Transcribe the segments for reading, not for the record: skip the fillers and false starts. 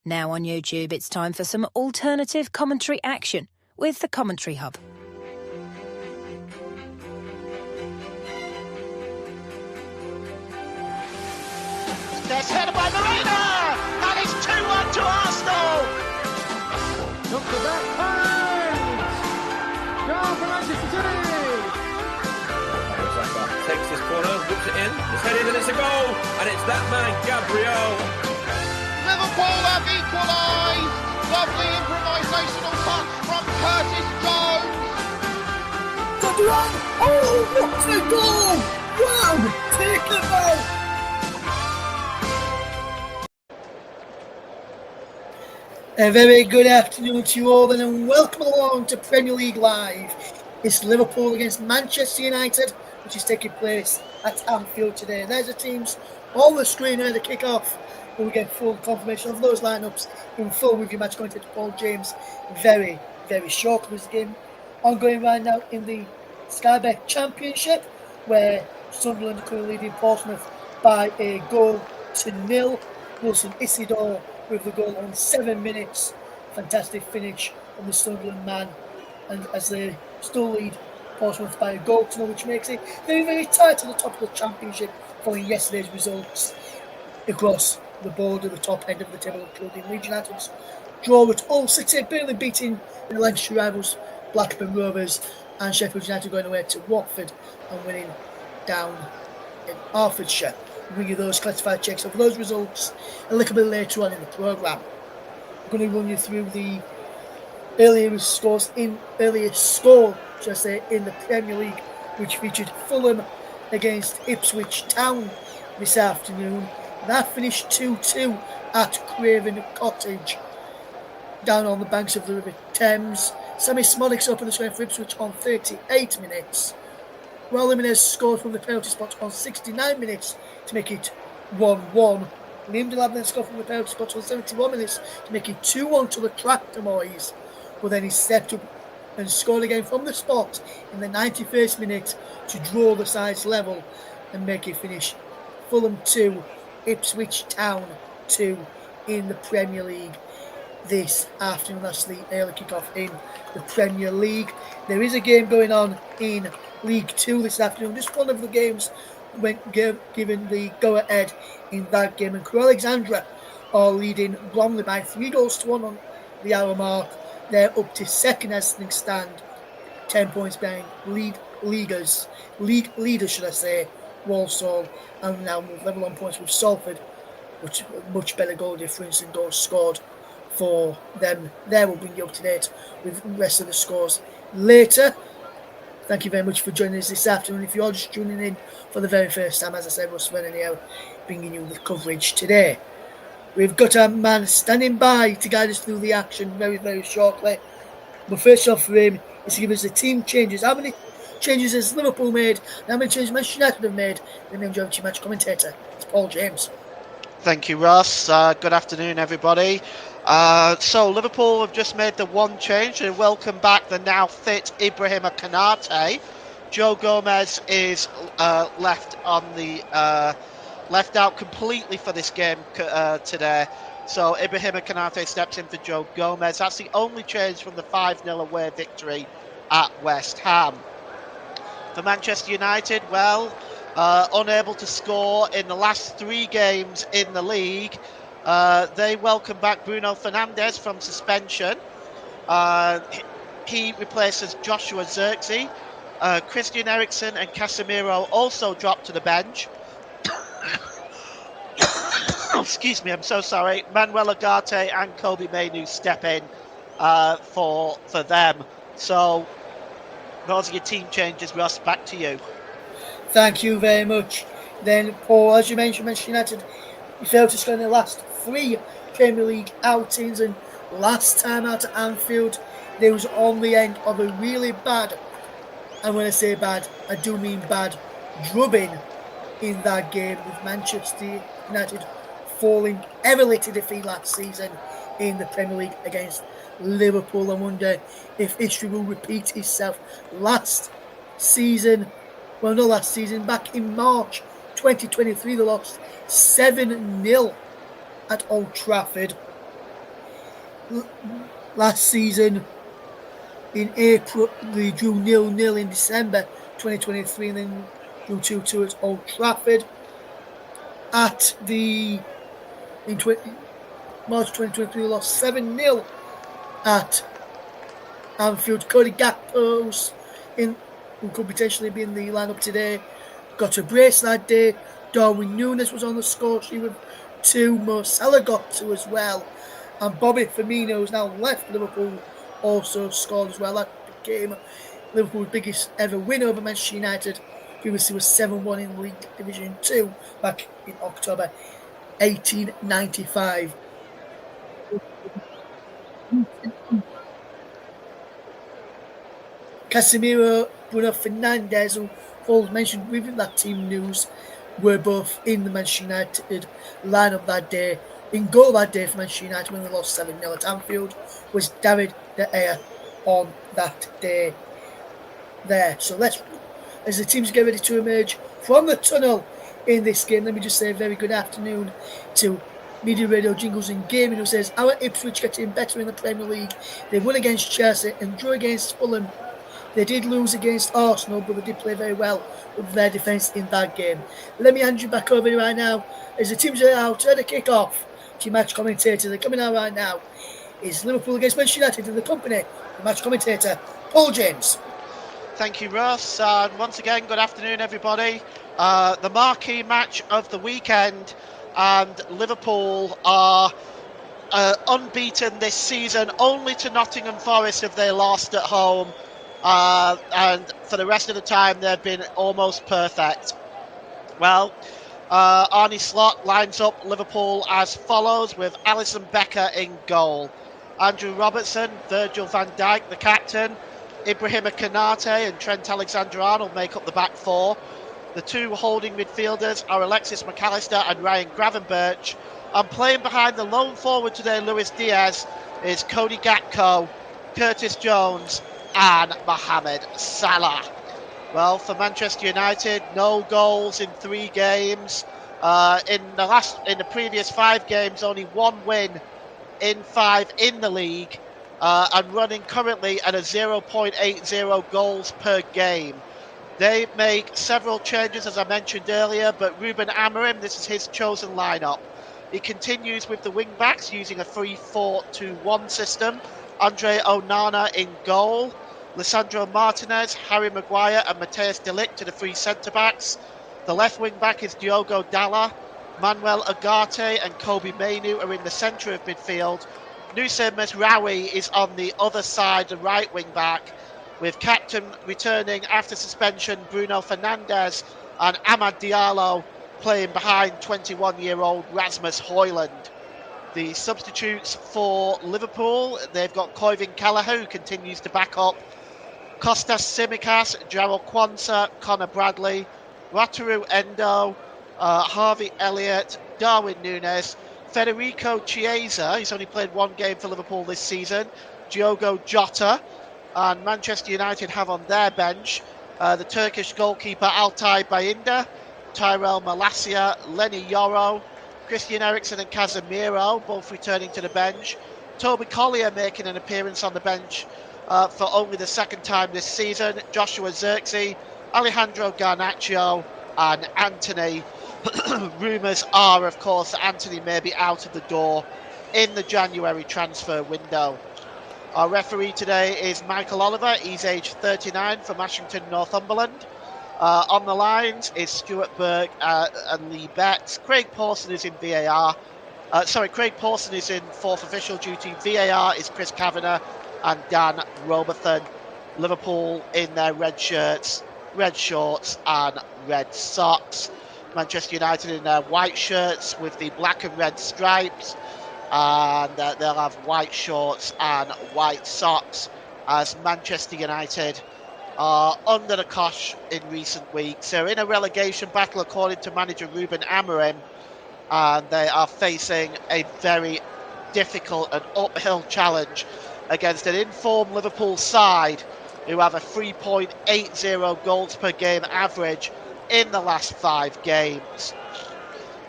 Now on YouTube, it's time for some alternative commentary action with the Commentary Hub. There's headed by Marina, and it's 2-1 to Arsenal. Look for that point! Goal for Manchester City! Takes this corner, whips it in, it's headed and it's a goal, and it's that man, Gabriel. Liverpool have equalised. Lovely improvisational touch from Curtis Jones. Oh, what a goal! Wow, take it out! A very good afternoon to you all, and welcome along to Premier League Live. It's Liverpool against Manchester United, which is taking place at Anfield today. There's the teams on the screen at the kick-off, and we get full confirmation of those lineups in full with your match going to Paul James very, very shortly. There's a game ongoing right now in the Sky Bet Championship, where Sunderland are currently leading Portsmouth by a goal to nil. Wilson Isidore with the goal on 7 minutes. Fantastic finish from the Sunderland man, and as they still lead Portsmouth by a goal to nil, which makes it very, very tight to the top of the championship following yesterday's results across the board at the top end of the table, including Leeds United's draw at Hull City, barely beating the Lancashire rivals Blackburn Rovers, and Sheffield United going away to Watford and winning down in Hertfordshire. We'll give you those classified checks of those results a little bit later on in the programme. I'm going to run you through the earliest score, in the Premier League, which featured Fulham against Ipswich Town this afternoon. That finished 2-2 at Craven Cottage, down on the banks of the River Thames. Sammy Smollick's opened the score for Ipswich on 38 minutes. Raul Jimenez scored from the penalty spot on 69 minutes to make it 1-1. Liam Delap then scored from the penalty spot on 71 minutes to make it 2-1 to the Tractor Boys. But then he stepped up and scored again from the spot in the 91st minute to draw the sides level and make it finish Fulham 2, Ipswich Town 2 in the Premier League this afternoon. That's the early kick-off in the Premier League. There is a game going on in League 2 this afternoon. Just one of the games went given the go-ahead in that game, and Crewe Alexandra are leading Bromley by 3-1 on the hour mark. They're up to second as things stand, 10 points behind league leaders, Walsall, and now move level on points with Salford, which much better goal difference and goals scored for them. There will bring you up to date with the rest of the scores later. Thank you very much for joining us this afternoon. If you're just tuning in for the very first time, as I said, we're spending out bringing you the coverage today. We've got a man standing by to guide us through the action very, very shortly. But first off for him is to give us the team changes. How many changes has Liverpool made? And how many changes Manchester United have made? The name of match commentator, it's Paul James. Thank you, Ross. Good afternoon, everybody. So Liverpool have just made the one change and welcome back the now fit Ibrahim Konate. Joe Gomez is left out completely for this game today. So Ibrahim Konate steps in for Joe Gomez. That's the only change from the 5-0 away victory at West Ham. For Manchester United, unable to score in the last 3 games in the league. They welcome back Bruno Fernandes from suspension. He replaces Joshua Zirkzee. Christian Eriksen and Casemiro also dropped to the bench. Excuse me, I'm so sorry. Manuel Ugarte and Kobe Mainoo step in for them. So those are your team changes. Ross, back to you. Thank you very much. Then, Paul, as you mentioned, Manchester United failed to score in the last 3 Premier League outings, and last time out at Anfield, they was on the end of a really bad, and when I say bad, I do mean bad, drubbing in that game, with Manchester United falling heavily to defeat last season in the Premier League against Liverpool. I wonder if history will repeat itself. Back in March 2023, they lost 7-0 at Old Trafford last season in April, they drew 0-0 in December 2023 and then drew 2-2 at Old Trafford. In March 2023, they lost 7-0 at Anfield. Cody Gakpo's who could potentially be in the lineup today, got a brace that day. Darwin Núñez was on the score sheet with 2. Mo Salah got 2 as well. And Bobby Firmino, who's now left Liverpool, also scored as well. That became Liverpool's biggest ever win over Manchester United. Previously was 7-1 in League Division 2 back in October 1895. Casemiro, Bruno Fernandes, who Paul mentioned within that team news, were both in the Manchester United lineup that day. In goal that day for Manchester United when they lost 7-0 at Anfield was David De Gea on that day there. So as the teams get ready to emerge from the tunnel in this game, let me just say a very good afternoon to Media Radio Jingles and Gaming, who says, our Ipswich getting better in the Premier League. They won against Chelsea and drew against Fulham. They did lose against Arsenal, but they did play very well with their defence in that game. Let me hand you back over right now as the teams are out at the kick-off. To match commentator, they're coming out right now. Is Liverpool against Manchester United in the company of match commentator Paul James. Thank you, Ross. And once again, good afternoon, everybody. The marquee match of the weekend, and Liverpool are unbeaten this season. Only to Nottingham Forest have they lost at home. And for the rest of the time, they've been almost perfect. Well, Arne Slot lines up Liverpool as follows, with Alisson Becker in goal. Andrew Robertson, Virgil van Dijk, the captain. Ibrahima Konate and Trent Alexander-Arnold make up the back four. The two holding midfielders are Alexis McAllister and Ryan Gravenberch. And playing behind the lone forward today, Luis Diaz, is Cody Gakpo, Curtis Jones and Mohamed Salah. Well, for Manchester United, no goals in 3 games. In the previous 5 games, only 1 win in 5 in the league, and running currently at a 0.80 goals per game. They make several changes, as I mentioned earlier, but Ruben Amorim, this is his chosen lineup. He continues with the wing-backs using a 3-4-2-1 system. Andre Onana in goal. Lisandro Martinez, Harry Maguire and Matthias de Ligt to the 3 centre-backs. The left wing-back is Diogo Dalla. Manuel Ugarte and Kobe Mainoo are in the centre of midfield. Nusayr Mazraoui is on the other side, the right wing-back, with captain returning after suspension Bruno Fernandes and Amad Diallo playing behind 21-year-old Rasmus Højlund. The substitutes for Liverpool, they've got Koivin Kelleher, who continues to back up Kostas Tsimikas, Jarrell Quansah, Connor Bradley, Wataru Endo, Harvey Elliott, Darwin Núñez, Federico Chiesa, he's only played 1 game for Liverpool this season, Diogo Jota, and Manchester United have on their bench the Turkish goalkeeper Altay Bayındır, Tyrell Malacia, Lenny Yoro, Christian Eriksen and Casemiro, both returning to the bench. Toby Collier making an appearance on the bench for only the 2nd time this season. Joshua Zirkzee, Alejandro Garnacho and Anthony. Rumours are, of course, that Anthony may be out of the door in the January transfer window. Our referee today is Michael Oliver. He's aged 39 from Ashington, Northumberland. On the lines is Stuart Burke and Lee Betts. Craig Pawson is in VAR. Craig Pawson is in 4th official duty. VAR is Chris Kavanagh and Dan Robertson. Liverpool in their red shirts, red shorts and red socks. Manchester United in their white shirts with the black and red stripes. And they'll have white shorts and white socks, as Manchester United are under the cosh in recent weeks. They're in a relegation battle according to manager Ruben Amorim, and they are facing a very difficult and uphill challenge against an informed Liverpool side who have a 3.80 goals per game average in the last 5 games.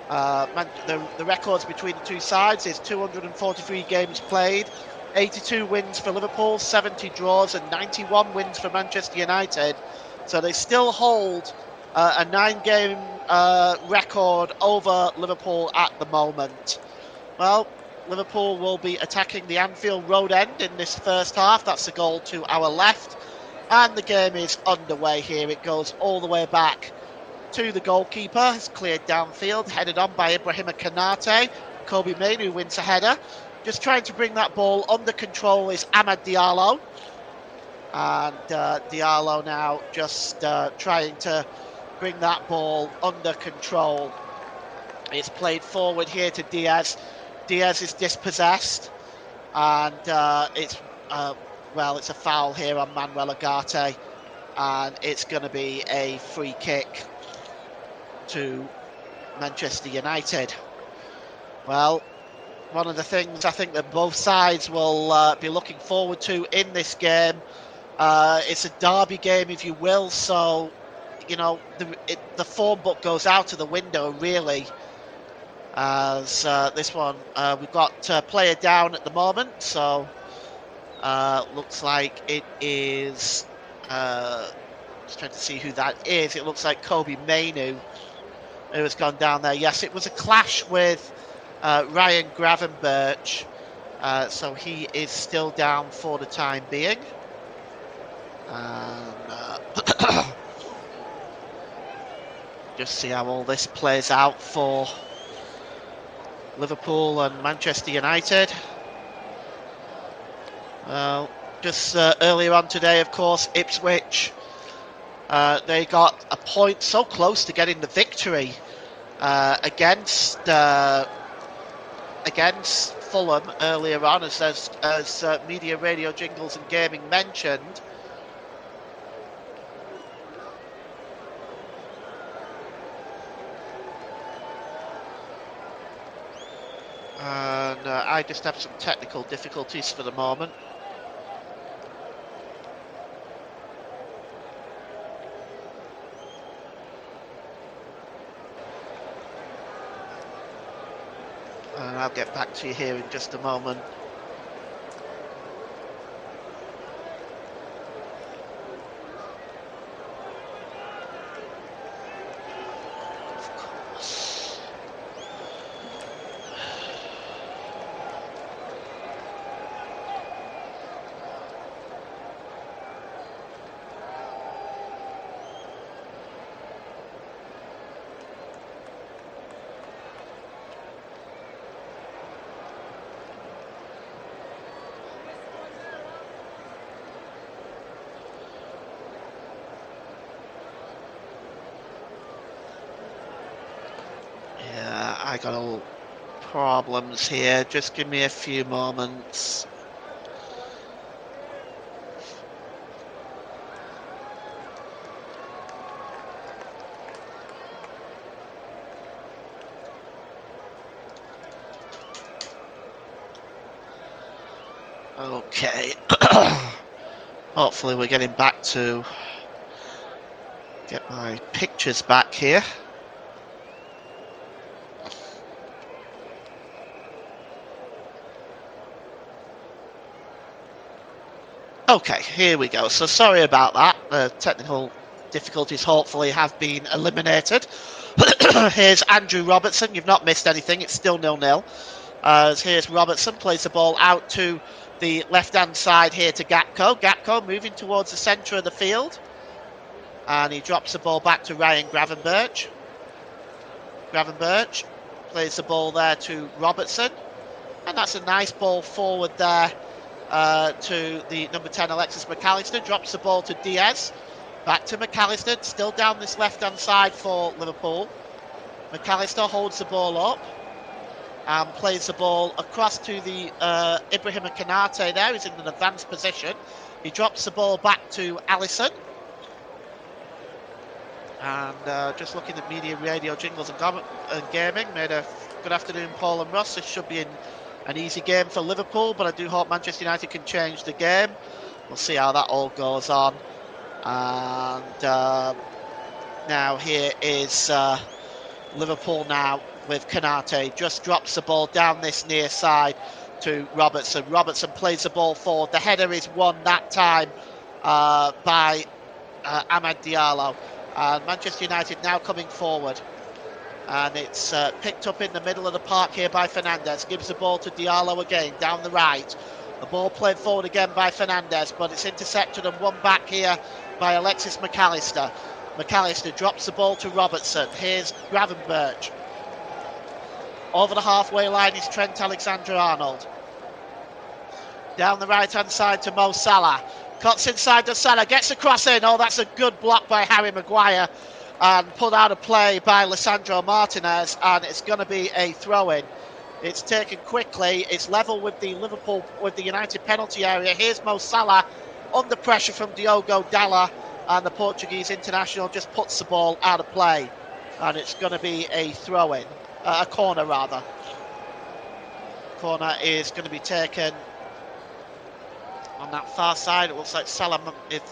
The records between the two sides is 243 games played, 82 wins for Liverpool, 70 draws, and 91 wins for Manchester United. So they still hold a 9-game record over Liverpool at the moment. Well, Liverpool will be attacking the Anfield Road end in this first half. That's the goal to our left. And the game is underway here. It goes all the way back to the goalkeeper. It's cleared downfield, headed on by Ibrahima Konate. Kobe Mainoo wins a header. Just trying to bring that ball under control is Amad Diallo. And Diallo now just trying to bring that ball under control. It's played forward here to Diaz. Diaz is dispossessed. And it's a foul here on Manuel Ugarte. And it's going to be a free kick to Manchester United. Well, one of the things I think that both sides will be looking forward to in this game, it's a derby game, if you will, so, you know, the form book goes out of the window, really, as this one, we've got player down at the moment, so looks like it is, just trying to see who that is. It looks like Kobe Mainoo who has gone down there. Yes, it was a clash with Ryan Gravenberch, so he is still down for the time being. And just see how all this plays out for Liverpool and Manchester United. Well, just earlier on today, of course, Ipswich, they got a point so close to getting the victory against Fulham earlier on, as Media, Radio, Jingles and Gaming mentioned. And I just have some technical difficulties for the moment. And I'll get back to you here in just a moment. Of course. I got all problems here. Just give me a few moments. Okay. Hopefully we're getting back to get my pictures back here. Okay, here we go. So sorry about that. The technical difficulties hopefully have been eliminated. Here's Andrew Robertson. You've not missed anything. It's still 0-0. Here's Robertson. Plays the ball out to the left-hand side here to Gakpo. Gakpo moving towards the centre of the field. And he drops the ball back to Ryan Gravenberch. Gravenberch plays the ball there to Robertson. And that's a nice ball forward there. To the number 10 Alexis McAllister, drops the ball to Diaz, back to McAllister, still down this left-hand side for Liverpool. McAllister holds the ball up and plays the ball across to the Ibrahima Konate there. He's in an advanced position. He drops the ball back to Alisson. And just looking at Media, Radio, Jingles and Gaming, made a good afternoon, Paul and Ross. This should be an easy game for Liverpool, but I do hope Manchester United can change the game. We'll see how that all goes on. And now here is Liverpool now with Konate. Just drops the ball down this near side to Robertson. Robertson plays the ball forward. The header is won that time by Amad Diallo. Manchester United now coming forward. And it's picked up in the middle of the park here by Fernandez. Gives the ball to Diallo again, down the right. The ball played forward again by Fernandez, but it's intercepted and won back here by Alexis McAllister. McAllister drops the ball to Robertson. Here's Gravenberch. Over the halfway line is Trent Alexander-Arnold. Down the right-hand side to Mo Salah. Cuts inside to Salah, gets a cross in. Oh, that's a good block by Harry Maguire. And put out of play by Lisandro Martinez, and it's going to be a throw-in. It's taken quickly. It's level with the United penalty area. Here's Mo Salah under pressure from Diogo Dalot, and the Portuguese international just puts the ball out of play, and it's going to be a throw-in, a corner rather. Corner is going to be taken on that far side. It looks like Salah.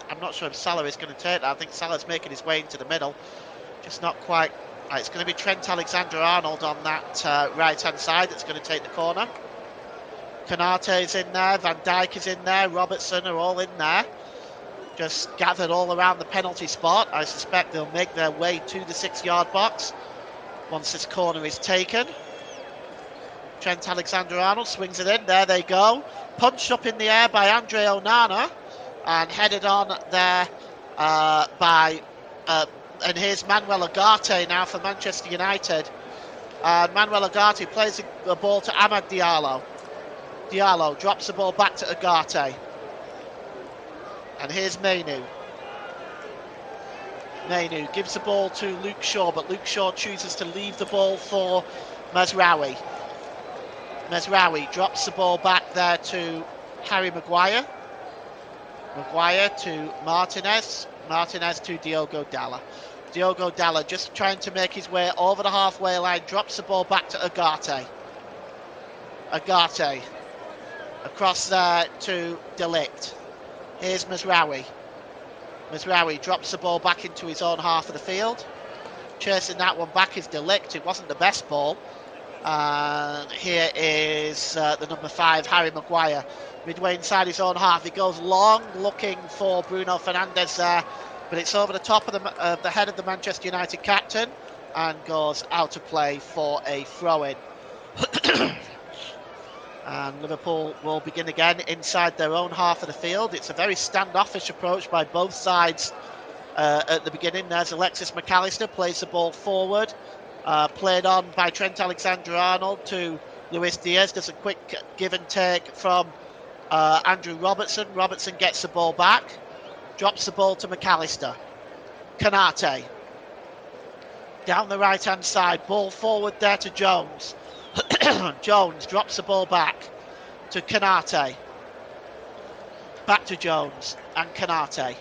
I'm not sure if Salah is going to take that. I think Salah's making his way into the middle. Just not quite. Right, it's going to be Trent Alexander-Arnold on that right-hand side that's going to take the corner. Konate is in there. Van Dijk is in there. Robertson are all in there. Just gathered all around the penalty spot. I suspect they'll make their way to the 6-yard box once this corner is taken. Trent Alexander-Arnold swings it in. There they go. Punched up in the air by Andre Onana and headed on there by... and here's Manuel Ugarte now for Manchester United. Manuel Ugarte plays the ball to Amad Diallo. Diallo drops the ball back to Ugarte. And here's Mainu. Mainu gives the ball to Luke Shaw, but Luke Shaw chooses to leave the ball for Mazraoui. Mazraoui drops the ball back there to Harry Maguire. Maguire to Martinez. Martinez to Diogo Dalot. Diogo Dalot just trying to make his way over the halfway line. Drops the ball back to Ugarte. Ugarte. Across there to De Ligt. Here's Mazraoui. Mazraoui drops the ball back into his own half of the field. Chasing that one back is De Ligt. It wasn't the best ball. And here is the number 5, Harry Maguire. Midway inside his own half. He goes long looking for Bruno Fernandes there. But it's over the top of the head of the Manchester United captain. And goes out of play for a throw-in. And Liverpool will begin again inside their own half of the field. It's a very standoffish approach by both sides at the beginning. There's Alexis McAllister, plays the ball forward. Played on by Trent Alexander-Arnold to Luis Diaz. Does a quick give and take from Andrew Robertson. Robertson gets the ball back. Drops the ball to McAllister. Konate. Down the right-hand side. Ball forward there to Jones. Jones drops the ball back to Konate. Back to Jones and Konate.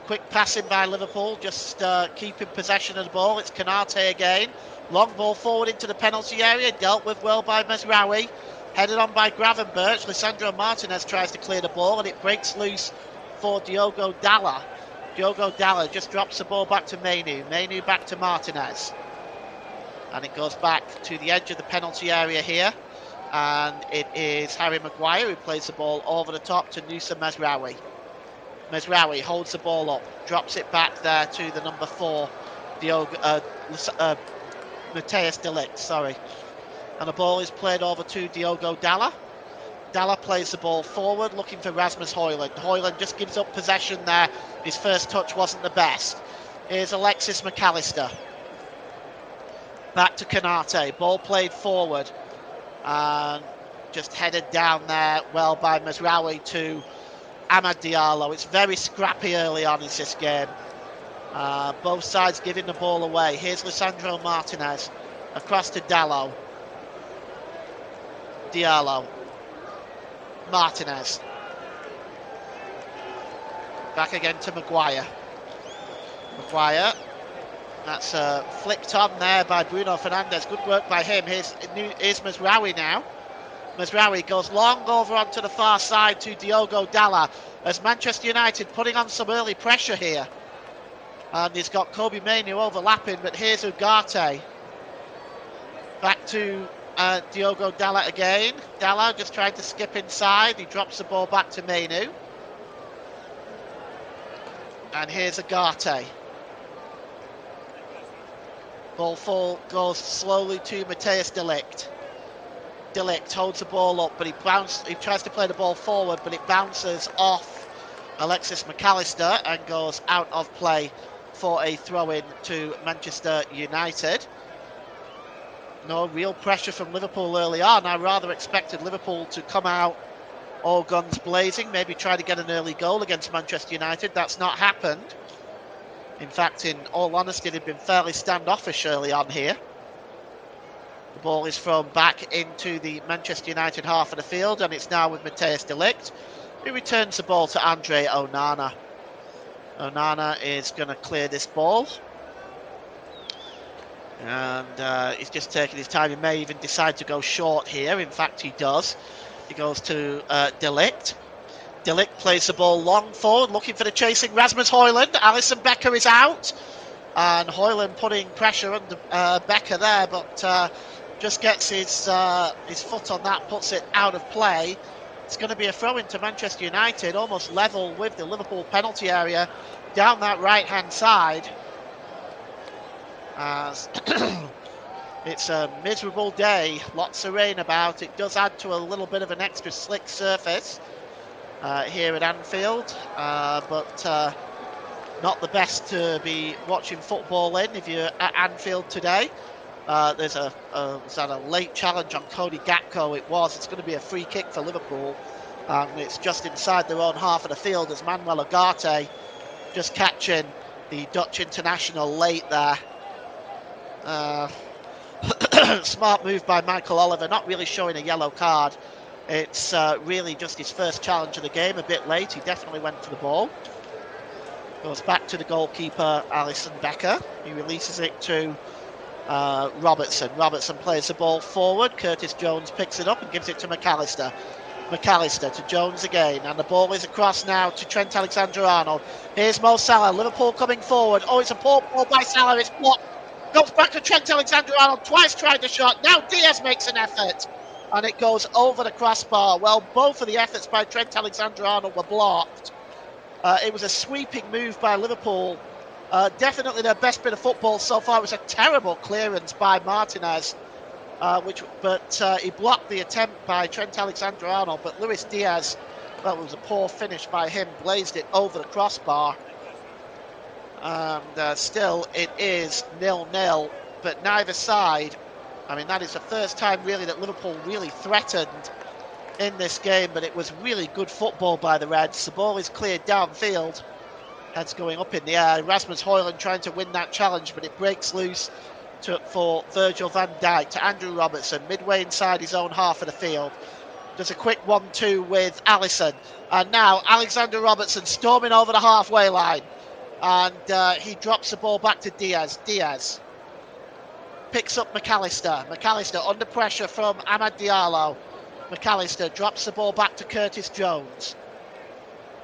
Quick passing by Liverpool, just keeping possession of the ball. It's Konate again. Long ball forward into the penalty area, dealt with well by Mazraoui. Headed on by Gravenberch. Lisandro Martinez tries to clear the ball and it breaks loose for Diogo Dalot. Diogo Dalot just drops the ball back to Mainu. Mainu back to Martinez. And it goes back to the edge of the penalty area here. And it is Harry Maguire who plays the ball over the top to Nusa Mazraoui. Mazraoui holds the ball up, drops it back there to the number 4, Matthijs de Ligt, sorry. And the ball is played over to Diogo Dalot. Dalot plays the ball forward, looking for Rasmus Højlund. Højlund just gives up possession there. His first touch wasn't the best. Here's Alexis McAllister. Back to Konate. Ball played forward. And just headed down there well by Mazraoui to Amad Diallo. It's very scrappy early on in this game. Both sides giving the ball away. Here's Lisandro Martinez. Across to Dalot. Diallo. Martinez. Back again to Maguire. Maguire. That's flicked on there by Bruno Fernandes. Good work by him. Here's Mazraoui now. Mazraoui goes long over onto the far side to Diogo Dalot as Manchester United putting on some early pressure here. And he's got Kobbie Mainoo overlapping, but here's Ugarte. Back to Diogo Dalot again. Dalot just trying to skip inside. He drops the ball back to Mainu. And here's Agate. Ball fall goes slowly to Matthijs de Ligt. De Ligt holds the ball up, but he tries to play the ball forward, but it bounces off Alexis McAllister and goes out of play for a throw-in to Manchester United. No real pressure from Liverpool early on. I rather expected Liverpool to come out all guns blazing, maybe try to get an early goal against Manchester United. That's not happened. In fact, in all honesty, they've been fairly standoffish early on here. The ball is thrown back into the Manchester United half of the field, and it's now with Matthijs de Ligt, who returns the ball to Andre Onana. Onana is going to clear this ball. And he's just taking his time. He may even decide to go short here. In fact, he does. He goes to de Ligt. De Ligt plays the ball long forward, looking for the chasing Rasmus Højlund. Alisson Becker is out. And Højlund putting pressure on Becker there, but just gets his foot on that, puts it out of play. It's going to be a throw into Manchester United, almost level with the Liverpool penalty area down that right-hand side. As it's a miserable day, lots of rain about. It does add to a little bit of an extra slick surface here at Anfield, but not the best to be watching football in if you're at Anfield today. There's a late challenge on Cody Gakpo. It's going to be a free kick for Liverpool, and it's just inside their own half of the field as Manuel Ugarte just catching the Dutch international late there. Smart move by Michael Oliver, not really showing a yellow card. It's really just his first challenge of the game, a bit late. He definitely went for the ball. Goes back to the goalkeeper, Alisson Becker. He releases it to Robertson. Robertson plays the ball forward. Curtis Jones picks it up and gives it to McAllister. McAllister to Jones again, and the ball is across now to Trent Alexander-Arnold. Here's Mo Salah. Liverpool coming forward. Oh, it's a poor ball by Salah. It's blocked. Goes back to Trent Alexander-Arnold. Twice tried the shot. Now Diaz makes an effort, and it goes over the crossbar. Well, both of the efforts by Trent Alexander-Arnold were blocked. It was a sweeping move by Liverpool. Definitely their best bit of football so far. It was a terrible clearance by Martinez, but he blocked the attempt by Trent Alexander-Arnold. But Luis Diaz, well, it was a poor finish by him, blazed it over the crossbar. And still it is 0-0, but neither side, I mean, that is the first time really that Liverpool really threatened in this game, but it was really good football by the Reds. The ball is cleared downfield, heads going up in the air. Rasmus Højlund trying to win that challenge, but it breaks loose for Virgil van Dijk to Andrew Robertson, midway inside his own half of the field. Does a quick 1-2 with Alisson, and now Alexander Robertson storming over the halfway line, and he drops the ball back to Diaz. Diaz picks up McAllister. McAllister under pressure from Amad Diallo. McAllister drops the ball back to Curtis Jones.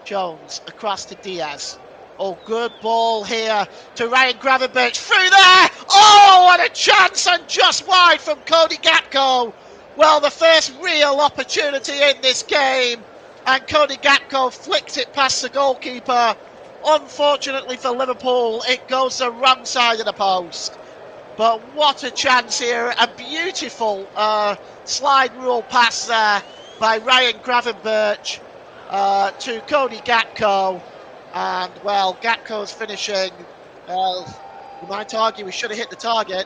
Jones across to Diaz. Oh, good ball here to Ryan Gravenberch. Through there! Oh, what a chance, and just wide from Cody Gakpo. Well, the first real opportunity in this game, and Cody Gakpo flicks it past the goalkeeper. Unfortunately for Liverpool, it goes the wrong side of the post. But what a chance here. A beautiful slide rule pass there by Ryan Gravenberch to Cody Gakpo. And, well, Gakpo's finishing, well, you might argue he should have hit the target.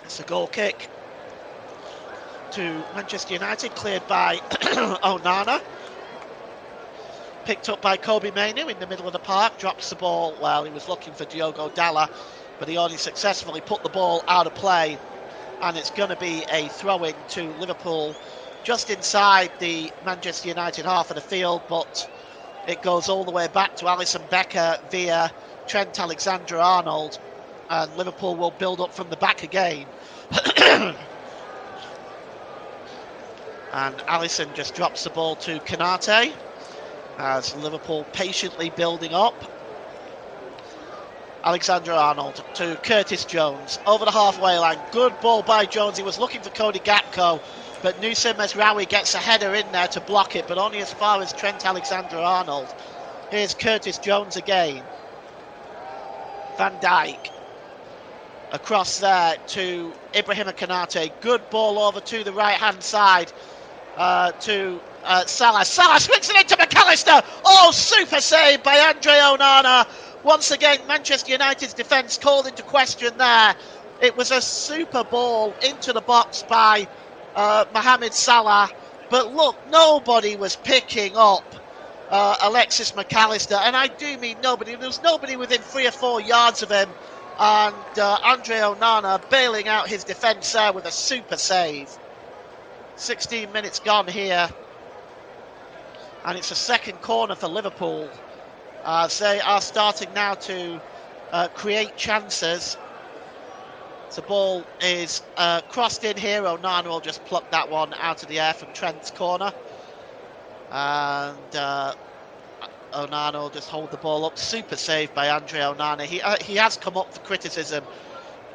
It's a goal kick to Manchester United, cleared by Onana. Picked up by Kobbie Mainoo in the middle of the park, drops the ball. Well, he was looking for Diogo Dalot, but he only successfully put the ball out of play. And it's going to be a throw-in to Liverpool just inside the Manchester United half of the field, but it goes all the way back to Alisson Becker via Trent Alexander-Arnold, and Liverpool will build up from the back again. And Alisson just drops the ball to Konate as Liverpool patiently building up. Alexander-Arnold to Curtis Jones over the halfway line. Good ball by Jones. He was looking for Cody Gakpo, but Nusa Mesraoui gets a header in there to block it, but only as far as Trent Alexander-Arnold. Here's Curtis Jones again. Van Dijk across there to Ibrahima Konate. Good ball over to the right-hand side to Salah. Salah swings it into McAllister. Oh, super save by Andre Onana. Once again, Manchester United's defence called into question there. It was a super ball into the box by Mohamed Salah. But look, nobody was picking up Alexis McAllister. And I do mean nobody. There was nobody within 3 or 4 yards of him. And Andre Onana bailing out his defence there with a super save. 16 minutes gone here. And it's a second corner for Liverpool. They are starting now to create chances. The ball is crossed in here. Onana will just pluck that one out of the air from Trent's corner. And Onana will just hold the ball up. Super save by Andre Onana. He has come up for criticism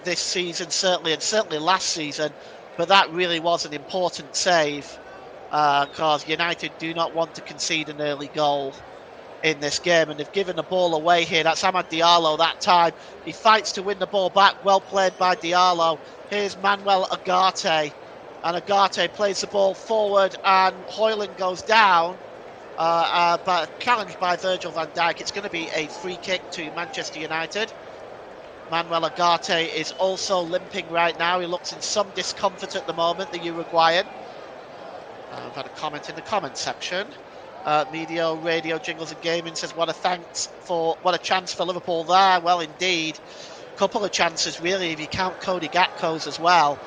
this season, certainly, and certainly last season. But that really was an important save because United do not want to concede an early goal in this game, and they've given the ball away here. That's Amad Diallo that time. He fights to win the ball back. Well played by Diallo. Here's Manuel Ugarte, and Ugarte plays the ball forward, and Højlund goes down, but challenged by Virgil van Dijk. It's going to be a free kick to Manchester United. Manuel Ugarte is also limping right now. He looks in some discomfort at the moment, the Uruguayan. I've had a comment in the comment section. Medio, Radio, Jingles and Gaming says, what a chance for Liverpool there. Well, indeed. A couple of chances, really, if you count Cody Gakpo's as well.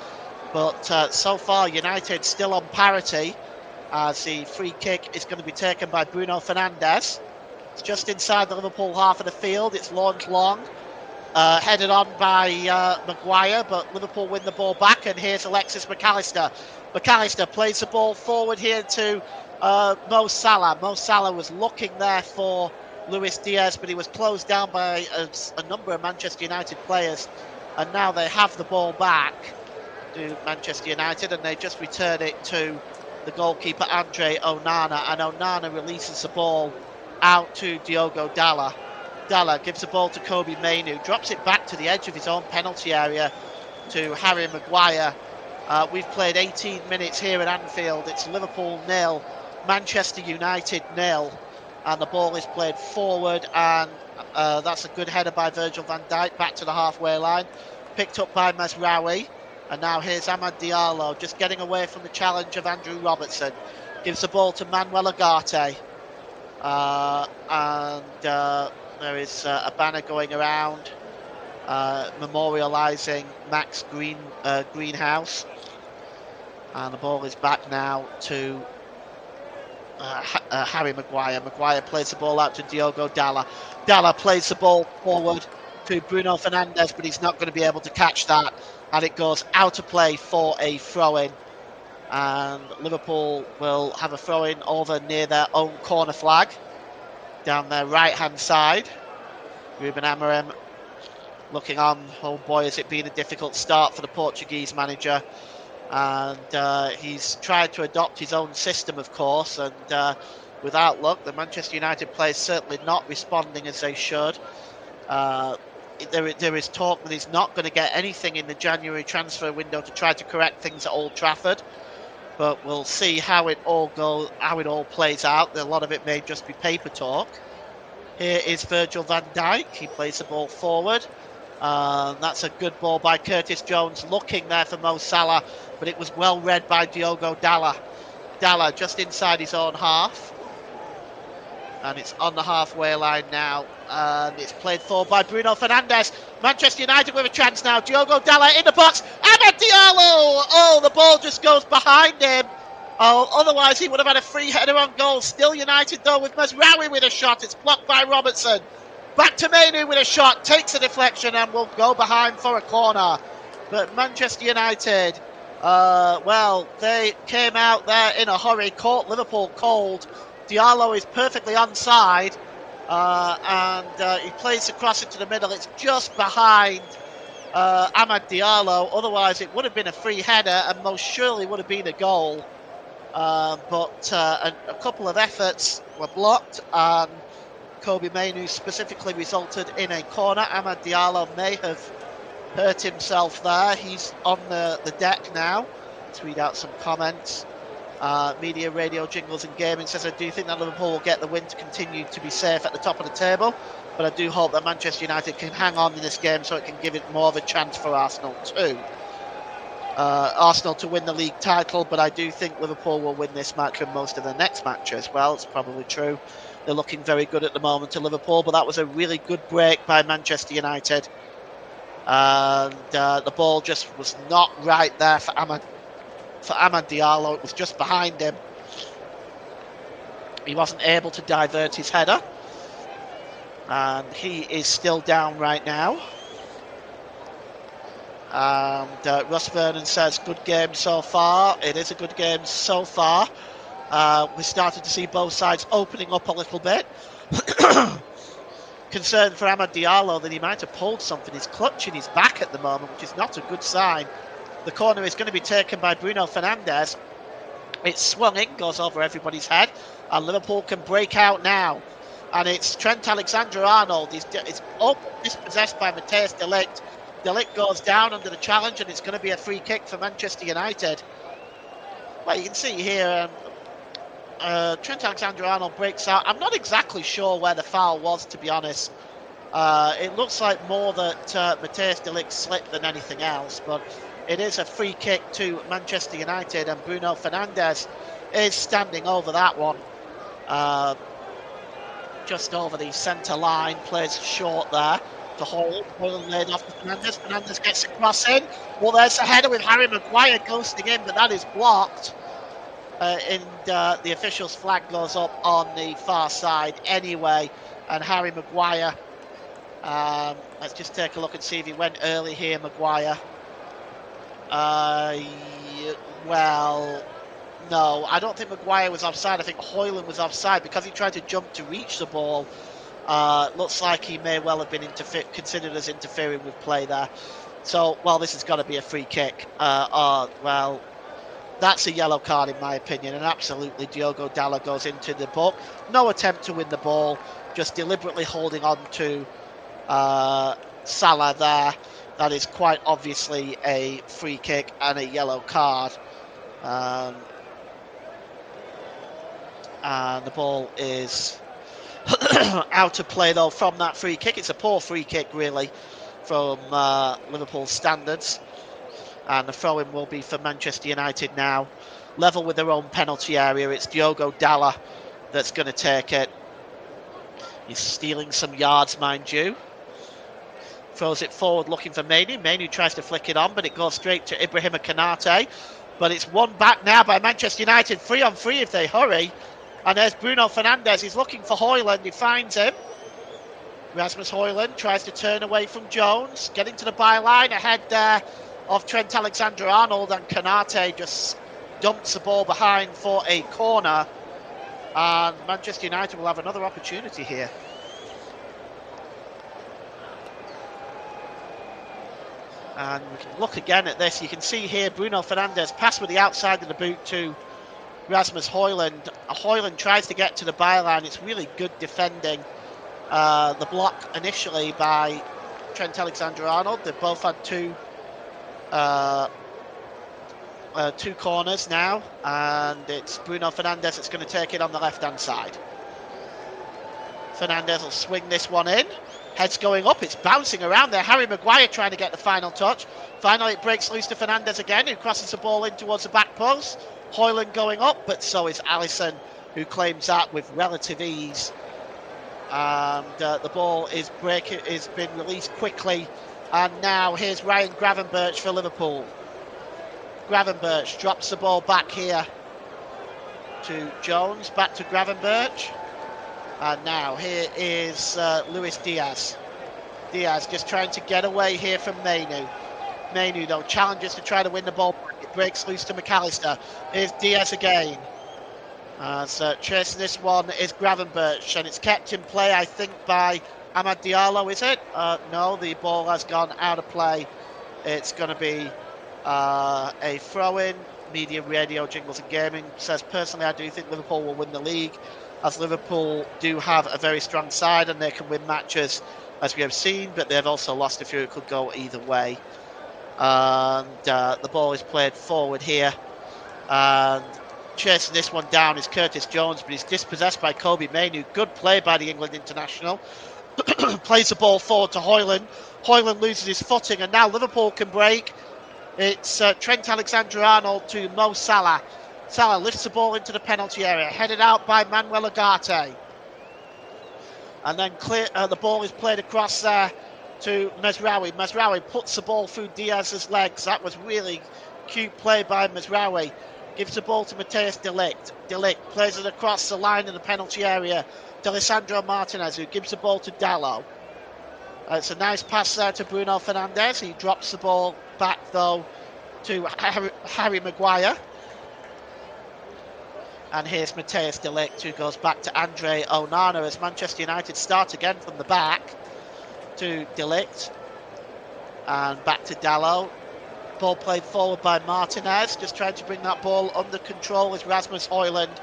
But so far, United still on parity as the free kick is going to be taken by Bruno Fernandes. It's just inside the Liverpool half of the field. It's launched long. Headed on by Maguire, but Liverpool win the ball back, and here's Alexis McAllister. McAllister plays the ball forward here to Mo Salah. Mo Salah was looking there for Luis Diaz, but he was closed down by a number of Manchester United players, and now they have the ball back to Manchester United, and they just return it to the goalkeeper Andre Onana, and Onana releases the ball out to Diogo Dalot. Dalot gives the ball to Kobe Mainoo, drops it back to the edge of his own penalty area to Harry Maguire. We've played 18 minutes here at Anfield. It's Liverpool 0, Manchester United 0, and the ball is played forward, and that's a good header by Virgil van Dijk back to the halfway line, picked up by Mesraoui, and now here's Amad Diallo just getting away from the challenge of Andrew Robertson, gives the ball to Manuel Ugarte, and there is a banner going around memorialising Max Greenhouse, and the ball is back now to Harry Maguire. Maguire plays the ball out to Diogo Dalot. Dalot plays the ball forward to Bruno Fernandes, but he's not going to be able to catch that, and it goes out of play for a throw-in, and Liverpool will have a throw-in over near their own corner flag down their right-hand side. Ruben Amorim looking on. Oh boy, has it been a difficult start for the Portuguese manager, and he's tried to adopt his own system, of course, and without luck. The Manchester United players certainly not responding as they should. There is talk that he's not going to get anything in the January transfer window to try to correct things at Old Trafford, but we'll see how it all plays out. A lot of it may just be paper talk. Here is Virgil van Dijk. He plays the ball forward. That's a good ball by Curtis Jones, looking there for Mo Salah, but it was well read by Diogo Dalot. Dalot just inside his own half, and it's on the halfway line now, and it's played forward by Bruno Fernandes. Manchester United with a chance now. Diogo Dalot in the box. Amad Diallo! Oh, the ball just goes behind him. Oh, otherwise he would have had a free header on goal. Still United though, with Mesraoui with a shot. It's blocked by Robertson. Back to Mainoo with a shot. Takes a deflection and will go behind for a corner. But Manchester United, well, they came out there in a hurry, caught Liverpool cold. Diallo is perfectly onside, and he plays across into the middle. It's just behind Amad Diallo. Otherwise, it would have been a free header and most surely would have been a goal. But a couple of efforts were blocked, and Kobe Mainoo specifically resulted in a corner. Amad Diallo may have hurt himself there. He's on the deck now. Tweet out some comments. Media, radio, jingles and gaming says, I do think that Liverpool will get the win to continue to be safe at the top of the table, but I do hope that Manchester United can hang on in this game so it can give it more of a chance for Arsenal too. Arsenal to win the league title, but I do think Liverpool will win this match and most of the next match as well. It's probably true. They're looking very good at the moment to Liverpool, but that was a really good break by Manchester United. And the ball just was not right there for Amad Diallo. It was just behind him. He wasn't able to divert his header. And he is still down right now. And Russ Vernon says, good game so far. It is a good game so far. We're starting to see both sides opening up a little bit. Concerned for Amad Diallo that he might have pulled something. He's clutching his back at the moment, which is not a good sign. The corner is going to be taken by Bruno Fernandes. It's swung in, goes over everybody's head, and Liverpool can break out now. And it's Trent Alexander-Arnold. He's dispossessed by Matthijs de Ligt. De Ligt goes down under the challenge, and it's going to be a free kick for Manchester United. Well, you can see here, Trent Alexander-Arnold breaks out. I'm not exactly sure where the foul was, to be honest. It looks like more that Matthijs de Ligt slipped than anything else, but it is a free kick to Manchester United, and Bruno Fernandes is standing over that one. Just over the centre line, plays short there to Hoyle. Hoyle laid off to Fernandes. Fernandes gets a cross in. Well, there's a header with Harry Maguire ghosting in, but that is blocked. And the official's flag goes up on the far side anyway, and Harry Maguire, let's just take a look and see if he went early here, Maguire. Well, no, I don't think Maguire was offside. I think Hoyland was offside because he tried to jump to reach the ball. Looks like he may well have been considered as interfering with play there. So, well, this has got to be a free kick. Well, that's a yellow card in my opinion, and absolutely Diogo Dalot goes into the book. No attempt to win the ball, just deliberately holding on to Salah there. That is quite obviously a free kick and a yellow card. And the ball is out of play though from that free kick. It's a poor free kick really from Liverpool standards. And the throw-in will be for Manchester United now. Level with their own penalty area. It's Diogo Dalot that's going to take it. He's stealing some yards, mind you. Throws it forward looking for Mainoo. Mainoo tries to flick it on, but it goes straight to Ibrahima Konate. But it's won back now by Manchester United. 3-on-3 if they hurry. And there's Bruno Fernandes. He's looking for Hoyland. He finds him. Rasmus Hoyland tries to turn away from Jones. Getting to the byline ahead there of Trent Alexander-Arnold, and Konate just dumps the ball behind for a corner. And Manchester United will have another opportunity here. And we can look again at this. You can see here Bruno Fernandes pass with the outside of the boot to Rasmus Hoyland. Hoyland tries to get to the byline. It's really good defending. The block initially by Trent Alexander-Arnold. They've both had two corners now, and it's Bruno Fernandes that's going to take it on the left-hand side. Fernandes will swing this one in. Head's going up, it's bouncing around there. Harry Maguire trying to get the final touch. Finally, it breaks loose to Fernandes again, who crosses the ball in towards the back post. Hoyland going up, but so is Alisson, who claims that with relative ease. And the ball is been released quickly. And now here's Ryan Gravenberch for Liverpool. Gravenberch drops the ball back here to Jones, back to Gravenberch. And now here is Luis Diaz. Diaz just trying to get away here from Mainoo. Mainoo though challenges to try to win the ball. It breaks loose to McAllister. Here's Diaz again. So chasing this one is Gravenberch, and it's kept in play, I think, by Amad Diallo, is it? No, the ball has gone out of play. It's going to be a throw-in. Media Radio Jingles and Gaming says, personally, I do think Liverpool will win the league, as Liverpool do have a very strong side and they can win matches, as we have seen, but they've also lost a few. It could go either way. And the ball is played forward here. And chasing this one down is Curtis Jones, but he's dispossessed by Kobe Mainoo. Good play by the England international. Plays the ball forward to Højlund. Højlund loses his footing, and now Liverpool can break. It's Trent Alexander-Arnold to Mo Salah. Salah lifts the ball into the penalty area, headed out by Manuel Ugarte. And then the ball is played across there to Mezraoui. Mezraoui puts the ball through Diaz's legs. That was really cute play by Mezraoui. Gives the ball to Matthijs de Ligt. De Ligt plays it across the line in the penalty area. D'Alessandro Martinez, who gives the ball to Dalot. It's a nice pass there to Bruno Fernandes. He drops the ball back, though, to Harry Maguire. And here's Matthijs de Ligt, who goes back to Andre Onana as Manchester United start again from the back to de Ligt. And back to Dalot. Ball played forward by Martinez, just trying to bring that ball under control is Rasmus Højlund,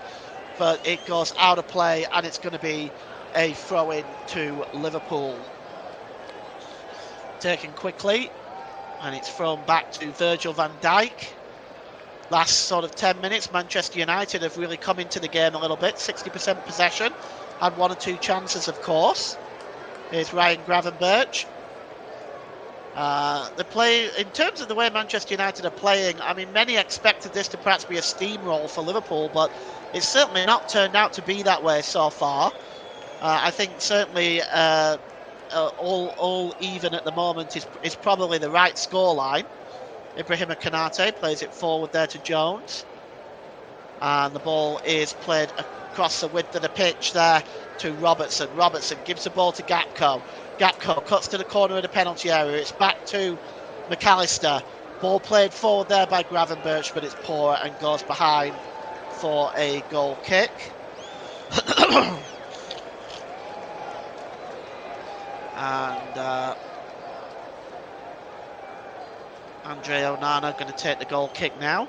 but it goes out of play and it's going to be a throw-in to Liverpool. Taken quickly, and it's thrown back to Virgil van Dijk. Last sort of 10 minutes, Manchester United have really come into the game a little bit. 60% possession, had one or two chances, of course. Here's Ryan Gravenberch. The play, in terms of the way Manchester United are playing, I mean, many expected this to perhaps be a steamroll for Liverpool, but it's certainly not turned out to be that way so far. I think certainly all even at the moment is probably the right scoreline. Ibrahima Konate plays it forward there to Jones, and the ball is played across the width of the pitch there to Robertson. Robertson gives the ball to Gakpo. Gakpo cuts to the corner of the penalty area. It's back to McAllister. Ball played forward there by Gravenberch, but it's poor and goes behind for a goal kick. And Andre Onana going to take the goal kick now.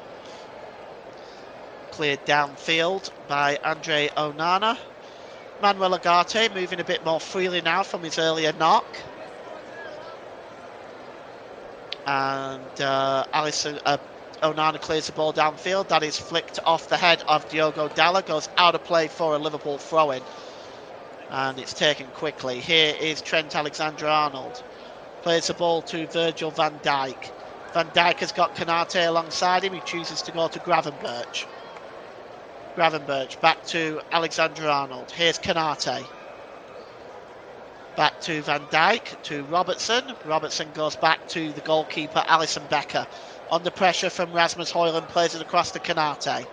Cleared downfield by Andre Onana. Manuel Ugarte moving a bit more freely now from his earlier knock. And Onana clears the ball downfield. That is flicked off the head of Diogo Dalot. Goes out of play for a Liverpool throw-in. And it's taken quickly. Here is Trent Alexander-Arnold. Plays the ball to Virgil van Dijk. Van Dijk has got Konate alongside him. He chooses to go to Gravenberch. Gravenberch back to Alexander-Arnold. Here's Konate. Back to Van Dijk, to Robertson. Robertson goes back to the goalkeeper, Alisson Becker. Under pressure from Rasmus Højlund, plays it across to Konate.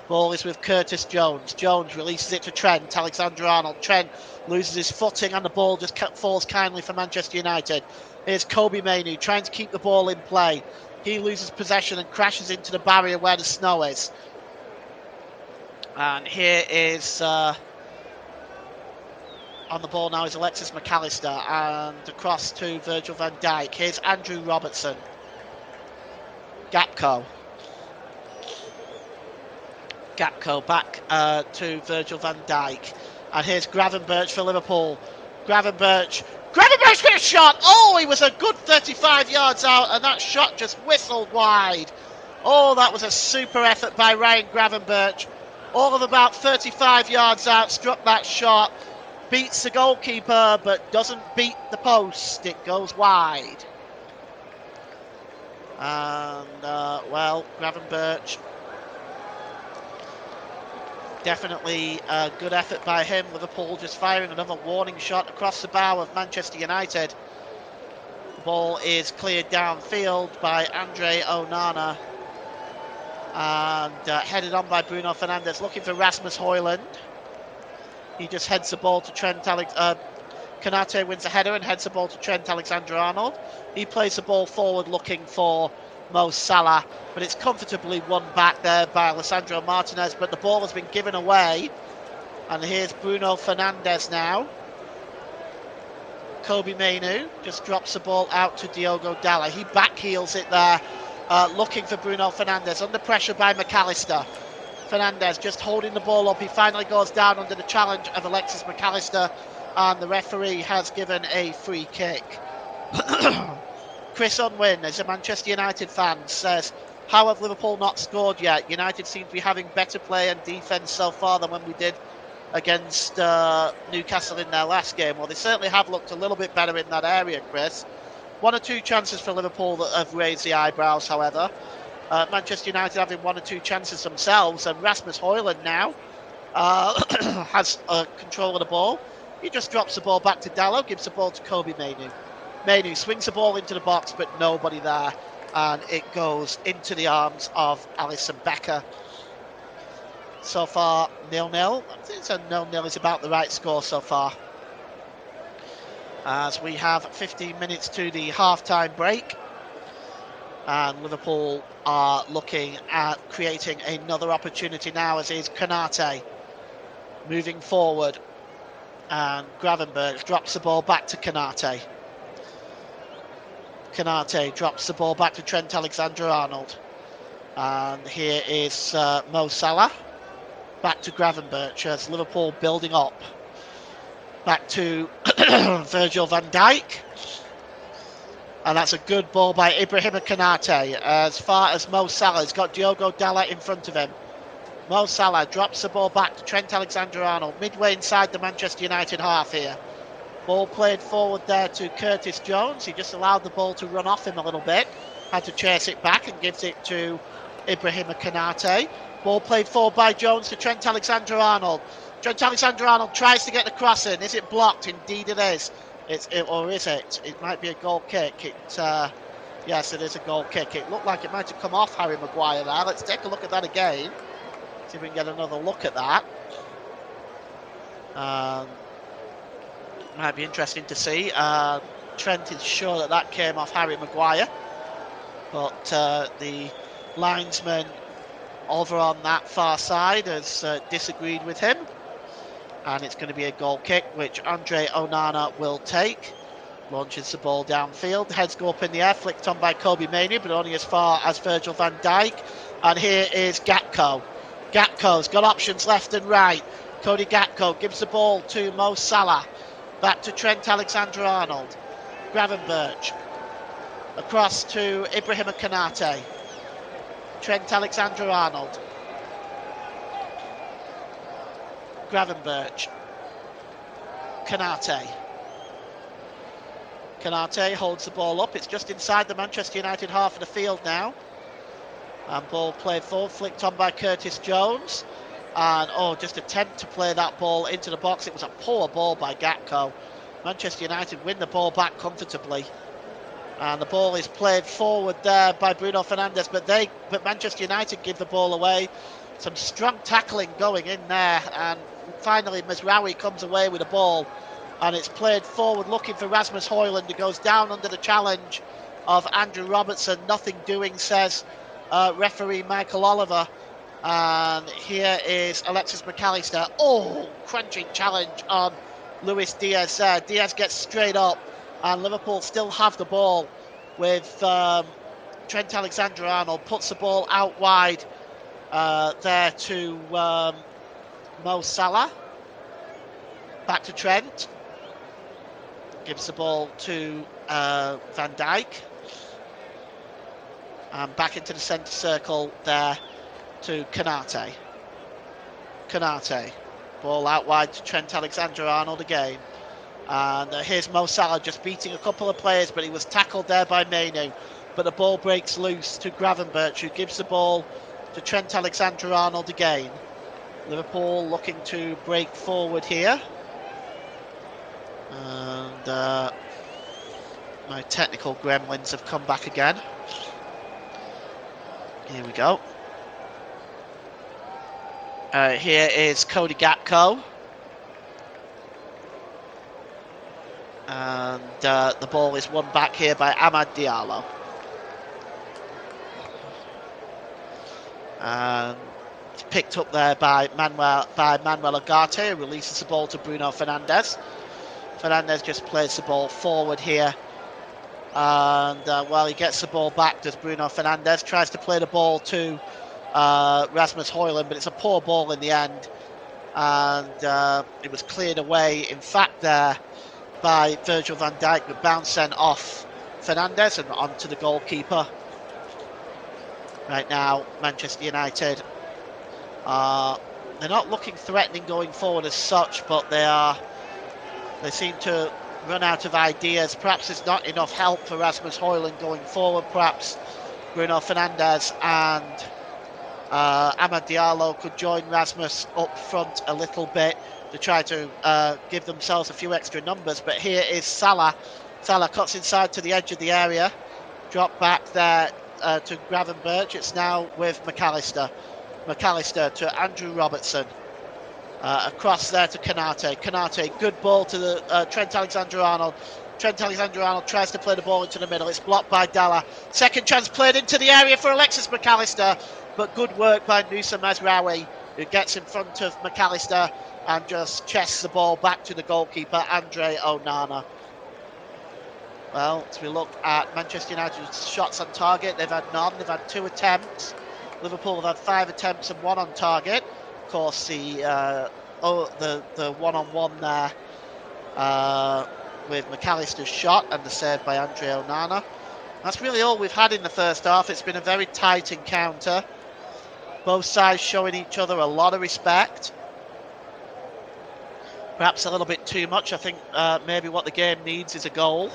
Ball is with Curtis Jones. Jones releases it to Trent Alexander-Arnold. Trent loses his footing and the ball just falls kindly for Manchester United. Here's Kobe Mainoo trying to keep the ball in play. He loses possession and crashes into the barrier where the snow is. And here is on the ball now is Alexis McAllister, and across to Virgil van Dijk. Here's Andrew Robertson. Gakpo back to Virgil van Dijk. And here's Gravenberch for Liverpool. Gravenberch hit a shot. Oh, he was a good 35 yards out, and that shot just whistled wide. Oh, that was a super effort by Ryan Gravenberch. All of about 35 yards out, struck that shot. Beats the goalkeeper, but doesn't beat the post. It goes wide. And, Gravenberch. Definitely a good effort by him. Liverpool just firing another warning shot across the bow of Manchester United. The ball is cleared downfield by Andre Onana. And headed on by Bruno Fernandes, looking for Rasmus Højlund. He just heads the ball to Trent Konate wins the header and heads the ball to Trent Alexander-Arnold. He plays the ball forward looking for Mo Salah, but it's comfortably won back there by Alessandro Martinez, but the ball has been given away. And here's Bruno Fernandes now. Kobe Mainoo just drops the ball out to Diogo Dalot. He backheels it there, looking for Bruno Fernandes, under pressure by McAllister. Fernandes just holding the ball up. He finally goes down under the challenge of Alexis McAllister, and the referee has given a free kick. Chris Unwin, as a Manchester United fan, says, how have Liverpool not scored yet? United seem to be having better play and defence so far than when we did against Newcastle in their last game. Well, they certainly have looked a little bit better in that area, Chris. 1 or 2 chances for Liverpool that have raised the eyebrows, however. Manchester United having 1 or 2 chances themselves, and Rasmus Højlund now has control of the ball. He just drops the ball back to Dalot, gives the ball to Kobe Mainoo. Mainoo swings the ball into the box, but nobody there, and it goes into the arms of Alisson Becker. So far, 0-0. I think it's a 0-0 is about the right score so far. As we have 15 minutes to the half-time break. And Liverpool are looking at creating another opportunity now, as is Konate moving forward. And Gravenberch drops the ball back to Konate. Konate drops the ball back to Trent Alexander-Arnold. And here is Mo Salah. Back to Gravenberch as Liverpool building up. Back to Virgil van Dijk. And that's a good ball by Ibrahima Konate. As far as Mo Salah, he's got Diogo Dalot in front of him. Mo Salah drops the ball back to Trent Alexander-Arnold, midway inside the Manchester United half here. Ball played forward there to Curtis Jones. He just allowed the ball to run off him a little bit. Had to chase it back and gives it to Ibrahima Konate. Ball played forward by Jones to Trent Alexander-Arnold. Trent Alexander-Arnold tries to get the cross in. Is it blocked? Indeed it is. Or is it? It might be a goal kick. Yes, it is a goal kick. It looked like it might have come off Harry Maguire there. Let's take a look at that again. See if we can get another look at that. Might be interesting to see. Trent is sure that came off Harry Maguire. But the linesman over on that far side has disagreed with him, and it's going to be a goal kick which Andre Onana will take. Launches the ball downfield, heads go up in the air, flicked on by Kobe Mainoo, but only as far as Virgil van Dijk. And here is Gakpo. Gakpo's got options left and right. Cody Gakpo gives the ball to Mo Salah, back to Trent Alexander-Arnold. Gravenberch across to Ibrahima Konate. Trent Alexander-Arnold. Gravenberch. Konate. Konate holds the ball up. It's just inside the Manchester United half of the field now. And ball played forward, flicked on by Curtis Jones. And just attempt to play that ball into the box. It was a poor ball by Gakpo. Manchester United win the ball back comfortably. And the ball is played forward there by Bruno Fernandes, but Manchester United give the ball away. Some strong tackling going in there, and finally Mazraoui comes away with the ball, and it's played forward looking for Rasmus Højlund, who goes down under the challenge of Andrew Robertson. Nothing doing, says referee Michael Oliver. And here is Alexis McAllister. Crunching challenge on Luis Diaz there. Diaz gets straight up, and Liverpool still have the ball with Trent Alexander-Arnold. Puts the ball out wide there to Mo Salah. Back to Trent. Gives the ball to Van Dijk. And back into the centre circle there to Konate. Konate. Ball out wide to Trent Alexander-Arnold again. And here's Mo Salah just beating a couple of players, but he was tackled there by Mainoo. But the ball breaks loose to Gravenberch, who gives the ball to Trent Alexander-Arnold again. Liverpool looking to break forward here. And my technical gremlins have come back again. Here we go. Here is Cody Gakpo. And the ball is won back here by Amad Diallo. And it's picked up there by Manuel Ugarte, who releases the ball to Bruno Fernandes. Fernandes just plays the ball forward here. And while he gets the ball back, does Bruno Fernandes, tries to play the ball to Rasmus Højlund, but it's a poor ball in the end. And it was cleared away, in fact, there by Virgil van Dijk, but bounced then off Fernandes and onto the goalkeeper. Right now, Manchester United they're not looking threatening going forward as such, but they seem to run out of ideas. Perhaps there's not enough help for Rasmus Højlund going forward. Perhaps Bruno Fernandes and Amad Diallo could join Rasmus up front a little bit to try to give themselves a few extra numbers. But here is Salah. Salah cuts inside to the edge of the area. Drop back there to Gravenberch. It's now with McAllister. McAllister to Andrew Robertson. Across there to Konate. Konate, good ball to the Trent Alexander-Arnold. Trent Alexander-Arnold tries to play the ball into the middle. It's blocked by Dalla. Second chance played into the area for Alexis McAllister. But good work by Nusa Mazraoui, who gets in front of McAllister and just chests the ball back to the goalkeeper, Andre Onana. Well, as we look at Manchester United's shots on target, they've had none. They've had 2 attempts. Liverpool have had 5 attempts and 1 on target. Of course, the one-on-one there with McAllister's shot and the save by Andre Onana. That's really all we've had in the first half. It's been a very tight encounter. Both sides showing each other a lot of respect. Perhaps a little bit too much. I think maybe what the game needs is a goal.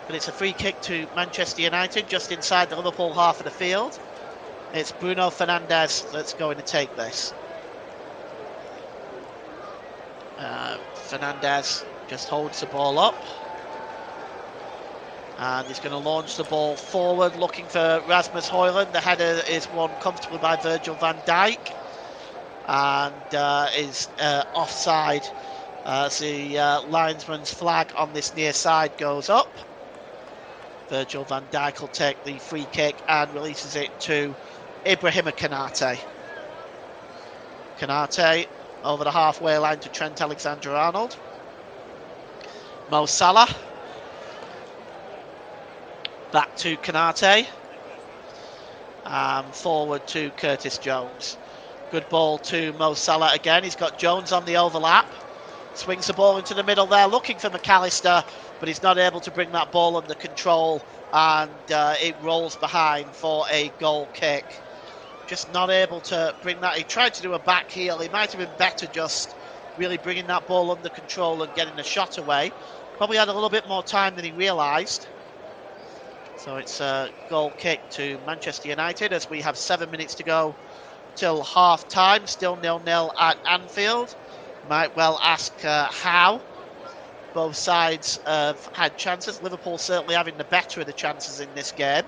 But it's a free kick to Manchester United just inside the Liverpool half of the field. It's Bruno Fernandes that's going to take this. Fernandes just holds the ball up. And he's going to launch the ball forward, looking for Rasmus Højlund. The header is won comfortably by Virgil van Dijk. And is offside as the linesman's flag on this near side goes up. Virgil van Dijk will take the free kick and releases it to Ibrahima Konate. Konate over the halfway line to Trent Alexander-Arnold. Mo Salah. Back to Konate. Forward to Curtis Jones. Good ball to Mo Salah again. He's got Jones on the overlap. Swings the ball into the middle there, looking for McAllister, but he's not able to bring that ball under control, and it rolls behind for a goal kick. Just not able to bring that. He tried to do a back heel. He might have been better just really bringing that ball under control and getting the shot away. Probably had a little bit more time than he realised. So it's a goal kick to Manchester United as we have 7 minutes to go till half time. Still 0-0 at Anfield. Might well ask how. Both sides have had chances. Liverpool certainly having the better of the chances in this game.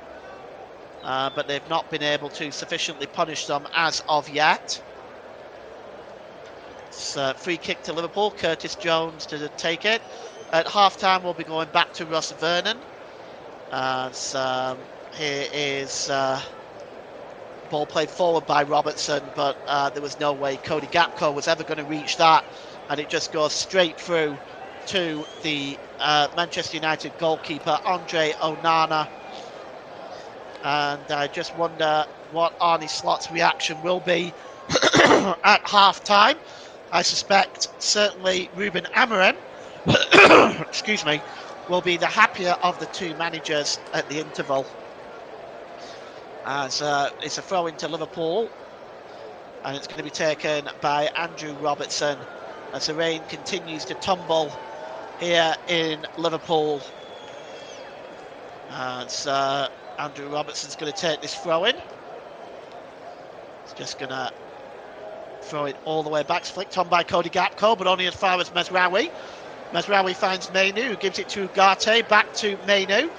But they've not been able to sufficiently punish them as of yet. It's a free kick to Liverpool. Curtis Jones to take it. At half-time, we'll be going back to Ross Vernon. Here is ball played forward by Robertson, but there was no way Cody Gakpo was ever going to reach that, and it just goes straight through to the Manchester United goalkeeper, Andre Onana. And I just wonder what Arne Slot's reaction will be at half-time. I suspect certainly Ruben Amorim, excuse me, will be the happier of the two managers at the interval. As it's a throw into Liverpool, and it's going to be taken by Andrew Robertson as the rain continues to tumble here in Liverpool. As Andrew Robertson's going to take this throw in. He's just going to throw it all the way back. It's flicked on by Cody Gakpo, but only as far as Mazraoui. Mazraoui finds Mainu, who gives it to Ugarte, back to Mainu.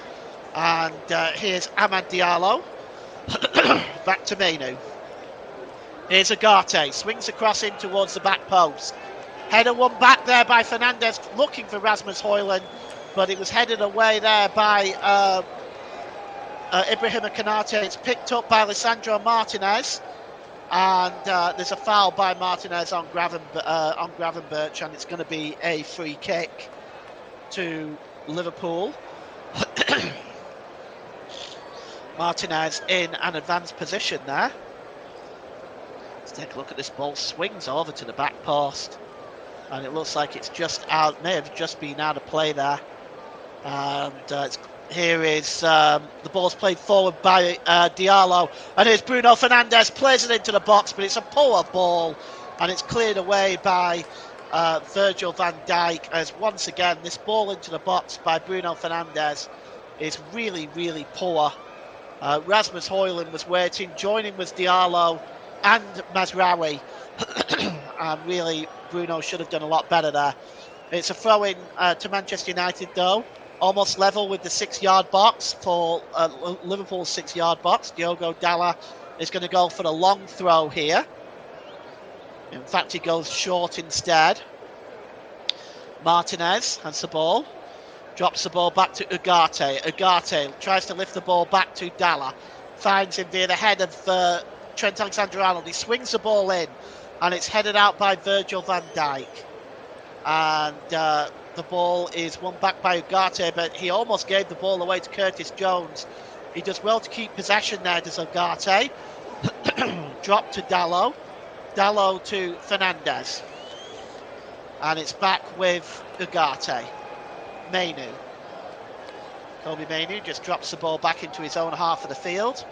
And here's Amad Diallo. Back to Mainu. Here's Ugarte, swings across in towards the back post. Header won back there by Fernandes, looking for Rasmus Højlund, but it was headed away there by Ibrahima Konate. It's picked up by Lisandro Martinez. And there's a foul by Martinez on Gravenberch, and it's going to be a free kick to Liverpool. Martinez in an advanced position there. Let's take a look at this ball. Swings over to the back post, and it looks like it's just out. May have just been out of play there. And here is the ball's played forward by Diallo, and here's Bruno Fernandes, plays it into the box, but it's a poor ball, and it's cleared away by Virgil van Dijk, as once again this ball into the box by Bruno Fernandes is really, really poor. Rasmus Højlund was waiting, joining was Diallo and Mazraoui, and really Bruno should have done a lot better there. It's a throw-in to Manchester United though, almost level with the 6-yard box for Liverpool's 6-yard box. Diogo Dalot is going to go for the long throw here. In fact, he goes short instead. Martinez has the ball. Drops the ball back to Ugarte. Ugarte tries to lift the ball back to Dalot. Finds him via the head of Trent Alexander-Arnold. He swings the ball in, and it's headed out by Virgil van Dijk. And the ball is won back by Ugarte, but he almost gave the ball away to Curtis Jones. He does well to keep possession there, does Ugarte. Drop to Dalot. Dalot to Fernandes. And it's back with Ugarte. Mainu. Kobbie Mainoo just drops the ball back into his own half of the field.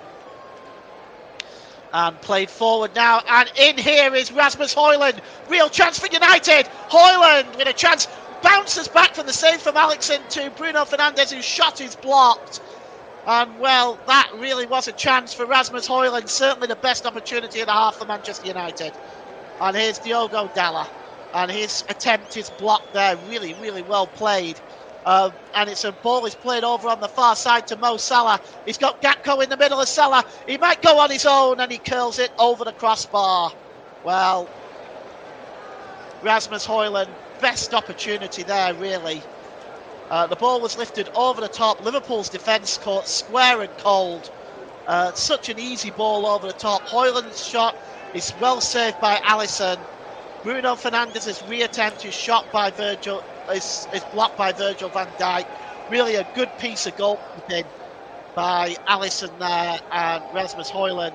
And played forward now, and in here is Rasmus Højlund. Real chance for United. Højlund with a chance, bounces back from the save from Alisson to Bruno Fernandes, whose shot is blocked. And well, that really was a chance for Rasmus Højlund, certainly the best opportunity of the half for Manchester United. And here's Diogo Dalot, and his attempt is blocked there. Really, really well played. And it's a ball is played over on the far side to Mo Salah. He's got Gakpo in the middle of Salah. He might go on his own, and he curls it over the crossbar. Well, Rasmus Højlund, best opportunity there, really. The ball was lifted over the top. Liverpool's defence caught square and cold. Such an easy ball over the top. Højlund's shot is well saved by Alisson. Bruno Fernandes' reattempt is shot by Virgil. Is blocked by Virgil van Dijk. Really a good piece of goalkeeping by Alisson there, and Rasmus Højlund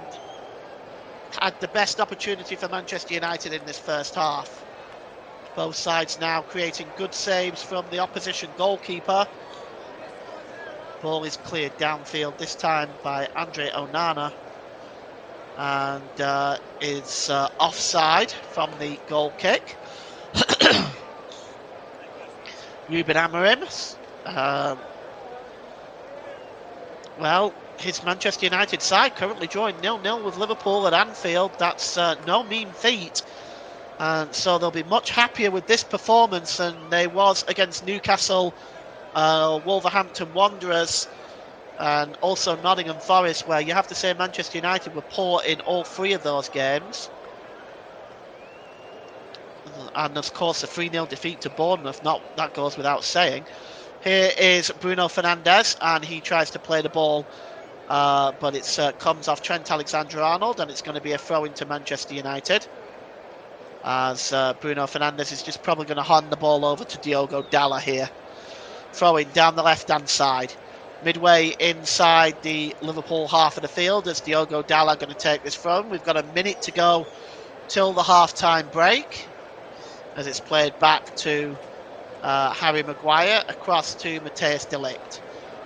had the best opportunity for Manchester United in this first half. Both sides now creating good saves from the opposition goalkeeper. Ball is cleared downfield, this time by Andre Onana, and is offside from the goal kick. Ruben Amorim, well, his Manchester United side currently drawing 0-0 with Liverpool at Anfield. That's no mean feat, and so they'll be much happier with this performance than they was against Newcastle, Wolverhampton Wanderers, and also Nottingham Forest, where you have to say Manchester United were poor in all three of those games. And of course a 3-0 defeat to Bournemouth, that goes without saying. Here is Bruno Fernandes, and he tries to play the ball, but it comes off Trent Alexander-Arnold, and it's going to be a throw into Manchester United, as Bruno Fernandes is just probably going to hand the ball over to Diogo Dalot here. Throwing down the left-hand side, midway inside the Liverpool half of the field, as Diogo Dalot going to take this throw. We've got a minute to go till the half-time break, as it's played back to Harry Maguire, across to Matthijs de Ligt.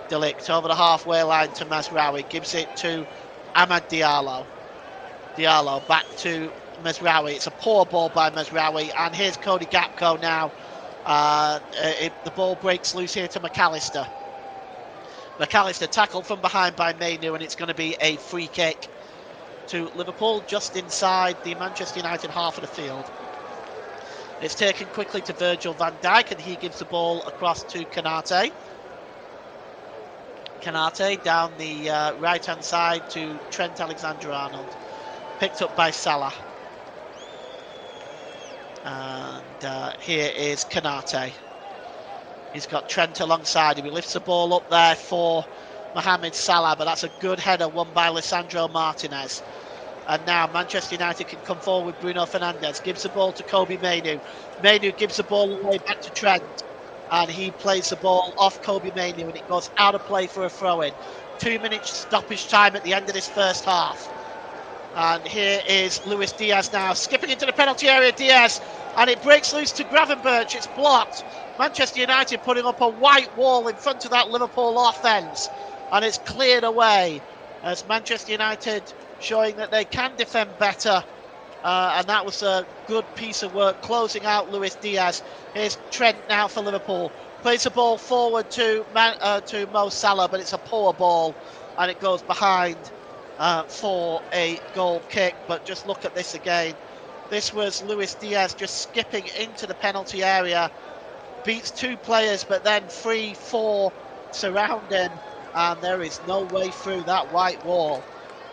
De Ligt over the halfway line to Mazraoui, gives it to Amad Diallo. Diallo back to Mazraoui. It's a poor ball by Mazraoui, and here's Cody Gakpo now. The ball breaks loose here to McAllister. McAllister tackled from behind by Mainu, and it's going to be a free kick to Liverpool just inside the Manchester United half of the field. It's taken quickly to Virgil van Dijk, and he gives the ball across to Konate. Konate down the right-hand side to Trent Alexander-Arnold. Picked up by Salah. And here is Konate. He's got Trent alongside him. He lifts the ball up there for Mohamed Salah, but that's a good header won by Lisandro Martinez. And now Manchester United can come forward with Bruno Fernandes. Gives the ball to Kobe Mainoo. Mainoo gives the ball away back to Trent. And he plays the ball off Kobe Mainoo, and it goes out of play for a throw-in. 2 minutes stoppage time at the end of this first half. And here is Luis Diaz now, skipping into the penalty area, Diaz, and it breaks loose to Gravenberch. It's blocked. Manchester United putting up a white wall in front of that Liverpool offence, and it's cleared away as Manchester United showing that they can defend better. And that was a good piece of work, closing out Luis Diaz. Here's Trent now for Liverpool. Plays the ball forward to Mo Salah, but it's a poor ball, and it goes behind for a goal kick. But just look at this again. This was Luis Diaz just skipping into the penalty area. Beats 2 players, but then 3-4 surround him, and there is no way through that white wall.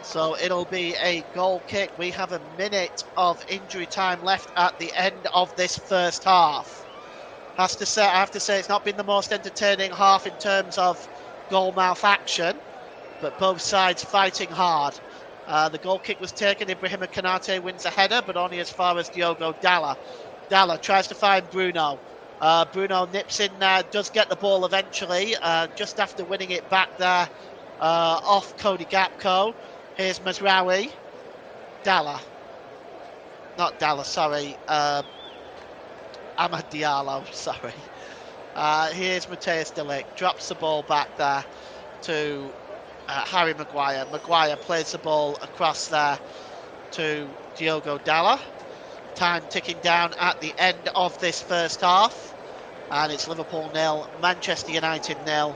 So it'll be a goal kick. We have a minute of injury time left at the end of this first half. I have to say it's not been the most entertaining half in terms of goal mouth action, but both sides fighting hard. The goal kick was taken. Ibrahima Konate wins a header, but only as far as Diogo Dalla. Dalla tries to find Bruno. Bruno nips in there, does get the ball eventually, just after winning it back there off Cody Gakpo. Here's Mazraoui. Dalla. Not Dalla, sorry. Amad Diallo, sorry. Here's Mateus de Ligt. Drops the ball back there to Harry Maguire. Maguire plays the ball across there to Diogo Dalla. Time ticking down at the end of this first half. And it's Liverpool 0, Manchester United 0.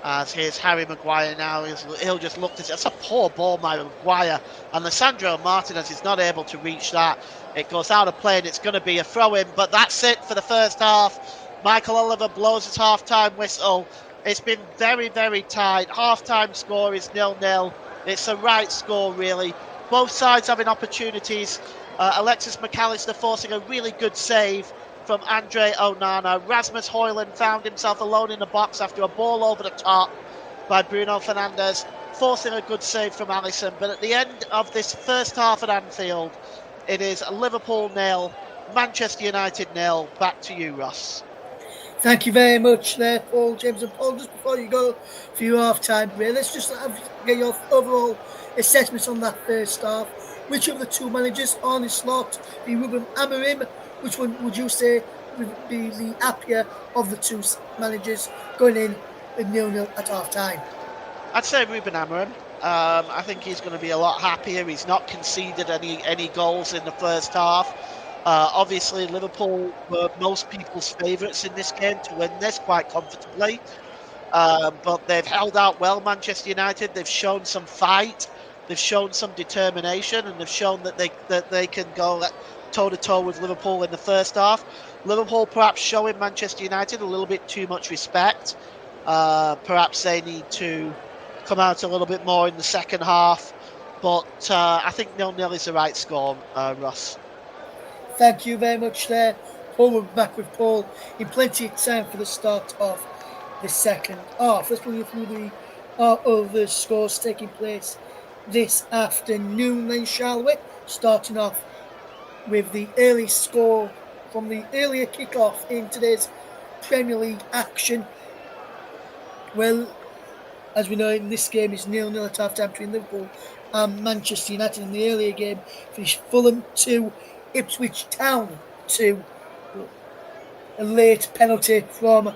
As here's Harry Maguire now, he'll just look to see. That's a poor ball by Maguire, and Lisandro Martinez is not able to reach that. It goes out of play, and it's going to be a throw-in, but that's it for the first half. Michael Oliver blows his half-time whistle. It's been very, very tight. Half-time score is 0-0. It's the right score, really. Both sides having opportunities. Alexis McAllister forcing a really good save from Andre Onana. Rasmus Højlund found himself alone in the box after a ball over the top by Bruno Fernandes, forcing a good save from Alisson. But at the end of this first half at Anfield, it is Liverpool 0, Manchester United 0. Back to you, Ross. Thank you very much there, Paul, James. And Paul, just before you go for your half-time break, let's just get your overall assessments on that first half. Which of the 2 managers on the slot be Ruben Amorim? Which one would you say would be the happier of the 2 managers going in with 0-0 at half-time? I'd say Ruben Amorim. I think he's going to be a lot happier. He's not conceded any goals in the first half. Obviously, Liverpool were most people's favourites in this game to win this quite comfortably. But they've held out well, Manchester United. They've shown some fight. They've shown some determination, and they've shown that they can go toe-to-toe with Liverpool in the first half. Liverpool perhaps showing Manchester United a little bit too much respect. Perhaps they need to come out a little bit more in the second half. But I think 0-0 is the right score, Ross. Thank you very much there. Paul, we're back with Paul in plenty of time for the start of the second half. Let's look through the other scores taking place this afternoon then, shall we? Starting off with the early score from the earlier kick-off in today's Premier League action. Well, as we know, in this game is 0-0 at half-time between Liverpool and Manchester United. In the earlier game, finished Fulham 2, Ipswich Town 2. A late penalty from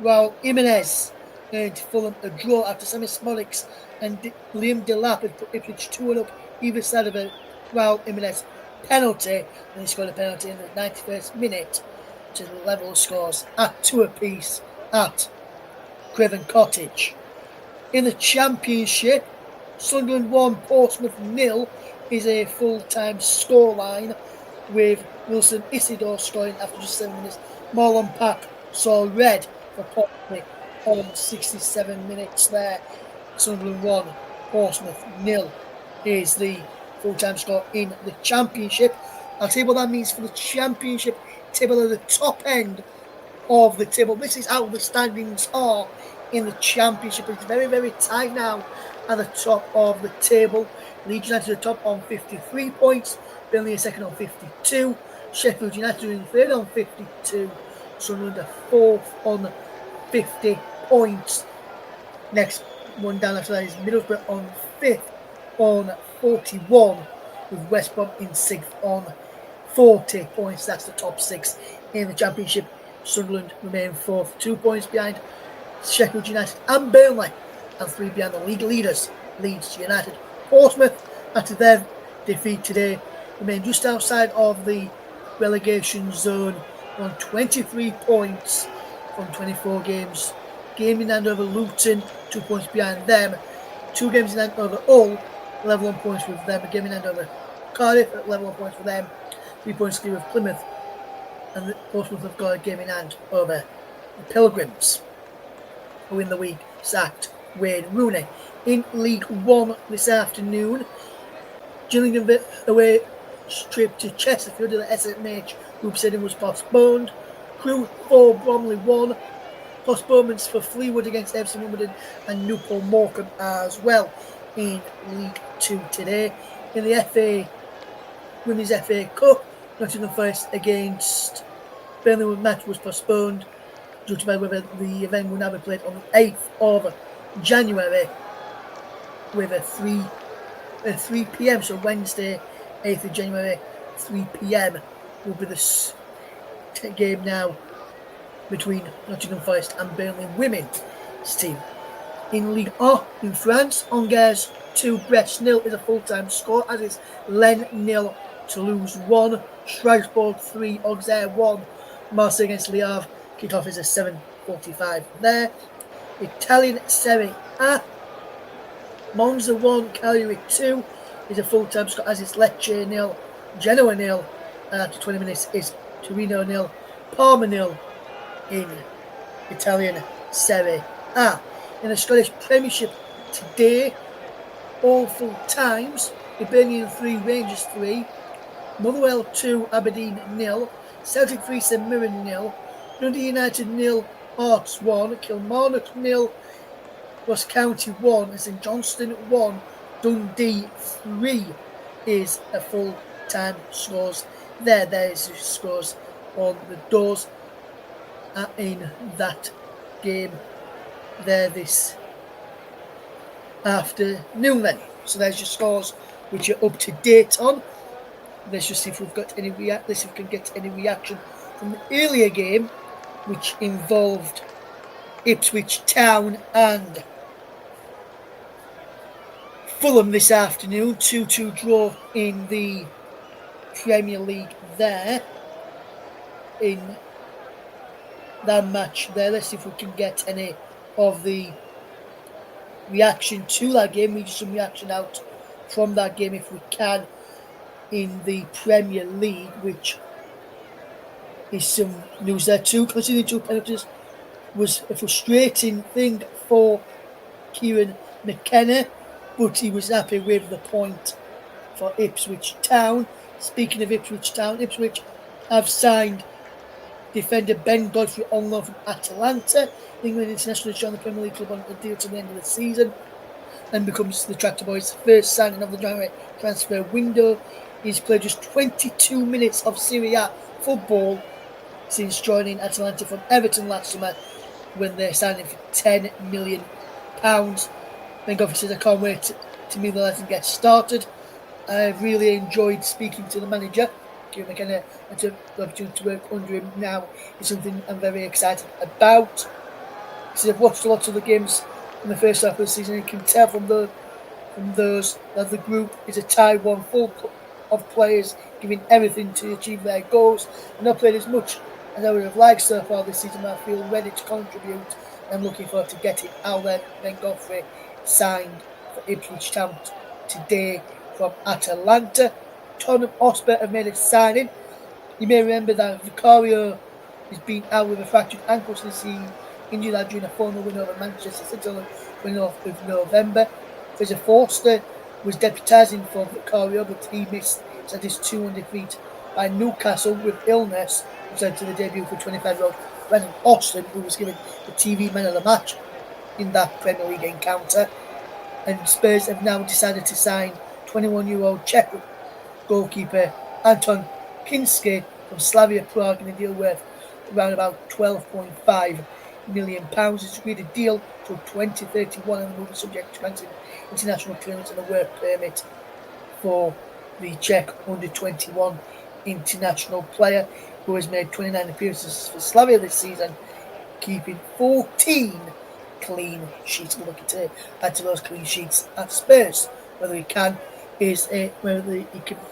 Raul Jimenez earned Fulham a draw after Sammy Smolix and Liam Delap had put Ipswich 2-1 up either side of a Raul Jimenez penalty, and he scored a penalty in the 91st minute to level scores at 2 apiece at Craven Cottage. In the Championship, Sunderland 1, Portsmouth 0 is a full-time scoreline, with Wilson Isidore scoring after just 7 minutes. Marlon Pack saw red for Portsmouth on 67 minutes there. Sunderland 1, Portsmouth 0 is the full-time score in the Championship. I'll tell you what that means for the Championship table at the top end of the table. This is how the standings are in the Championship. It's very, very tight now at the top of the table. Leeds United are top on 53 points. Burnley are second on 52. Sheffield United are in third on 52. Sunderland are fourth on 50 points. Next one down after that is Middlesbrough on fifth on 41, with West Brom in sixth on 40 points. That's the top six in the Championship. Sunderland remain fourth, 2 points behind Sheffield United and Burnley, and 3 behind the league leaders, Leeds United. Portsmouth, after their defeat today, remain just outside of the relegation zone on 23 points from 24 games. Game in hand over Luton, 2 points behind them. 2 games in hand over Hull, level on points with them. A game in hand over Cardiff, level on points for them. 3 points clear of Plymouth. And Portsmouth have got a game in hand over the Pilgrims, who in the week sacked Wayne Rooney. In League One this afternoon, Gillingham away trip to Chesterfield in the SMH group setting was postponed. Crewe 4, Bromley 1. Postponements for Fleetwood against FC Wimbledon and Newport Morecambe as well in League 2 today. In the Women's FA Cup, Nottingham Forest against Burnley match was postponed due to whether the event will now be played on the 8th of January with a 3 p.m. So Wednesday, 8th of January, 3 p.m. will be the game now between Nottingham Forest and Burnley women's team. In Ligue 1 in France, Angers 2, Brest 0 is a full-time score, as is Lens 0, Toulouse 1, Strasbourg 3, Auxerre 1, Marseille against Le Havre. Kick-off is at 7:45 there. Italian Serie A, Monza 1, Cagliari 2 is a full-time score, as is Lecce 0, Genoa 0, and after 20 minutes is Torino 0, Parma 0 in Italian Serie A. In the Scottish Premiership today, all full times: Hibernian 3, Rangers 3, Motherwell 2, Aberdeen 0, Celtic 3, St Mirren 0, Dundee United 0, Hearts 1, Kilmarnock 0, Ross County 1, St Johnstone 1, Dundee 3 is a full time scores there. There is scores on the doors in that game there this afternoon then. So there's your scores which you're up to date on. Let's just see if we've got any let's see if we can get any reaction from the earlier game, which involved Ipswich Town and Fulham this afternoon. 2-2 draw in the Premier League there in that match there. Let's see if we can get any of the reaction to that game. We need some reaction out from that game if we can in the Premier League, which is some news there too. Considering 2 penalties was a frustrating thing for Kieran McKenna, but he was happy with the point for Ipswich Town. Speaking of Ipswich Town, Ipswich have signed defender Ben Godfrey on loan from Atalanta. England international joined the Premier League club on a deal to the end of the season and becomes the Tractor Boys' first signing of the January transfer window. He's played just 22 minutes of Serie A football since joining Atalanta from Everton last summer, when they signed him for £10 million. Ben Godfrey says, I can't wait to meet the lads and get started. I've really enjoyed speaking to the manager, Kieran McKenna, and to the opportunity to work under him now is something I'm very excited about. He said, I've watched a lot of the games in the first half of the season and can tell from those that the group is a tied one, full of players giving everything to achieve their goals. I've not played as much as I would have liked so far this season, but I feel ready to contribute. I'm looking forward to getting out there. Ben Godfrey signed for Ipswich Town today from Atalanta. Tottenham Hotspur have made a signing. You may remember that Vicario has been out with a fractured ankle since he injured that during a 4-0 win over Manchester City on the 29th of November. Fraser Forster was deputising for Vicario, but he missed his 2-1 defeat by Newcastle with illness, which led to the debut for 25-year-old Brennan Austin, who was given the TV man of the match in that Premier League encounter. And Spurs have now decided to sign 21-year-old Czech goalkeeper Anton Kinski from Slavia Prague in a deal worth around about £12.5 million. He's agreed a deal till 2031 and will be subject to granting international clearance and a work permit for the Czech under-21 international player who has made 29 appearances for Slavia this season, keeping 14 clean sheets. We're looking to add to those clean sheets at Spurs. Whether he can be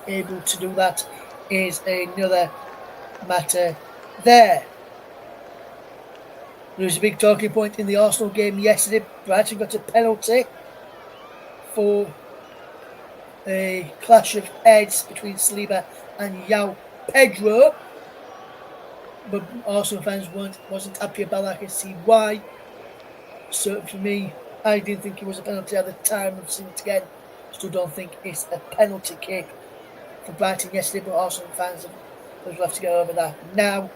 able to do that is another matter there. There was a big talking point in the Arsenal game yesterday. Brighton got a penalty for a clash of heads between Saliba and João Pedro, but Arsenal fans wasn't happy about that. I can see why. So for me, I didn't think it was a penalty at the time. I've seen it again. Still don't think it's a penalty kick for Brighton yesterday, but Arsenal fans have left to go over that. Now,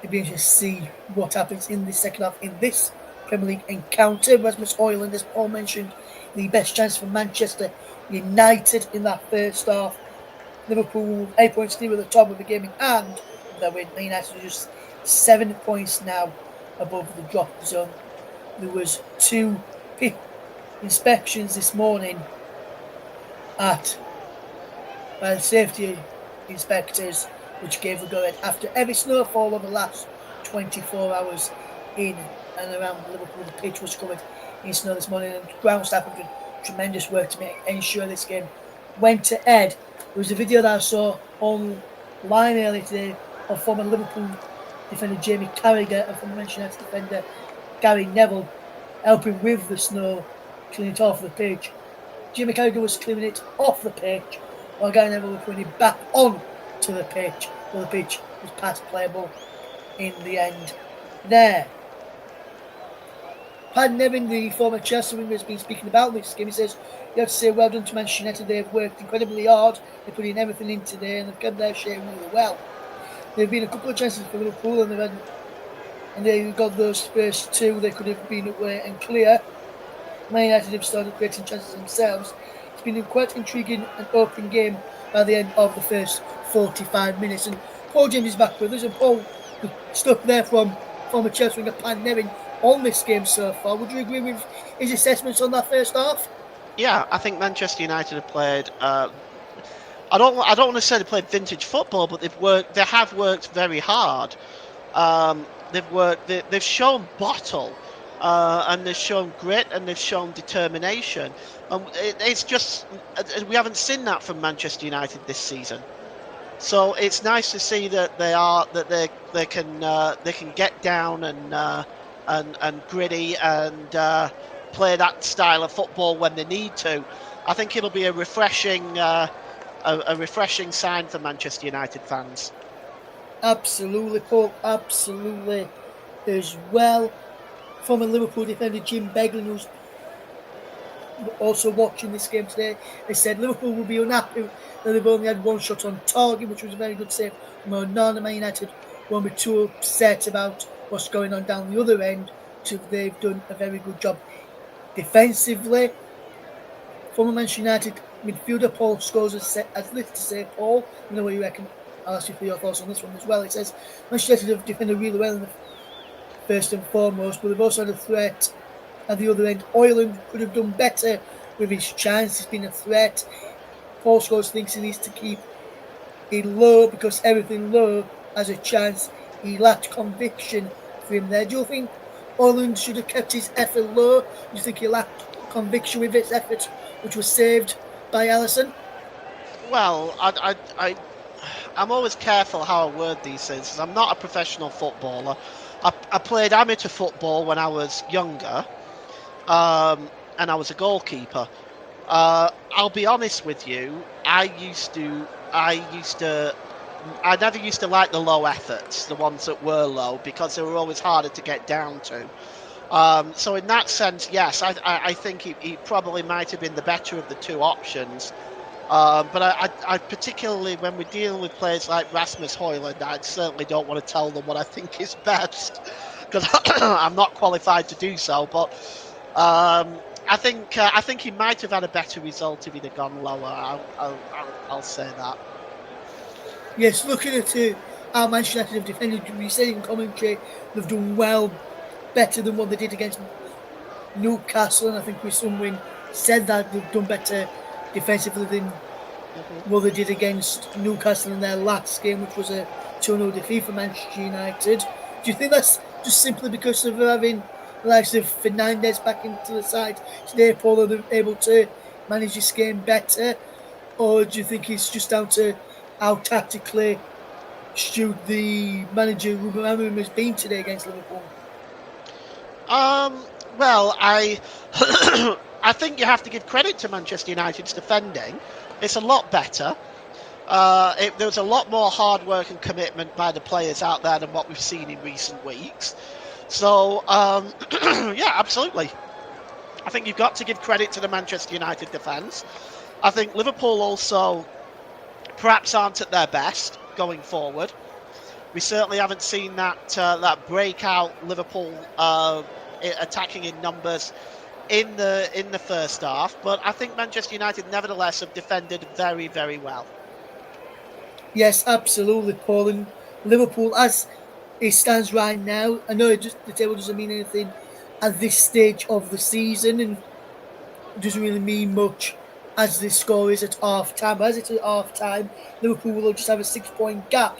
it'll be interesting to see what happens in the second half in this Premier League encounter. Rasmus Højlund, as Paul mentioned, the best chance for Manchester United in that first half. Liverpool 8 points clear at the top of the game in hand. That way, United are just 7 points now above the drop zone. There was 2 inspections this morning by the safety inspectors, which gave the go-ahead after every snowfall over the last 24 hours in and around Liverpool. The pitch was covered in snow this morning, and ground staff have done tremendous work to ensure this game went ahead. There was a video that I saw online earlier today of former Liverpool defender Jamie Carragher and former Manchester United defender Gary Neville helping with the snow, clearing it off the pitch. Jamie Carragher was clearing it off the pitch, while Gary Neville was putting it back on to the pitch. Well, the pitch was past playable in the end there. Pat Nevin, the former Chelsea winger, has been speaking about this game. He says, "You have to say well done to Manchester United. They've worked incredibly hard. They put in everything in today, and they've kept their share really well. There have been a couple of chances for Liverpool, and they got those first 2. They could have been away and clear. Man United have started creating chances themselves. It's been a quite intriguing and open game by the end of the first 45 minutes. And Paul James is back with us, and Paul, stuff there from former Chelsea winger Pat Nevin on this game so far. Would you agree with his assessments on that first half? Yeah, I think Manchester United have played. I don't want to say they played vintage football, but they have worked very hard. They've shown bottle, and they've shown grit, and they've shown determination. And it's just we haven't seen that from Manchester United this season. So it's nice to see that they can get down and gritty and play that style of football when they need to. I think it'll be a refreshing sign for Manchester United fans. Absolutely, Paul. Absolutely, as well. Former Liverpool defender Jim Beglin, who's also watching this game today, they said Liverpool will be unhappy that they've only had 1 shot on target, which was a very good save from Onana. Man United won't be too upset about what's going on down the other end. So they've done a very good job defensively. Former Manchester United midfielder Paul Scholes has this to say. Paul, you know what you reckon? I'll ask you for your thoughts on this one as well. It says Manchester United have defended really well in the first and foremost, but they've also had a threat at the other end. Højlund could have done better with his chance. He's been a threat. Paul Scholes thinks he needs to keep it low because everything low has a chance. He lacked conviction for him there. Do you think Højlund should have kept his effort low? Do you think he lacked conviction with his effort, which was saved by Alisson? Well, I'm always careful how I word these things. I'm not a professional footballer. I played amateur football when I was younger, and I was a goalkeeper. I'll be honest with you. I never used to like the low efforts, the ones that were low, because they were always harder to get down to. So in that sense, yes, I think he probably might have been the better of the 2 options. But I particularly, when we're dealing with players like Rasmus Højlund, I certainly don't want to tell them what I think is best, because I'm not qualified to do so. But I think he might have had a better result if he'd have gone lower. I'll say that. Yes, looking at how Manchester United have defended, we said in commentary they've done well, better than what they did against Newcastle, and I think with someone said that they've done better defensively than what they did against Newcastle in their last game, which was a 2-0 defeat for Manchester United. Do you think that's just simply because of having the likes of Fernandes back into the side today, Paul, are they able to manage this game better? Or do you think it's just down to how tactically astute the manager Ruben Amorim has been today against Liverpool? Well, I I think you have to give credit to Manchester United's defending. It's a lot better. There was a lot more hard work and commitment by the players out there than what we've seen in recent weeks. So, yeah, absolutely. I think you've got to give credit to the Manchester United defence. I think Liverpool also perhaps aren't at their best going forward. We certainly haven't seen that breakout Liverpool attacking in numbers in the first half, but I think Manchester United nevertheless have defended very, very well. Yes, absolutely, Paul. And Liverpool, as it stands right now, I know the table doesn't mean anything at this stage of the season, and it doesn't really mean much as the score is at half time. But as it's at half time, Liverpool will just have a 6-point gap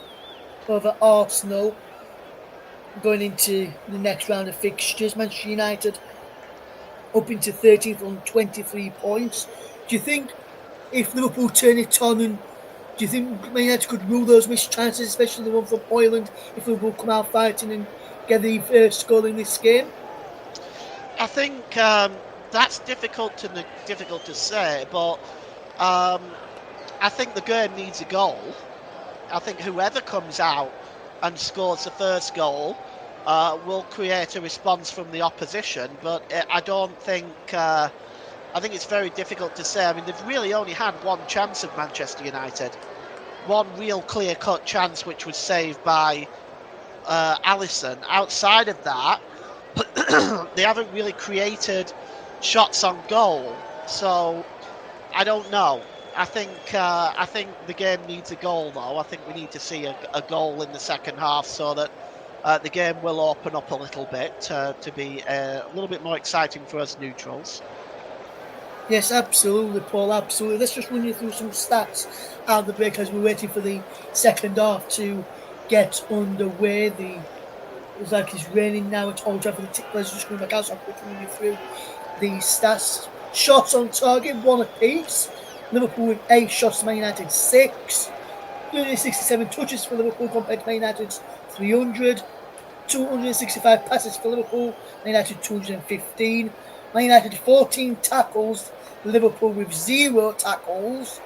over Arsenal going into the next round of fixtures. Manchester United up into 13th on 23 points. Do you think if Liverpool turn it on, and do you think Man United could rule those missed chances, especially the one from Ireland, if Liverpool come out fighting and get the first goal in this game? I think that's difficult to say, but I think the game needs a goal. I think whoever comes out and scores the first goal will create a response from the opposition, but I don't think. I think it's very difficult to say. I mean, they've really only had one chance of Manchester United, one real clear-cut chance, which was saved by Alisson. Outside of that, they haven't really created shots on goal. So I don't know. I think the game needs a goal, though. I think we need to see a goal in the second half so that the game will open up a little bit to be a little bit more exciting for us neutrals. Yes, absolutely, Paul, absolutely. Let's just run you through some stats out of the break as we're waiting for the second half to get underway. It's like it's raining now at Old Trafford. The players are just coming back out, so I'm quickly running you through the stats. Shots on target, 1 apiece. Liverpool with 8 shots, Man United 6. 367 touches for Liverpool compared to Man United's 300. 265 passes for Liverpool, Man United 215. Man United 14 tackles, Liverpool with 0 tackles,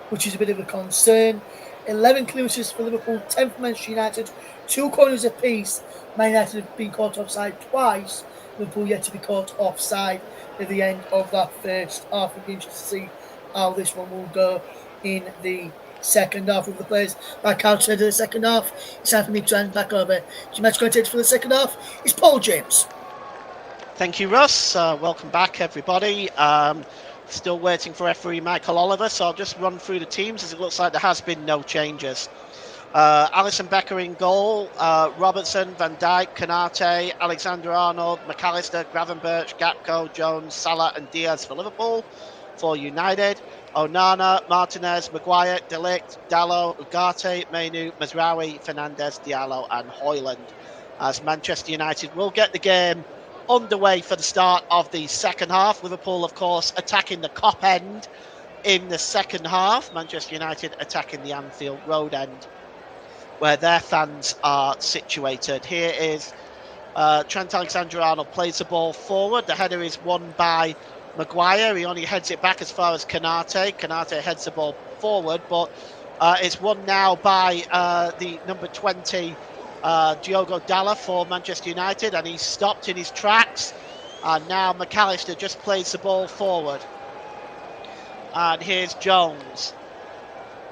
which is a bit of a concern. 11 clearances for Liverpool, 10 for Manchester United, 2 corners apiece. Man United have been caught offside twice. Liverpool yet to be caught offside at the end of that first half. We'll be interested to see how this one will go in the second half of the players back outside of the second half. It's time for me to hand back over to match commentators for the second half. It's Paul James. Thank you, Russ. Welcome back, everybody. Still waiting for referee Michael Oliver, so I'll just run through the teams as it looks like there has been no changes. Alisson Becker in goal, Robertson, Van Dijk, Konate, Alexander-Arnold, McAllister, Gravenberch, Gakpo, Jones, Salah and Diaz for Liverpool. For United, Onana, Martinez, Maguire, De Ligt, Dalot, Ugarte, Mainu, Mazraoui, Fernandes, Diallo and Højlund. As Manchester United will get the game underway for the start of the second half. Liverpool, of course, attacking the Kop end in the second half. Manchester United attacking the Anfield Road end, where their fans are situated. Here is Trent Alexander-Arnold plays the ball forward. The header is won by Maguire. He only heads it back as far as Konate. Konate heads the ball forward, but it's won now by the number 20, Diogo Dalot for Manchester United, and he's stopped in his tracks. And now McAllister just plays the ball forward. And here's Jones.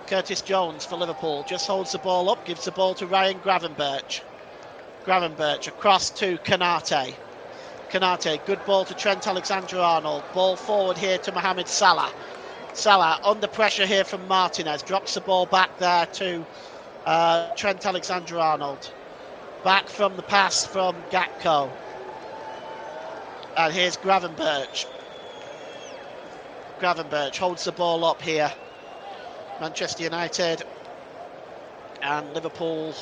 Curtis Jones for Liverpool just holds the ball up, gives the ball to Ryan Gravenberch. Gravenberch across to Konate. Konate, good ball to Trent Alexander-Arnold. Ball forward here to Mohamed Salah. Salah under pressure here from Martinez. Drops the ball back there to Trent Alexander-Arnold. Back from the pass from Gakpo. And here's Gravenberch. Gravenberch holds the ball up here. Manchester United and Liverpool.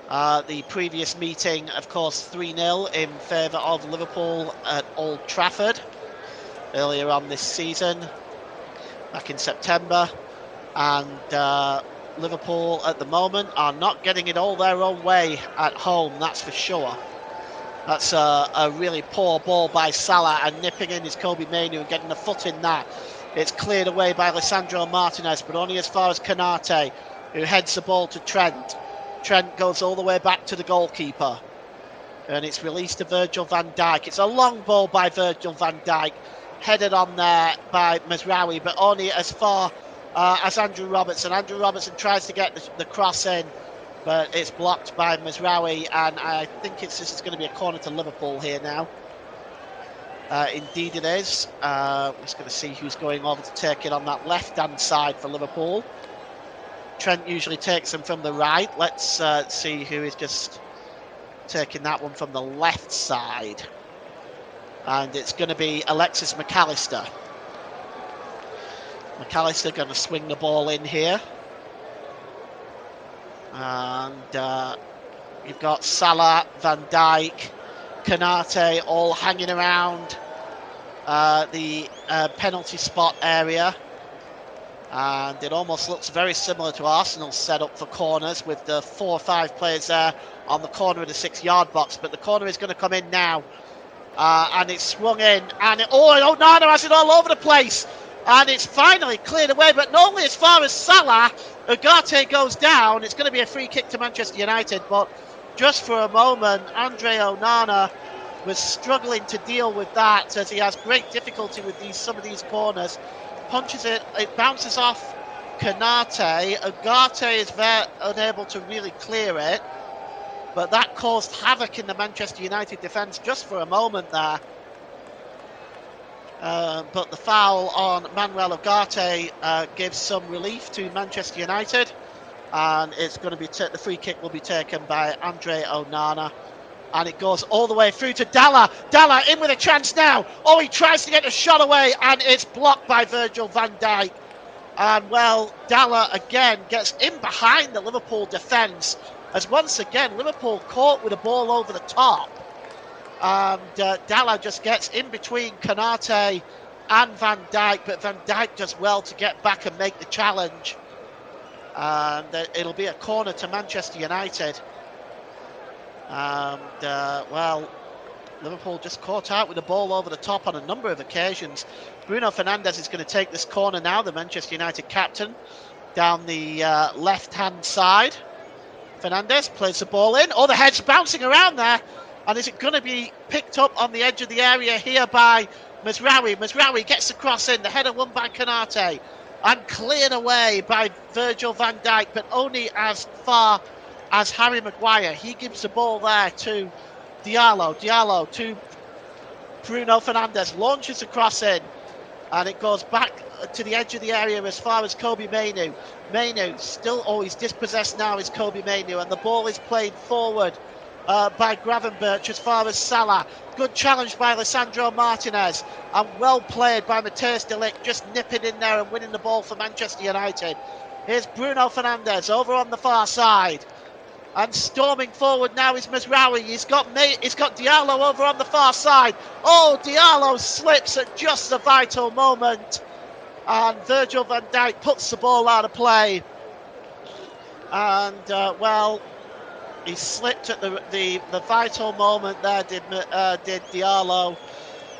The previous meeting, of course, 3-0 in favour of Liverpool at Old Trafford earlier on this season, back in September. And Liverpool at the moment are not getting it all their own way at home, that's for sure. That's a really poor ball by Salah, and nipping in is Kobe Mainoo and getting a foot in that. It's cleared away by Lisandro Martinez, but only as far as Konate, who heads the ball to Trent. Trent goes all the way back to the goalkeeper. And it's released to Virgil van Dijk. It's a long ball by Virgil van Dijk, headed on there by Mazraoui, but only as far as Andrew Robertson. Andrew Robertson tries to get the cross in, but it's blocked by Mazraoui, and I think this is going to be a corner to Liverpool here now. Indeed it is. I'm just going to see who's going over to take it on that left-hand side for Liverpool. Trent usually takes them from the right. Let's see who is just taking that one from the left side. And it's going to be Alexis McAllister. McAllister going to swing the ball in here. And you've got Salah, Van Dijk, Konate all hanging around the penalty spot area. And it almost looks very similar to Arsenal's setup for corners, with the 4 or 5 players there on the corner of the 6-yard box. But the corner is going to come in now. And it's swung in. And Onana has it all over the place. And it's finally cleared away, but not only as far as Salah. Ugarte goes down. It's going to be a free kick to Manchester United. But just for a moment, Andre Onana was struggling to deal with that, as he has great difficulty with some of these corners. Punches it, it bounces off Konate. Ugarte is very unable to really clear it, but that caused havoc in the Manchester United defence just for a moment there. But the foul on Manuel Ugarte gives some relief to Manchester United, and it's going to be the free kick will be taken by Andre Onana. And it goes all the way through to Dalla. Dalla in with a chance now. Oh, he tries to get a shot away, and it's blocked by Virgil van Dijk. And, well, Dalla again gets in behind the Liverpool defence, as once again Liverpool caught with a ball over the top. And Dalla just gets in between Konate and Van Dijk, but Van Dijk does well to get back and make the challenge. And it'll be a corner to Manchester United. And, well, Liverpool just caught out with the ball over the top on a number of occasions. Bruno Fernandes is going to take this corner now, the Manchester United captain, down the left-hand side. Fernandes plays the ball in. Oh, the head's bouncing around there. And is it going to be picked up on the edge of the area here by Mazraoui? Mazraoui gets the cross in. The header won by Konate. And cleared away by Virgil van Dijk, but only as far as Harry Maguire. He gives the ball there to Diallo. Diallo to Bruno Fernandes. Launches the cross in. And it goes back to the edge of the area as far as Kobe Mainoo. Mainoo still, he's dispossessed now, is Kobe Mainoo. And the ball is played forward by Gravenberch as far as Salah. Good challenge by Lisandro Martinez. And well played by Matthijs de Ligt, just nipping in there and winning the ball for Manchester United. Here's Bruno Fernandes over on the far side. And storming forward now is Mazraoui. He's got Diallo over on the far side. Oh, Diallo slips at just the vital moment. And Virgil van Dijk puts the ball out of play. And, well, he slipped at the vital moment there, did Diallo.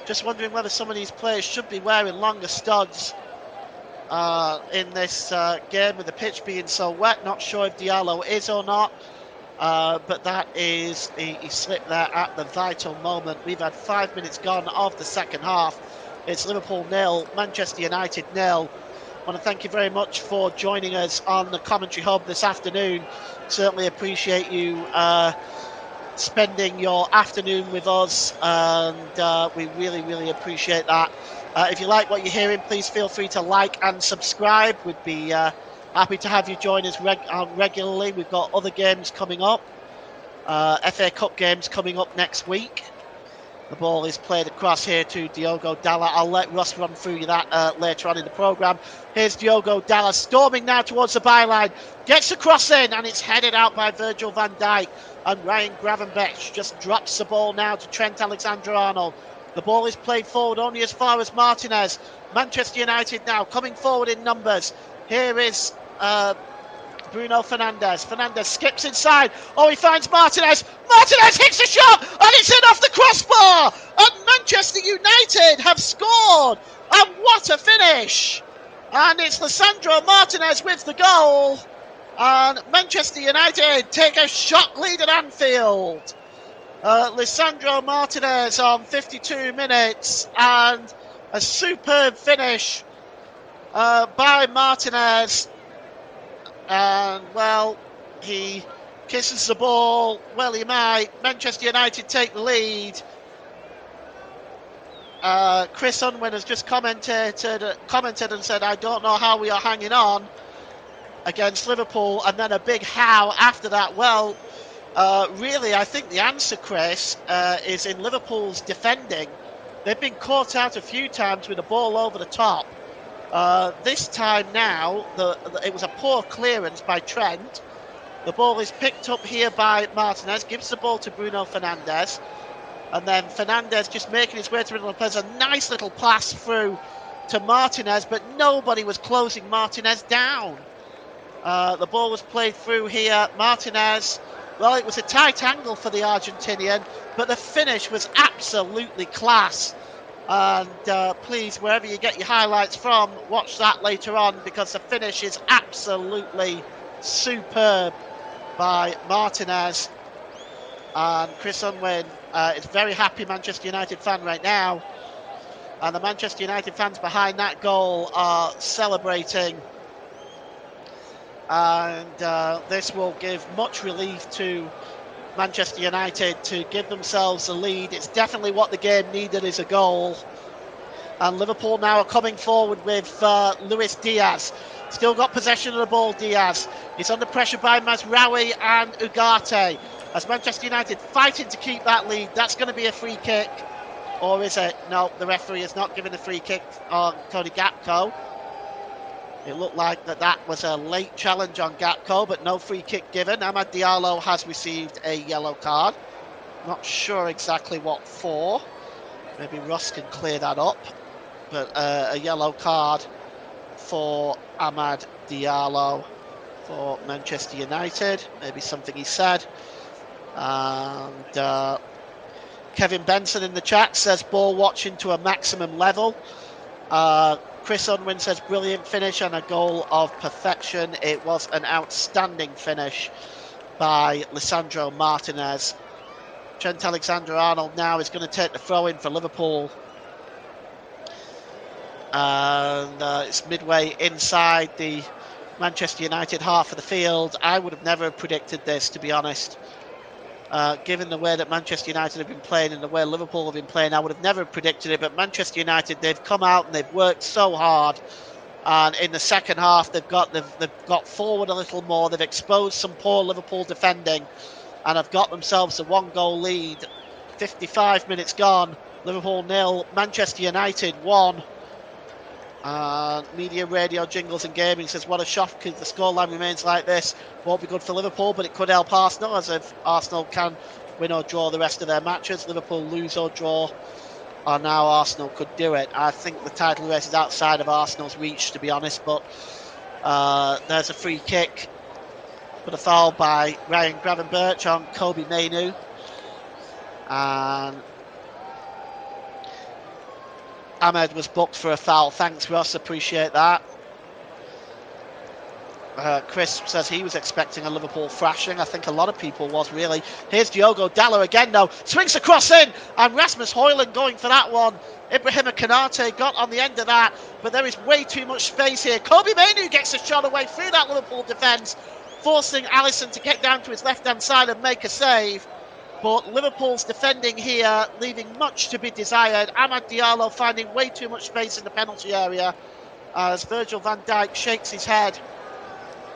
Just wondering whether some of these players should be wearing longer studs in this game with the pitch being so wet. Not sure if Diallo is or not. But that is, he slipped there at the vital moment. We've had 5 minutes gone of the second half. It's Liverpool 0, Manchester United 0. I want to thank you very much for joining us on the Commentary Hub this afternoon. Certainly appreciate you spending your afternoon with us, and we really, really appreciate that. If you like what you're hearing, please feel free to like and subscribe. We'd be happy to have you join us regularly. We've got other games coming up, FA Cup games coming up next week. The ball is played across here to Diogo Dalla. I'll let Russ run through that later on in the programme. Here's Diogo Dalla storming now towards the byline. Gets the cross in and it's headed out by Virgil van Dijk. And Ryan Gravenberch just drops the ball now to Trent Alexander-Arnold. The ball is played forward only as far as Martinez. Manchester United now coming forward in numbers. Here is Bruno Fernandes. Fernandes skips inside. Oh, he finds Martinez. Martinez hits the shot and it's in off the crossbar. And Manchester United have scored. And what a finish. And it's Lisandro Martinez with the goal. And Manchester United take a shock lead at Anfield. Lisandro Martinez on 52 minutes. And a superb finish by Martinez. And, well, he kisses the ball. Well, he might. Manchester United take the lead. Chris Unwin has just commented and said, I don't know how we are hanging on against Liverpool. And then a big how after that. Well, really, I think the answer, Chris, is in Liverpool's defending. They've been caught out a few times with the ball over the top. This time now, it was a poor clearance by Trent. The ball is picked up here by Martinez, gives the ball to Bruno Fernandes. And then Fernandes just making his way to the middle. There's a nice little pass through to Martinez, but nobody was closing Martinez down. The ball was played through here. Martinez, well, it was a tight angle for the Argentinian, but the finish was absolutely class. And please, wherever you get your highlights from, watch that later on because the finish is absolutely superb by Martinez. And Chris Unwin is a very happy Manchester United fan right now. And the Manchester United fans behind that goal are celebrating. And this will give much relief to Manchester United to give themselves the lead. It's definitely what the game needed, is a goal. And Liverpool now are coming forward with Luis Diaz. Still got possession of the ball, Diaz. He's under pressure by Mazraoui and Ugarte. As Manchester United fighting to keep that lead, that's going to be a free kick. Or is it? No, the referee has not given a free kick on Cody Gakpo. It looked like that was a late challenge on Gakpo, but no free kick given. Amad Diallo has received a yellow card. Not sure exactly what for. Maybe Russ can clear that up. But a yellow card for Amad Diallo for Manchester United. Maybe something he said. And Kevin Benson in the chat says ball watching to a maximum level. Chris Unwin says brilliant finish and a goal of perfection. It was an outstanding finish by Lisandro Martinez. Trent Alexander-Arnold now is going to take the throw in for Liverpool. And it's midway inside the Manchester United half of the field. I would have never predicted this, to be honest. Given the way that Manchester United have been playing and the way Liverpool have been playing, I would have never predicted it. But Manchester United, they've come out and they've worked so hard. And in the second half, they've got forward a little more. They've exposed some poor Liverpool defending and have got themselves a 1-goal lead. 55 minutes gone. Liverpool 0, Manchester United 1. Media, radio, jingles and gaming says, what a shock if the scoreline remains like this. Won't be good for Liverpool, but it could help Arsenal, as if Arsenal can win or draw the rest of their matches. Liverpool lose or draw, or now Arsenal could do it. I think the title race is outside of Arsenal's reach, to be honest, but there's a free kick, but a foul by Ryan Gravenberch on Kobe Mainoo. And Ahmed was booked for a foul. Thanks, Ross. Appreciate that. Chris says he was expecting a Liverpool thrashing. I think a lot of people was, really. Here's Diogo Dalla again, though. Swings across in, and Rasmus Højlund going for that one. Ibrahima Konate got on the end of that, but there is way too much space here. Kobe Mainoo gets a shot away through that Liverpool defence, forcing Alisson to get down to his left-hand side and make a save. But Liverpool's defending here, leaving much to be desired. Amad Diallo finding way too much space in the penalty area as Virgil van Dijk shakes his head.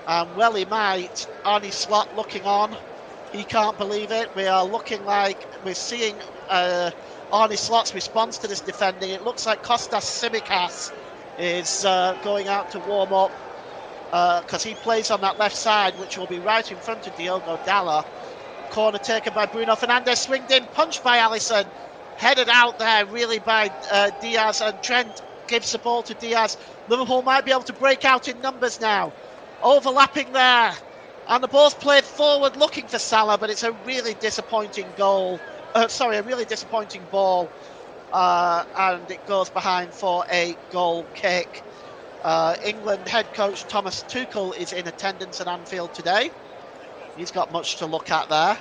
And well he might. Arnie Slot looking on. He can't believe it. We are looking like we're seeing Arnie Slot's response to this defending. It looks like Kostas Tsimikas is going out to warm up because he plays on that left side, which will be right in front of Diogo Dalot. Corner taken by Bruno Fernandes, swinged in, punched by Alisson, headed out there really by Diaz, and Trent gives the ball to Diaz. Liverpool might be able to break out in numbers now. Overlapping there, and the ball's played forward looking for Salah, but it's a really disappointing goal. A really disappointing ball, and it goes behind for a goal kick. England head coach Thomas Tuchel is in attendance at Anfield today. He's got much to look at there.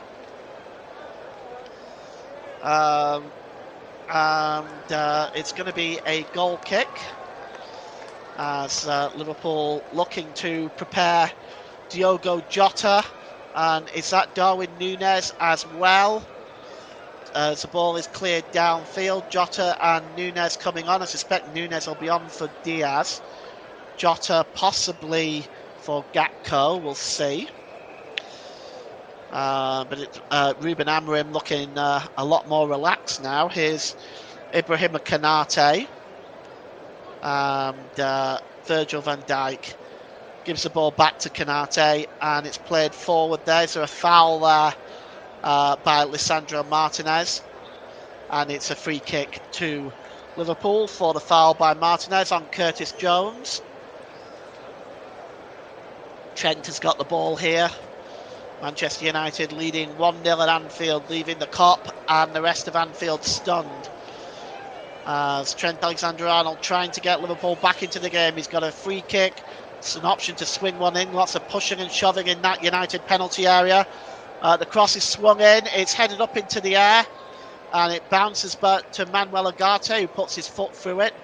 It's going to be a goal kick as Liverpool looking to prepare Diogo Jota, and is that Darwin Núñez as well? As the ball is cleared downfield, Jota and Núñez coming on. I suspect Núñez will be on for Diaz. Jota possibly for Gakpo, we'll see. But Ruben Amorim looking a lot more relaxed now. Here's Ibrahima Konate, and Virgil van Dijk gives the ball back to Konate, and it's played forward there. Is there a foul there by Lisandro Martinez? And it's a free kick to Liverpool for the foul by Martinez on Curtis Jones. Trent has got the ball here. Manchester United leading 1-0 at Anfield, leaving the Kop and the rest of Anfield stunned. As Trent Alexander-Arnold trying to get Liverpool back into the game. He's got a free kick. It's an option to swing one in. Lots of pushing and shoving in that United penalty area. The cross is swung in. It's headed up into the air. And it bounces back to Manuel Ugarte, who puts his foot through it.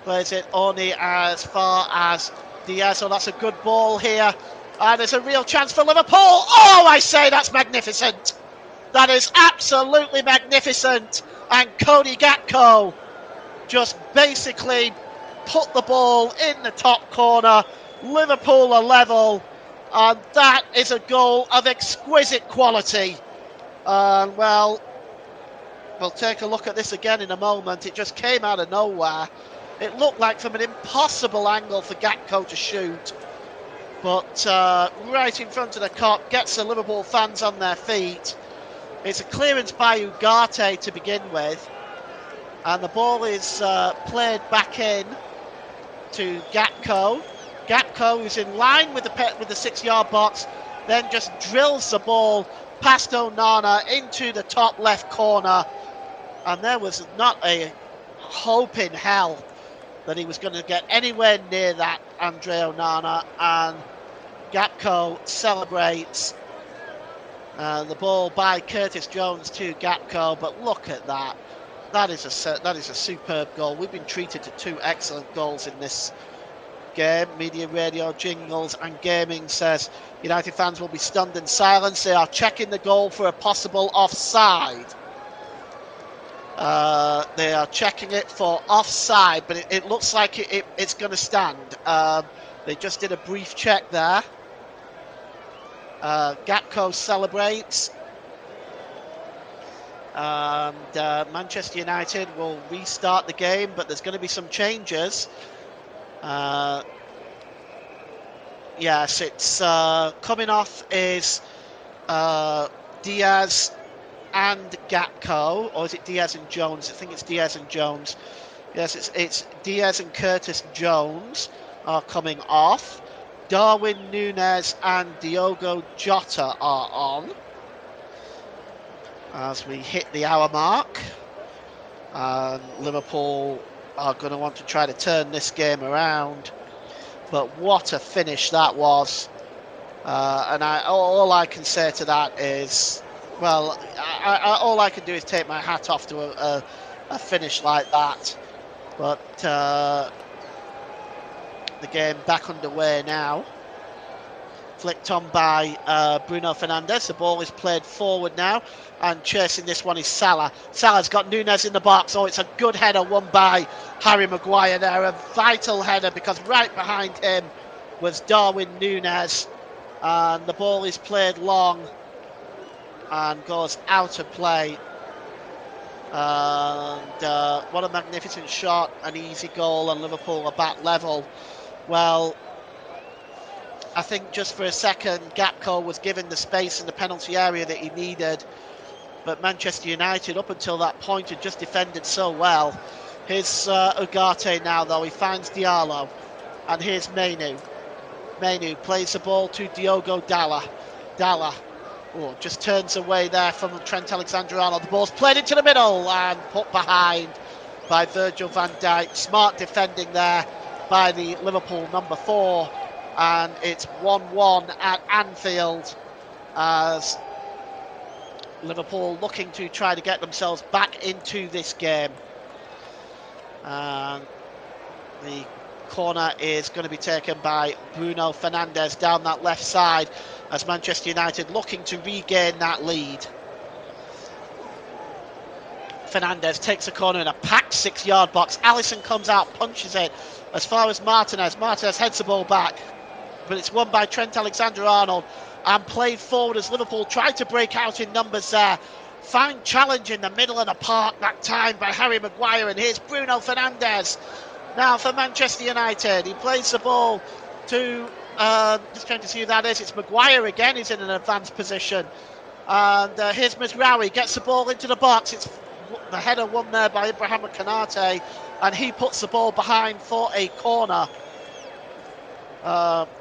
Plays it only as far as Diaz. So that's a good ball here. And there's a real chance for Liverpool. Oh, I say that's magnificent. That is absolutely magnificent. And Cody Gakpo just basically put the ball in the top corner. Liverpool are level. And that is a goal of exquisite quality. Well, we'll take a look at this again in a moment. It just came out of nowhere. It looked like from an impossible angle for Gakpo to shoot. But right in front of the Kop, gets the Liverpool fans on their feet. It's a clearance by Ugarte to begin with. And the ball is played back in to Gakpo. Gakpo, who's in line with the 6-yard box, then just drills the ball past Onana into the top left corner. And there was not a hope in hell that he was going to get anywhere near that, Andre Onana, and Gakpo celebrates. The ball by Curtis Jones to Gakpo, but look at that. That is a superb goal. We've been treated to two excellent goals in this game. Media Radio Jingles and Gaming says United fans will be stunned in silence. They are checking the goal for a possible offside. They are checking it for offside, but it looks like it's going to stand. They just did a brief check there. Gakpo celebrates. And Manchester United will restart the game, but there's going to be some changes. Yes, it's coming off is Diaz and Gakpo, or is it Diaz and Jones? I think it's Diaz and Jones. Yes, it's Diaz and Curtis Jones are coming off. Darwin Núñez and Diogo Jota are on as we hit the hour mark. And Liverpool are going to want to try to turn this game around. But what a finish that was. And all I can say to that is, well, all I can do is take my hat off to a finish like that. But the game back underway now Flicked on by Bruno Fernandes. The ball is played forward now, and chasing this one is Salah. Salah's got Nunez in the box. Oh, it's a good header won by Harry Maguire there. A vital header, because right behind him was Darwin Nunez. And the ball is played long and goes out of play. And what a magnificent shot, an easy goal, and Liverpool are back level. Well, I think just for a second, Gakpo was given the space in the penalty area that he needed. But Manchester United, up until that point, had just defended so well. Here's Ugarte now, though. He finds Diallo. And here's Mainu. Mainu plays the ball to Diogo Dalla. Dalla just turns away there from Trent Alexander-Arnold. The ball's played into the middle and put behind by Virgil van Dijk. Smart defending there by the Liverpool number 4. And it's 1-1 at Anfield, as Liverpool looking to try to get themselves back into this game. And the corner is going to be taken by Bruno Fernandes down that left side, as Manchester United looking to regain that lead. Fernandes takes a corner in a packed 6-yard box. Alisson comes out, punches it as far as Martinez. Martinez heads the ball back, but it's won by Trent Alexander-Arnold and played forward as Liverpool tried to break out in numbers there. Fine challenge in the middle of the park that time by Harry Maguire, and here's Bruno Fernandes now for Manchester United. He plays the ball to, just trying to see who that is, it's Maguire again. He's in an advanced position, and here's Mizraoui, gets the ball into the box. It's the header won there by Ibrahim Konate, and he puts the ball behind for a corner.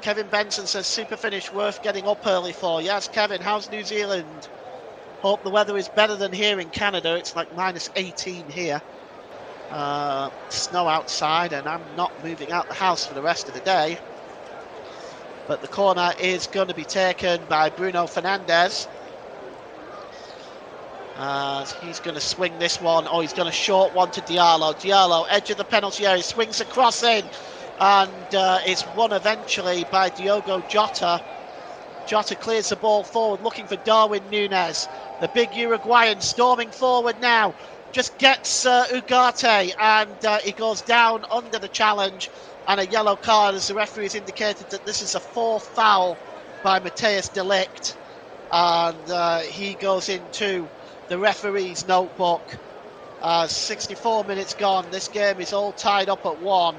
Kevin Benson says, super finish, worth getting up early for. Yes, Kevin, how's New Zealand? Hope the weather is better than here in Canada. It's like -18 here. Snow outside, and I'm not moving out the house for the rest of the day. But the corner is going to be taken by Bruno Fernandes. He's going to swing this one. Oh, he's done a short one to Diallo. Diallo, edge of the penalty area, swings across in. And it's won eventually by Diogo Jota. Jota clears the ball forward, looking for Darwin Nunez. The big Uruguayan storming forward now. Just gets Ugarte, and he goes down under the challenge. And a yellow card, as the referee has indicated that this is a 4th foul by Matthijs de Ligt. And he goes into the referee's notebook. 64 minutes gone. This game is all tied up at 1.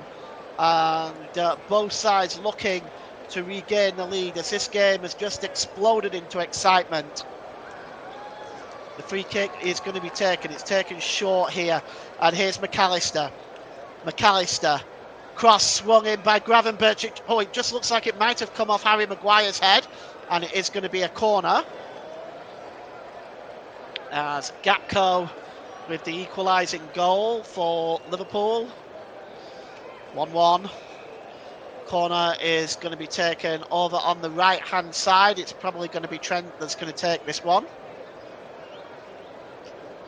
And both sides looking to regain the lead, as this game has just exploded into excitement. The free kick is going to be taken. It's taken short here. And here's McAllister. McAllister. Cross swung in by Gravenberch. Oh, it just looks like it might have come off Harry Maguire's head. And it is going to be a corner, as Gakpo with the equalising goal for Liverpool. 1-1. Corner is going to be taken over on the right-hand side. It's probably going to be Trent that's going to take this one.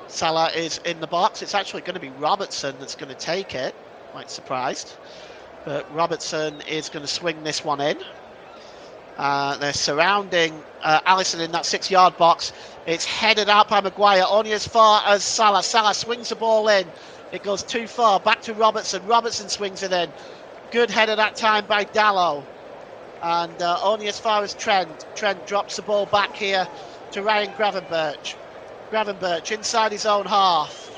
Salah is in the box. It's actually going to be Robertson that's going to take it. Quite surprised. But Robertson is going to swing this one in. They're surrounding Alisson in that 6-yard box. It's headed out by Maguire, only as far as Salah. Salah swings the ball in. It goes too far. Back to Robertson. Robertson swings it in. Good header that time by Dalot. And only as far as Trent. Trent drops the ball back here to Ryan Gravenberch. Gravenberch inside his own half.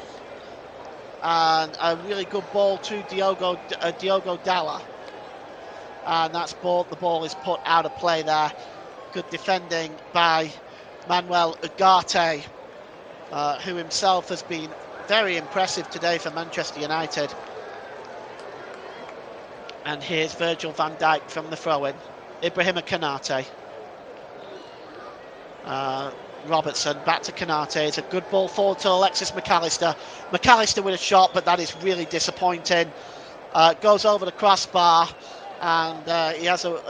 And a really good ball to Diogo Dalla. And that's ball. The ball is put out of play there. Good defending by Manuel Ugarte, who himself has been very impressive today for Manchester United. And here's Virgil van Dijk from the throw-in. Ibrahim Konate. Robertson back to Konate. It's a good ball forward to Alexis McAllister. McAllister with a shot, but that is really disappointing. Goes over the crossbar, and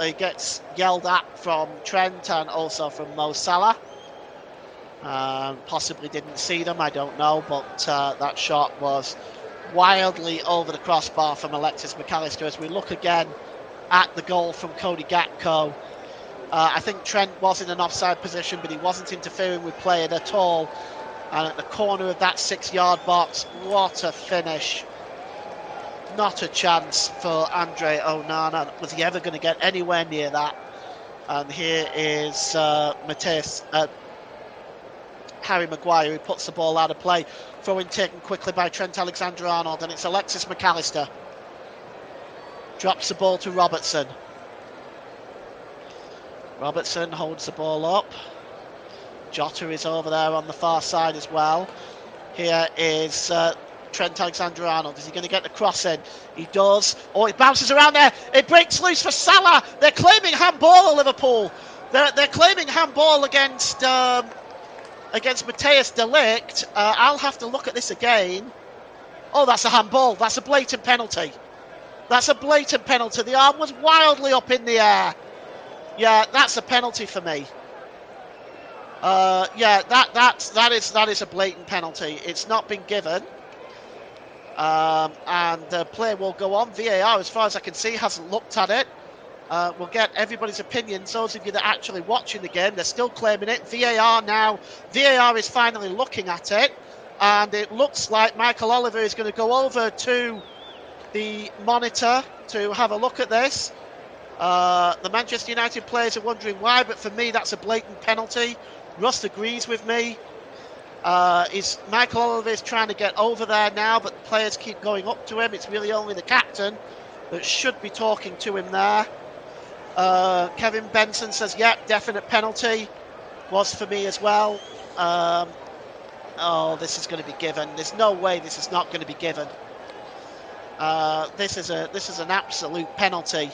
he gets yelled at from Trent and also from Mo Salah. Possibly didn't see them, I don't know, but that shot was wildly over the crossbar from Alexis McAllister. As we look again at the goal from Cody Gakpo, I think Trent was in an offside position, but he wasn't interfering with play at all. And at the corner of that 6-yard box, what a finish. Not a chance for Andre Onana. Was he ever going to get anywhere near that? And here is Harry Maguire, who puts the ball out of play. Throw-in taken quickly by Trent Alexander-Arnold, and it's Alexis McAllister. Drops the ball to Robertson. Robertson holds the ball up. Jota is over there on the far side as well. Here is Trent Alexander-Arnold. Is he going to get the cross in? He does. Oh, it bounces around there. It breaks loose for Salah. They're claiming handball at Liverpool. They're claiming handball against Matthijs de Ligt. I'll have to look at this again. Oh, that's a handball. That's a blatant penalty. That's a blatant penalty. The arm was wildly up in the air. Yeah, that's a penalty for me. That is a blatant penalty. It's not been given. And the play will go on. VAR, as far as I can see, hasn't looked at it. We'll get everybody's opinions. Those of you that are actually watching the game, they're still claiming it. VAR is finally looking at it. And it looks like Michael Oliver is going to go over to the monitor to have a look at this. The Manchester United players are wondering why, but for me, that's a blatant penalty. Rust agrees with me. Michael Oliver is trying to get over there now, but the players keep going up to him. It's really only the captain that should be talking to him there. Kevin Benson says, yep, definite penalty. Was for me as well. Oh, this is going to be given. There's no way this is not going to be given. This is an absolute penalty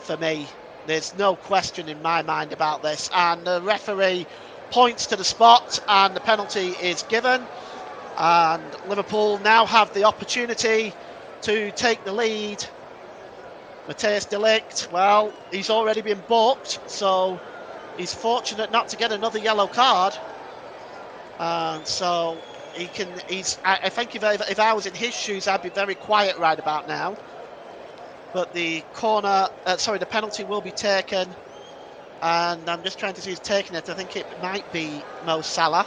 for me. There's no question in my mind about this. And the referee points to the spot and the penalty is given. And Liverpool now have the opportunity to take the lead. Matthijs de Ligt, well, he's already been booked, so he's fortunate not to get another yellow card. So I think if I was in his shoes, I'd be very quiet right about now. But the penalty will be taken. And I'm just trying to see who's taking it. I think it might be Mo Salah.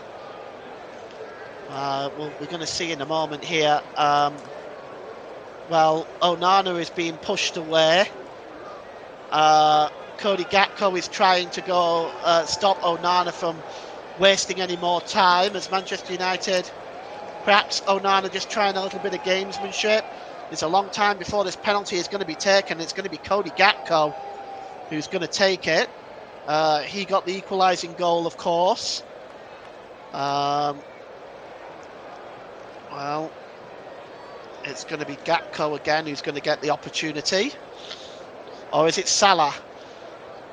We're going to see in a moment here. Onana is being pushed away. Cody Gakpo is trying to go stop Onana from wasting any more time as Manchester United. Perhaps Onana just trying a little bit of gamesmanship. It's a long time before this penalty is going to be taken. It's going to be Cody Gakpo who's going to take it. He got the equalising goal, of course. It's going to be Gakpo again who's going to get the opportunity. Or is it Salah?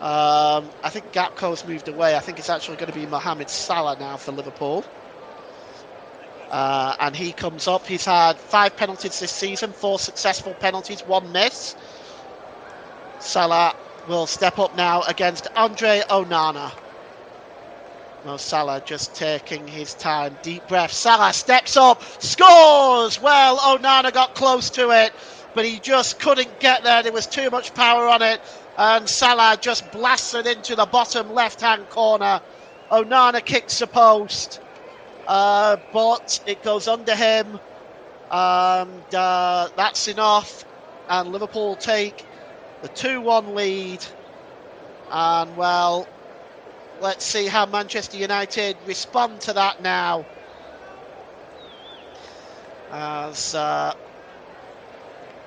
I think Gakpo's moved away. I think it's actually going to be Mohamed Salah now for Liverpool. And he comes up. He's had 5 penalties this season, 4 successful penalties, 1 miss. Salah will step up now against Andre Onana. Mo Salah just taking his time. Deep breath. Salah steps up, scores! Well, Onana got close to it, but he just couldn't get there. There was too much power on it. And Salah just blasted into the bottom left-hand corner. Onana kicks the post, but it goes under him. And that's enough. And Liverpool take the 2-1 lead. And, well, let's see how Manchester United respond to that now. As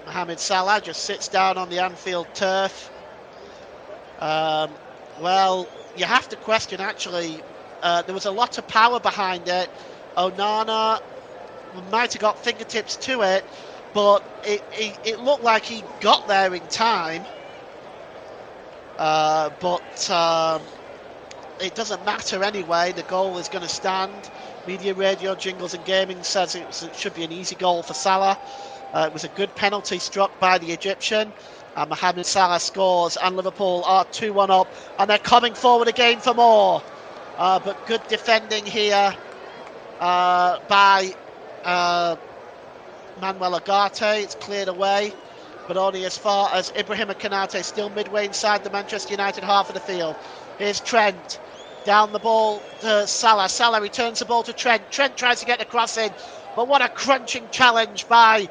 Mohamed Salah just sits down on the Anfield turf. Well, you have to question, actually. There was a lot of power behind it. Onana might have got fingertips to it, but it looked like he got there in time. But it doesn't matter anyway. The goal is going to stand. Media, radio, jingles and gaming says it should be an easy goal for Salah. It was a good penalty struck by the Egyptian. And Mohamed Salah scores, and Liverpool are 2-1 up, and they're coming forward again for more. But good defending here by Manuel Ugarte. It's cleared away, but only as far as Ibrahima Konate, still midway inside the Manchester United half of the field. Here's Trent, down the ball to Salah. Salah returns the ball to Trent. Trent tries to get the cross in, but what a crunching challenge by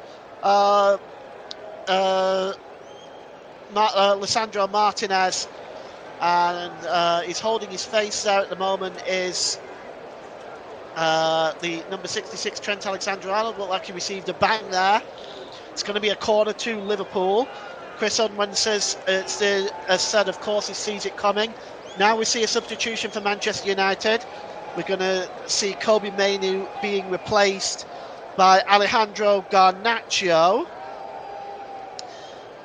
Lisandro Martinez. And he's holding his face there at the moment is the number 66, Trent Alexander-Arnold. Looked like he received a bang there. It's going to be a corner to Liverpool. Chris Unwin says, has said, of course, he sees it coming. Now we see a substitution for Manchester United. We're going to see Kobe Mainoo being replaced by Alejandro Garnacho.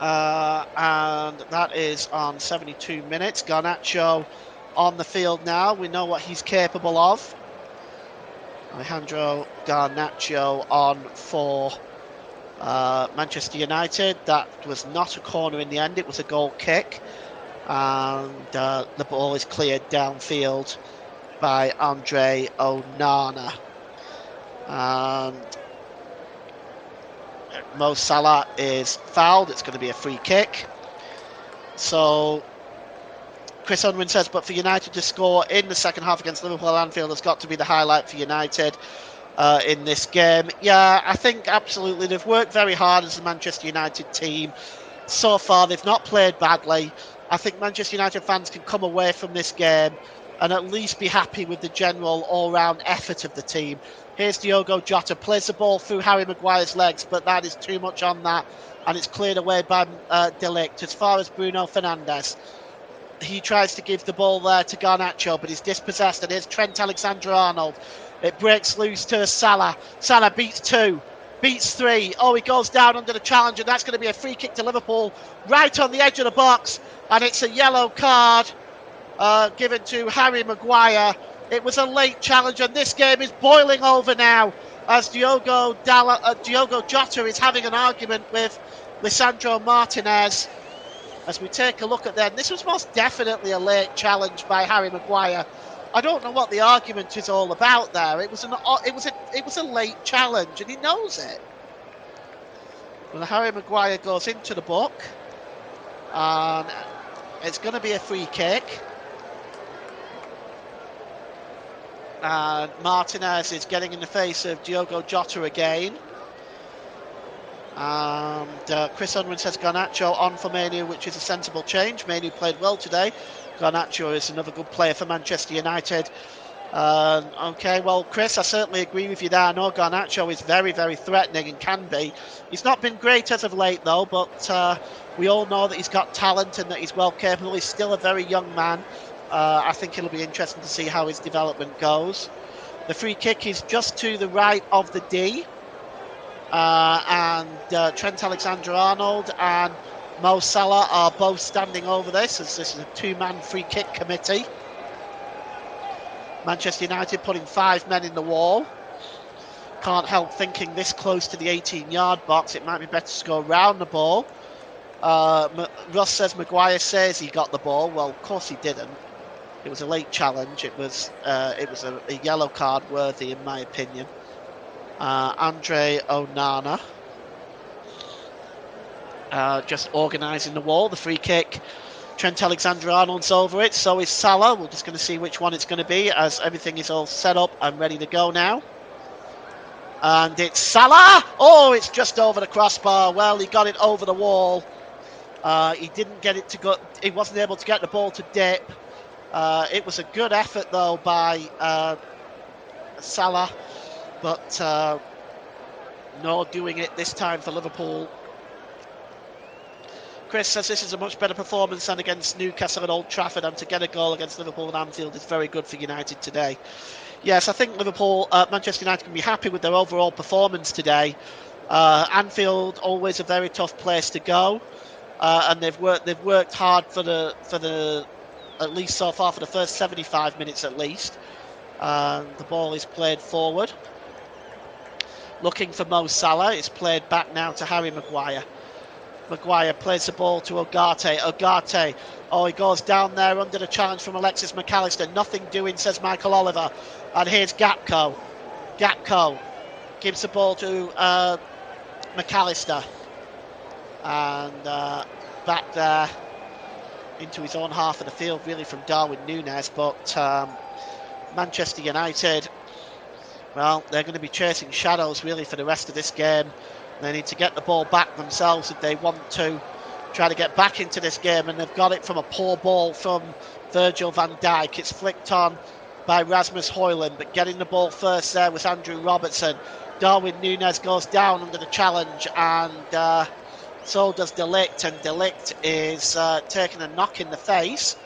And that is on 72 minutes. Garnacho on the field now. We know what he's capable of. Alejandro Garnacho on for Manchester United. That was not a corner in the end. It was a goal kick. And the ball is cleared downfield by Andre Onana. And Mo Salah is fouled. It's going to be a free kick. So Chris Unwin says, but for United to score in the second half against Liverpool at Anfield has got to be the highlight for United in this game. Yeah, I think absolutely they've worked very hard as the Manchester United team. So far, they've not played badly. I think Manchester United fans can come away from this game and at least be happy with the general all-round effort of the team. Here's Diogo Jota, plays the ball through Harry Maguire's legs, but that is too much on that, and it's cleared away by De Ligt. As far as Bruno Fernandes, he tries to give the ball there to Garnacho, but he's dispossessed, and here's Trent Alexander-Arnold. It breaks loose to Salah. Salah beats 2, beats 3. Oh, he goes down under the challenge, and that's going to be a free kick to Liverpool, right on the edge of the box, and it's a yellow card given to Harry Maguire. It was a late challenge, and this game is boiling over now as Diogo Jota is having an argument with Lisandro Martinez. As we take a look at them, this was most definitely a late challenge by Harry Maguire. I don't know what the argument is all about there. It was a late challenge, and he knows it. And Harry Maguire goes into the book, and it's going to be a free kick. And Martinez is getting in the face of Diogo Jota again. And Chris Unwin says Garnacho on for Mainoo, which is a sensible change. Mainoo played well today. Garnacho is another good player for Manchester United. Okay, well, Chris, I certainly agree with you there. I know Garnacho is very, very threatening and can be. He's not been great as of late, though, but we all know that he's got talent and that he's well capable. He's still a very young man. I think it'll be interesting to see how his development goes. The free kick is just to the right of the D. And Trent Alexander-Arnold and Mo Salah are both standing over this, as this is a two-man free kick committee. Manchester United putting 5 men in the wall. Can't help thinking this close to the 18-yard box, it might be better to go around the ball. Russ says Maguire says he got the ball. Well, of course he didn't. It was a late challenge. It was a yellow card worthy, in my opinion. Andre Onana just organising the wall. The free kick. Trent Alexander-Arnold's over it. So is Salah. We're just going to see which one it's going to be as everything is all set up and ready to go now. And it's Salah. Oh, it's just over the crossbar. Well, he got it over the wall. He didn't get it to go. He wasn't able to get the ball to dip. It was a good effort, though, by Salah. But no doing it this time for Liverpool. Chris says this is a much better performance than against Newcastle at Old Trafford, and to get a goal against Liverpool at Anfield is very good for United today. Yes, I think Manchester United can be happy with their overall performance today. Anfield, always a very tough place to go, and they've worked hard for the at least so far for the first 75 minutes at least. The ball is played forward. Looking for Mo Salah. It's played back now to Harry Maguire. Maguire plays the ball to Ugarte. Ugarte. Oh, he goes down there under the challenge from Alexis McAllister. Nothing doing, says Michael Oliver. And here's Gakpo. Gakpo gives the ball to McAllister. and back there into his own half of the field, really, from Darwin Núñez. But Manchester United, well, they're going to be chasing shadows really for the rest of this game. They need to get the ball back themselves if they want to try to get back into this game, and they've got it from a poor ball from Virgil van Dijk. It's flicked on by Rasmus Højlund, but getting the ball first there was Andrew Robertson. Darwin Núñez goes down under the challenge, and so does De Ligt, and De Ligt is taking a knock in the face,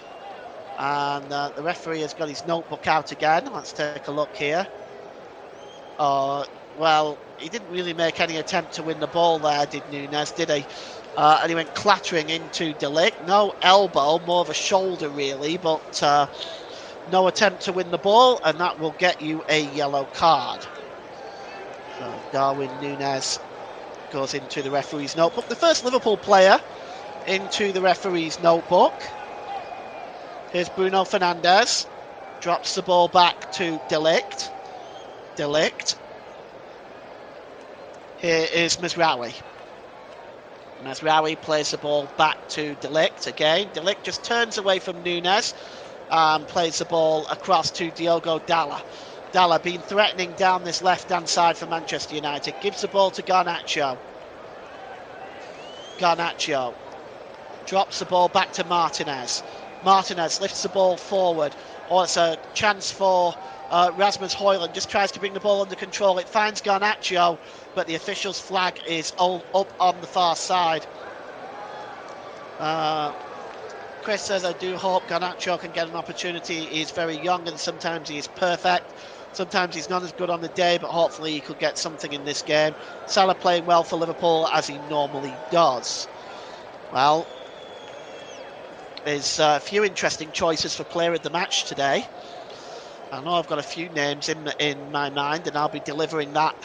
and the referee has got his notebook out again. Let's take a look here. Well, he didn't really make any attempt to win the ball there, did Núñez, did he? And he went clattering into De Ligt. No elbow, more of a shoulder really, but no attempt to win the ball, and that will get you a yellow card. So Darwin Núñez goes into the referee's notebook. The first Liverpool player into the referee's notebook. Here's Bruno Fernandes. Drops the ball back to De Ligt. De Ligt. Here is Mazraoui. Mazraoui plays the ball back to De Ligt again. De Ligt just turns away from Núñez and plays the ball across to Diogo Dalot. Dalot been threatening down this left-hand side for Manchester United. Gives the ball to Garnacho. Garnacho drops the ball back to Martinez. Martinez lifts the ball forward. Oh, it's a chance for Rasmus Højlund. Just tries to bring the ball under control. It finds Garnacho, but the official's flag is all up on the far side. Chris says, I do hope Garnacho can get an opportunity. He's very young and sometimes he is perfect. Sometimes he's not as good on the day, but hopefully he could get something in this game. Salah playing well for Liverpool as he normally does. Well, there's a few interesting choices for player of the match today. I know I've got a few names in my mind, and I'll be delivering that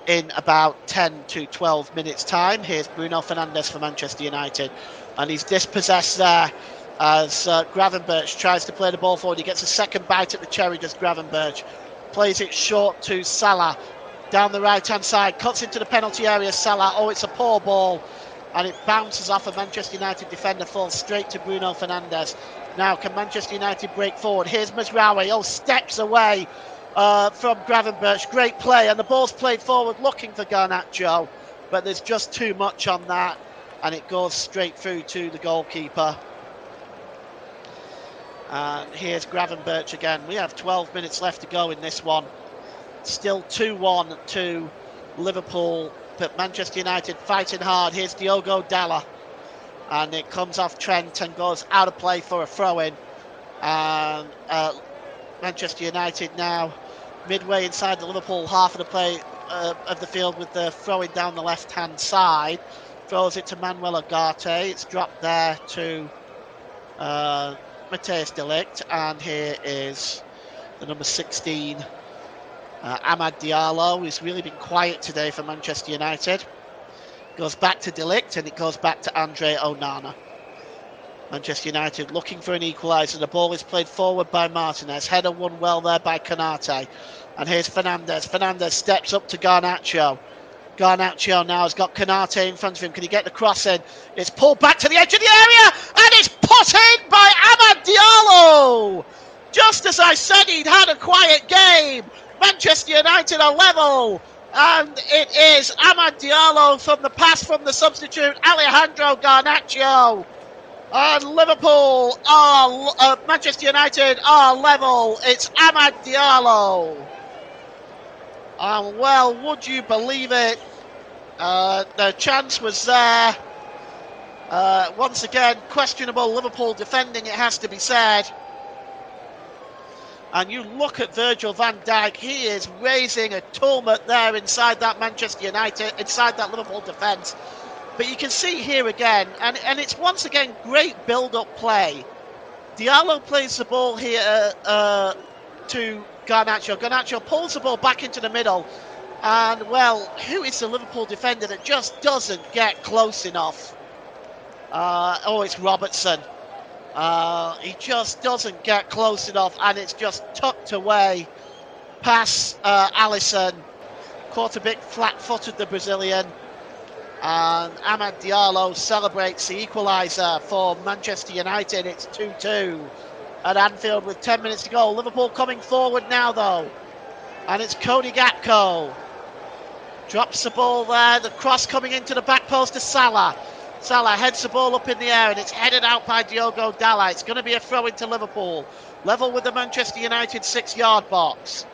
in about 10 to 12 minutes time. Here's Bruno Fernandes for Manchester United, and he's dispossessed there as Gravenberch tries to play the ball forward. He gets a second bite at the cherry, does Gravenberch. Plays it short to Salah down the right hand side, cuts into the penalty area. Salah, oh, it's a poor ball, and it bounces off a Manchester United defender, falls straight to Bruno Fernandes. Now can Manchester United break forward? Here's Mazraoui, oh, steps away from Gravenberch. Great play, and the ball's played forward looking for Garnacho, but there's just too much on that, and it goes straight through to the goalkeeper. And here's Gravenberch again. We have 12 minutes left to go in this one. Still 2-1 to Liverpool, but Manchester United fighting hard. Here's Diogo Dalot, and it comes off Trent and goes out of play for a throw-in. And Manchester United now midway inside the Liverpool half of the play of the field with the throw-in down the left-hand side. Throws it to Manuel Ugarte. It's dropped there to Matthijs de Ligt, and here is the number 16, Amad Diallo, who's really been quiet today for Manchester United. Goes back to de Ligt, and it goes back to Andre Onana. Manchester United looking for an equaliser. The ball is played forward by Martinez. Header won well there by Konate. And here's Fernandes. Fernandes steps up to Garnacho. Garnacho now has got Konate in front of him. Can he get the cross in? It's pulled back to the edge of the area, and it's put in by Amad Diallo. Just as I said, he'd had a quiet game. Manchester United are level, and it is Amad Diallo from the pass from the substitute Alejandro Garnacho. And Liverpool are Manchester United are level. It's Amad Diallo. And well, would you believe it? The chance was there. Once again, questionable Liverpool defending, it has to be said. And you look at Virgil van Dijk, he is raising a tumult there inside that Manchester United, inside that Liverpool defence. But you can see here again, and it's once again great build-up play. Diallo plays the ball here to Garnacho. Garnacho pulls the ball back into the middle, and well, who is the Liverpool defender that just doesn't get close enough? Oh, it's Robertson. He just doesn't get close enough, and it's just tucked away past Alisson. Caught a bit flat-footed, the Brazilian, And Amad Diallo celebrates the equaliser for Manchester United. It's 2-2 at Anfield with 10 minutes to go. Liverpool coming forward now, though. And it's Cody Gakpo. Drops the ball there. The cross coming into the back post to Salah. Salah heads the ball up in the air and it's headed out by Diogo Dalot. It's going to be a throw into Liverpool. Level with the Manchester United 6-yard box.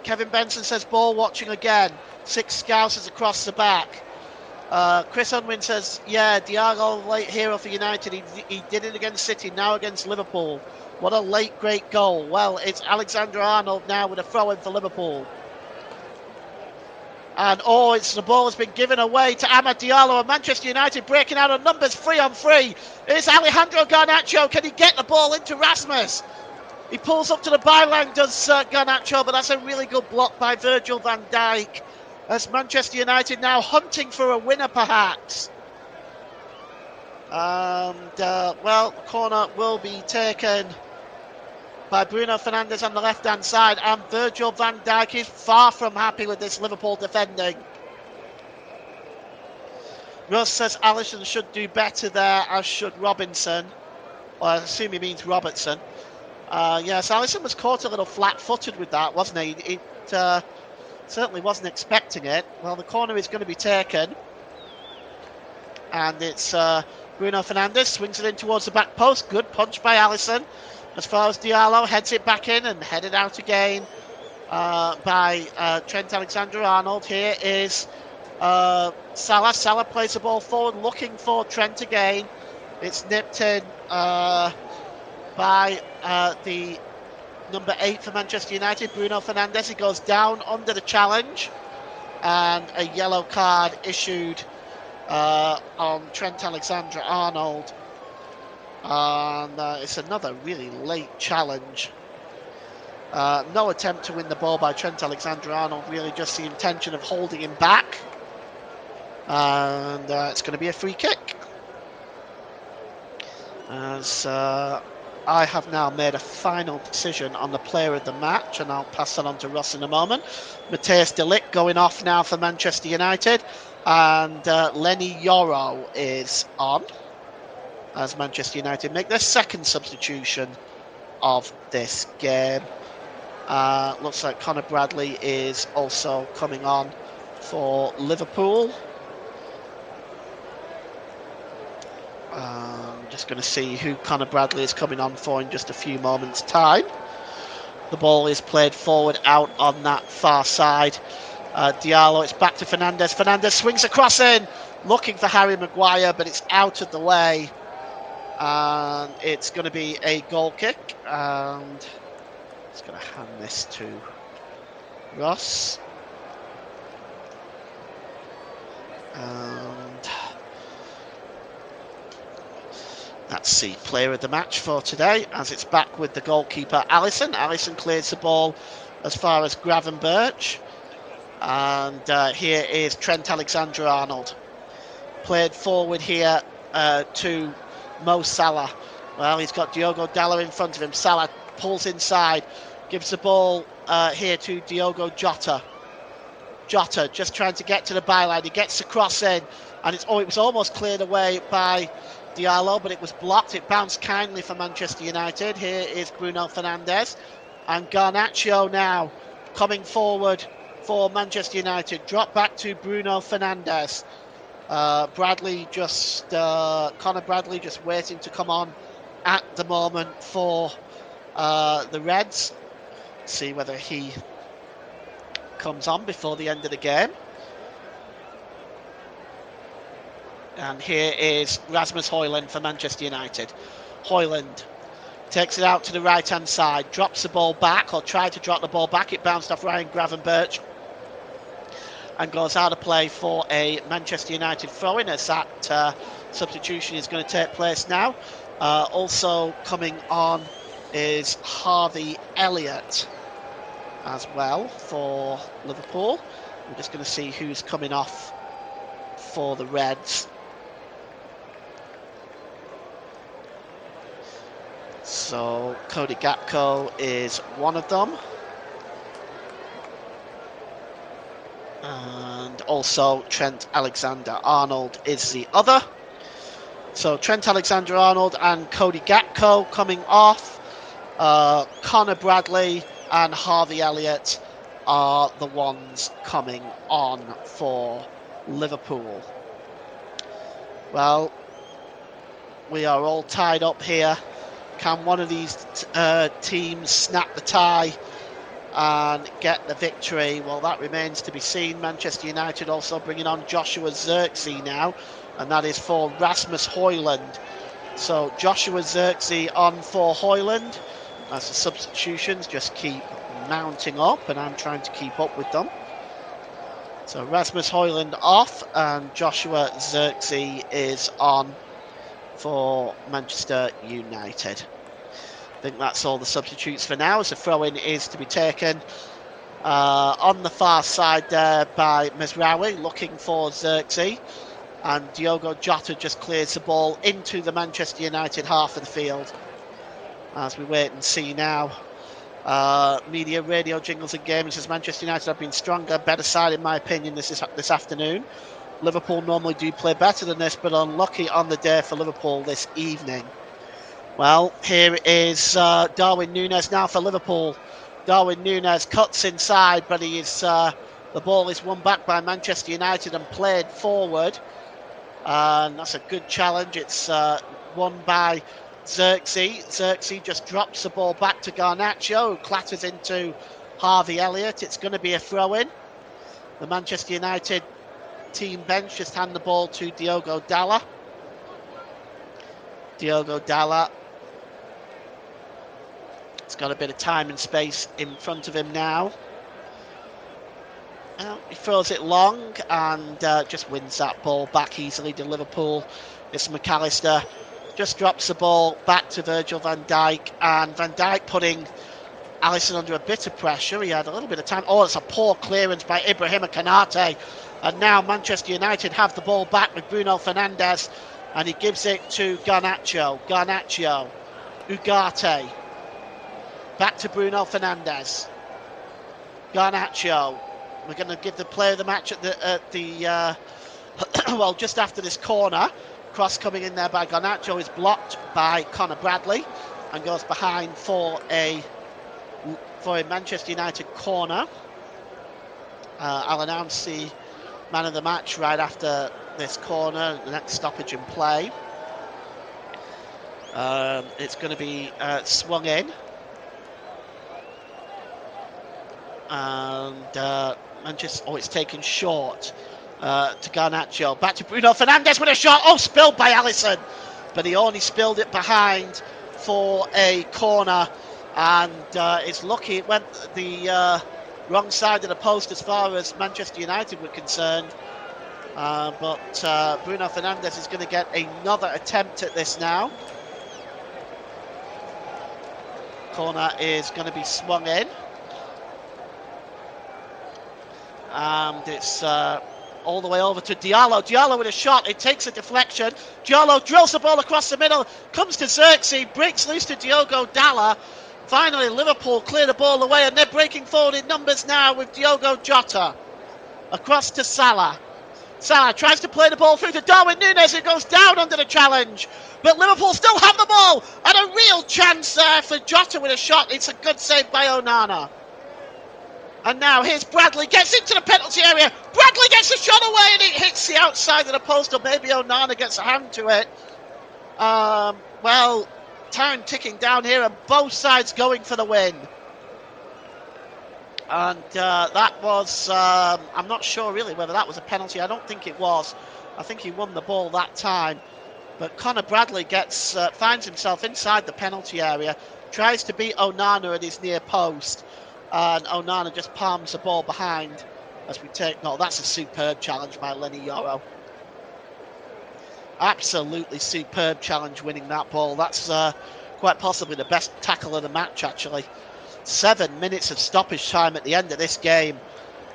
Kevin Benson says ball watching again. 6 Scousers across the back. Chris Unwin says, yeah, Diallo, late hero for United. He did it against City, now against Liverpool. What a late, great goal. Well, it's Alexander-Arnold now with a throw-in for Liverpool. And the ball has been given away to Amad Diallo, and Manchester United breaking out on numbers 3-on-3. It's Alejandro Garnacho. Can he get the ball into Rasmus? He pulls up to the byline, does Garnacho, but that's a really good block by Virgil van Dijk. As Manchester United now hunting for a winner, perhaps. And, the corner will be taken by Bruno Fernandes on the left-hand side, and Virgil van Dijk is far from happy with this Liverpool defending. Russ says Alisson should do better there, as should Robinson. Or I assume he means Robertson. Yes, Alisson was caught a little flat-footed with that, wasn't he? It certainly wasn't expecting it. Well, the corner is going to be taken. And it's Bruno Fernandes swings it in towards the back post. Good punch by Alisson. As far as Diallo heads it back in and headed out again by Trent Alexander-Arnold. Here is Salah. Salah plays the ball forward, looking for Trent again. It's nipped in by the number 8 for Manchester United, Bruno Fernandes. He goes down under the challenge, and a yellow card issued on Trent Alexander-Arnold. And it's another really late challenge. No attempt to win the ball by Trent Alexander-Arnold, really just the intention of holding him back. And it's going to be a free kick. As I have now made a final decision on the player of the match, and I'll pass that on to Ross in a moment. Matthias de Ligt going off now for Manchester United, and Lenny Yoro is on as Manchester United make their second substitution of this game. Looks like Conor Bradley is also coming on for Liverpool. Just going to see who Conor Bradley is coming on for in just a few moments' time. The ball is played forward out on that far side. Diallo, it's back to Fernandes. Fernandes swings across in, looking for Harry Maguire, but it's out of the way. And it's going to be a goal kick. And it's going to hand this to Ross. And that's the player of the match for today, as it's back with the goalkeeper Alisson. Alisson clears the ball as far as Gravenberch. And here is Trent Alexander-Arnold. Played forward here to Mo Salah. Well, he's got Diogo Dalot in front of him. Salah pulls inside, gives the ball here to Diogo Jota. Jota just trying to get to the byline. He gets the cross in, and it was almost cleared away by Diallo, but it was blocked. It bounced kindly for Manchester United. Here is Bruno Fernandes, and Garnacho now coming forward for Manchester United. Drop back to Bruno Fernandes. Conor Bradley just waiting to come on at the moment for the Reds. See whether he comes on before the end of the game. And here is Rasmus Højlund for Manchester United. Højlund takes it out to the right-hand side, drops the ball back, or tried to drop the ball back. It bounced off Ryan Gravenberch and goes out of play for a Manchester United throw-in, as that substitution is going to take place now. Also coming on is Harvey Elliott as well for Liverpool. We're just going to see who's coming off for the Reds. So Cody Gakpo is one of them. And also Trent Alexander-Arnold is the other. So Trent Alexander-Arnold and Cody Gakpo coming off. Connor Bradley and Harvey Elliott are the ones coming on for Liverpool. Well, we are all tied up here. Can one of these teams snap the tie and get the victory? Well, that remains to be seen. Manchester United also bringing on Joshua Zirkzee now, and that is for Rasmus Højlund. So Joshua Zirkzee on for Højlund, as the substitutions just keep mounting up, and I'm trying to keep up with them. So Rasmus Højlund off, and Joshua Zirkzee is on for Manchester United. I think that's all the substitutes for now, as the throw-in is to be taken on the far side there by Mezraoui, looking for Zirkzee, and Diogo Jota just clears the ball into the Manchester United half of the field. As we wait and see now, media, radio, jingles and games, as Manchester United have been stronger, better side in my opinion this afternoon. Liverpool normally do play better than this, but unlucky on the day for Liverpool this evening. Well, here is Darwin Núñez now for Liverpool. Darwin Núñez cuts inside, but the ball is won back by Manchester United and played forward. And that's a good challenge. It's won by Zirkzee. Zirkzee just drops the ball back to Garnacho, who clatters into Harvey Elliott. It's going to be a throw-in. The Manchester United team bench just hand the ball to Diogo Dalla. Diogo Dalla. He's got a bit of time and space in front of him now. He throws it long and just wins that ball back easily to Liverpool. It's McAllister. Just drops the ball back to Virgil van Dijk, and Van Dijk putting Alisson under a bit of pressure. He had a little bit of time. Oh, it's a poor clearance by Ibrahima Konate. And now Manchester United have the ball back with Bruno Fernandes, and he gives it to Garnacho. Garnacho. Ugarte. Back to Bruno Fernandes. Garnacho. We're going to give the player of the match at the well, just after this corner. Cross coming in there by Garnacho is blocked by Connor Bradley and goes behind for a Manchester United corner. I'll announce the man of the match right after this corner, the next stoppage in play. It's going to be swung in. And it's taken short to Garnacho. Back to Bruno Fernandes with a shot. Oh, spilled by Alisson. But he only spilled it behind for a corner. And it's lucky it went the wrong side of the post as far as Manchester United were concerned. But Bruno Fernandes is going to get another attempt at this now. Corner is going to be swung in. And it's all the way over to Diallo. Diallo with a shot. It takes a deflection. Diallo drills the ball across the middle. Comes to Zirkzee. Breaks loose to Diogo Dalla. Finally, Liverpool clear the ball away, and they're breaking forward in numbers now with Diogo Jota. Across to Salah. Salah tries to play the ball through to Darwin Núñez. It goes down under the challenge. But Liverpool still have the ball. And a real chance there for Jota with a shot. It's a good save by Onana. And now here's Bradley, gets into the penalty area. Bradley gets the shot away and it hits the outside of the post, or maybe Onana gets a hand to it. Well, time ticking down here and both sides going for the win. And that was, I'm not sure really whether that was a penalty. I don't think it was. I think he won the ball that time. But Connor Bradley finds himself inside the penalty area, tries to beat Onana at his near post. And Onana just palms the ball behind as we take... No, that's a superb challenge by Lenny Yoro. Absolutely superb challenge winning that ball. That's quite possibly the best tackle of the match, actually. 7 minutes of stoppage time at the end of this game.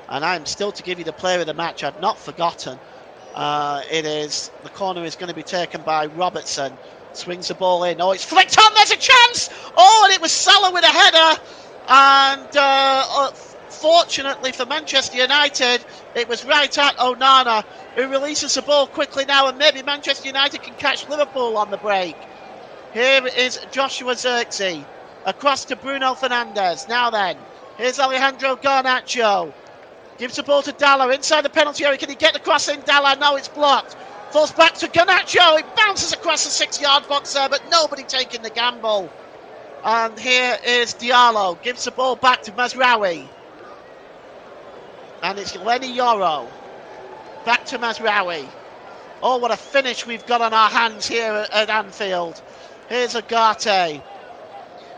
And I'm still to give you the player of the match. I've not forgotten. The corner is going to be taken by Robertson. Swings the ball in. Oh, it's flicked on. There's a chance. Oh, and it was Salah with a header. And Fortunately for Manchester United, it was right at Onana, who releases the ball quickly now, and maybe Manchester United can catch Liverpool on the break. Here is Joshua Zirkzee across to Bruno Fernandes. Now then, here's Alejandro Garnacho. Gives the ball to Dalla inside the penalty area. Can he get the cross in? Dalla, no, it's blocked. Falls back to Garnacho. It bounces across the 6-yard box there, but nobody taking the gamble. And here is Diallo. Gives the ball back to Mazraoui. And it's Lenny Yoro. Back to Mazraoui. Oh, what a finish we've got on our hands here at Anfield. Here's Agate.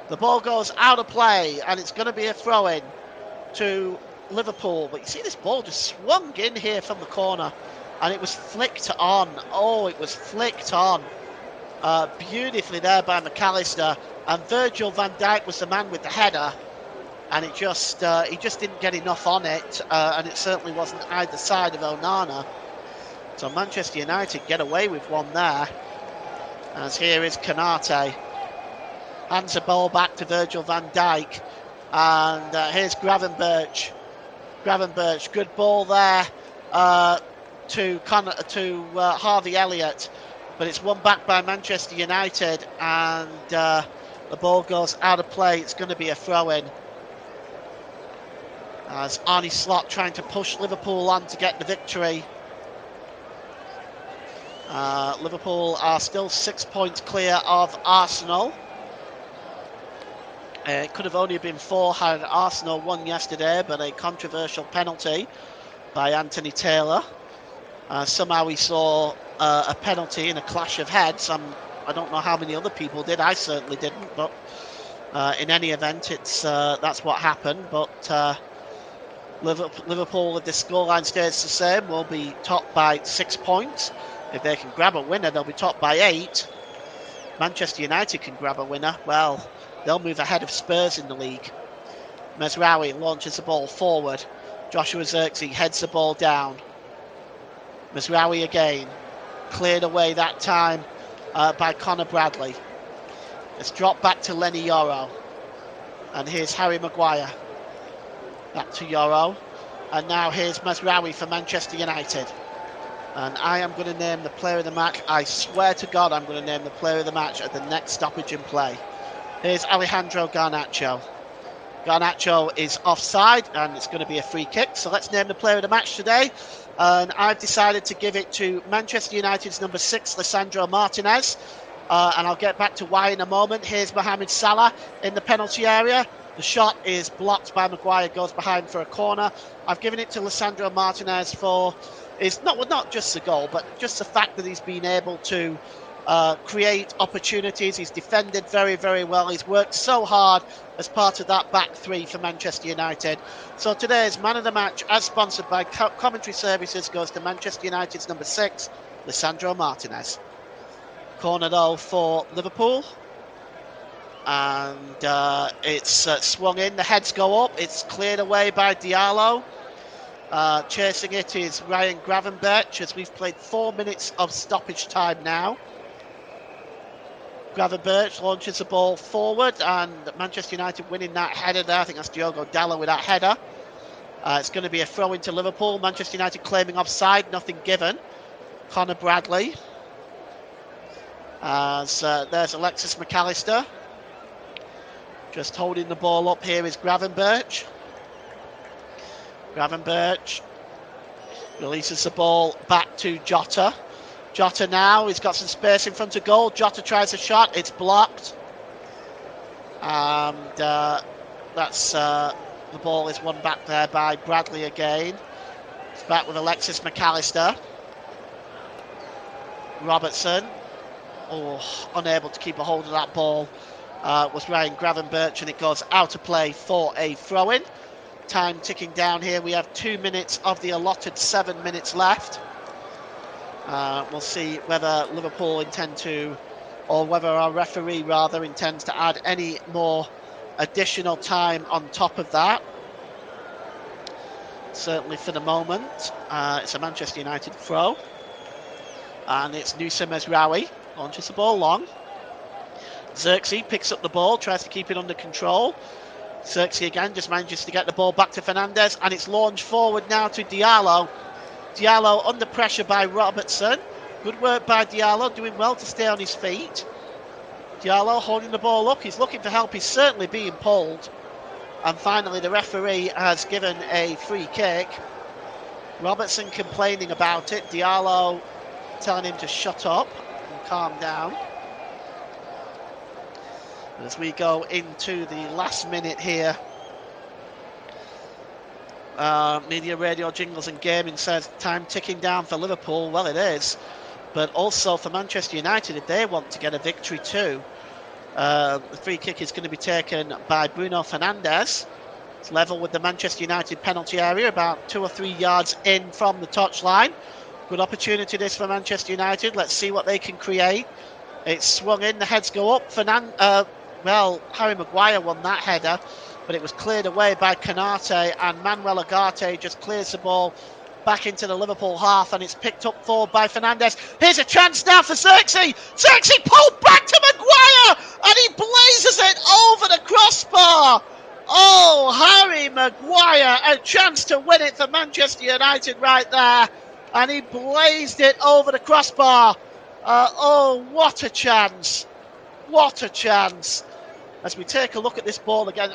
The ball goes out of play, and it's going to be a throw-in to Liverpool. But you see this ball just swung in here from the corner, and it was flicked on. Oh, it was flicked on. Beautifully there by McAllister. And Virgil van Dijk was the man with the header. And it just he just didn't get enough on it. And it certainly wasn't either side of Onana. So Manchester United get away with one there. As here is Konate. Hands the ball back to Virgil van Dijk. And here's Gravenberch. Gravenberch, good ball there to Harvey Elliott. But it's won back by Manchester United. And the ball goes out of play. It's going to be a throw-in. As Arne Slot trying to push Liverpool on to get the victory. Liverpool are still 6 points clear of Arsenal. It could have only been 4 had Arsenal won yesterday, but a controversial penalty by Anthony Taylor. Somehow we saw a penalty in a clash of heads. I don't know how many other people did. I certainly didn't, but in any event, that's what happened. But Liverpool, if the scoreline stays the same, will be topped by 6 points. If they can grab a winner, they'll be topped by 8. Manchester United can grab a winner. Well, they'll move ahead of Spurs in the league. Mazraoui launches the ball forward. Joshua Zirkzee heads the ball down. Mazraoui again. Cleared away that time by Conor Bradley. It's dropped back to Lenny Yoro. And here's Harry Maguire. Back to Yoro. And now here's Mazraoui for Manchester United. And I am going to name the player of the match. I swear to God, I'm going to name the player of the match at the next stoppage in play. Here's Alejandro Garnacho. Garnacho is offside, and it's going to be a free kick. So let's name the player of the match today. And I've decided to give it to Manchester United's number 6, Lisandro Martinez. And I'll get back to why in a moment. Here's Mohamed Salah in the penalty area. The shot is blocked by Maguire, goes behind for a corner. I've given it to Lisandro Martinez for not just the goal, but just the fact that he's been able to create opportunities. He's defended very, very well. He's worked so hard as part of that back three for Manchester United. So today's man of the match, as sponsored by Commentary Services, goes to Manchester United's number 6, Lisandro Martinez. Corner though for Liverpool. And it's swung in. The heads go up. It's cleared away by Diallo. Chasing it is Ryan Gravenberch, as we've played 4 minutes of stoppage time now. Gravenberch launches the ball forward, and Manchester United winning that header there. I think that's Diogo Dalot with that header. It's going to be a throw into Liverpool. Manchester United claiming offside, nothing given. Conor Bradley. As there's Alexis McAllister. Just holding the ball up here is Gravenberch. Gravenberch releases the ball back to Jota. Jota now, he's got some space in front of goal. Jota tries a shot, it's blocked. And that's the ball is won back there by Bradley again. It's back with Alexis McAllister. Robertson, unable to keep a hold of that ball. Was Ryan Gravenberch, and it goes out of play for a throw-in. Time ticking down here. We have 2 minutes of the allotted 7 minutes left. We'll see whether Liverpool intend to, or whether our referee rather intends to add any more additional time on top of that. Certainly for the moment, it's a Manchester United throw. And it's Nusa Mazraoui, launches the ball long. Zirkzee picks up the ball, tries to keep it under control. Xerxes again just manages to get the ball back to Fernandez, and it's launched forward now to Diallo. Diallo under pressure by Robertson. Good work by Diallo, doing well to stay on his feet. Diallo holding the ball up. He's looking for help. He's certainly being pulled. And finally, the referee has given a free kick. Robertson complaining about it. Diallo telling him to shut up and calm down. As we go into the last minute here, media, radio, jingles and gaming says time ticking down for Liverpool. Well, it is, but also for Manchester United if they want to get a victory too. The free kick is going to be taken by Bruno Fernandes. It's level with the Manchester United penalty area, about 2 or 3 yards in from the touchline. Good opportunity this for Manchester United. Let's see what they can create. It's swung in, the heads go up. Harry Maguire won that header, but it was cleared away by Canate, and Manuel Ugarte just clears the ball back into the Liverpool half, and it's picked up forward by Fernandes. Here's a chance now for Xerxes. Xerxes pulled back to Maguire, and he blazes it over the crossbar. Oh, Harry Maguire, a chance to win it for Manchester United right there, and he blazed it over the crossbar. What a chance. What a chance. As we take a look at this ball again,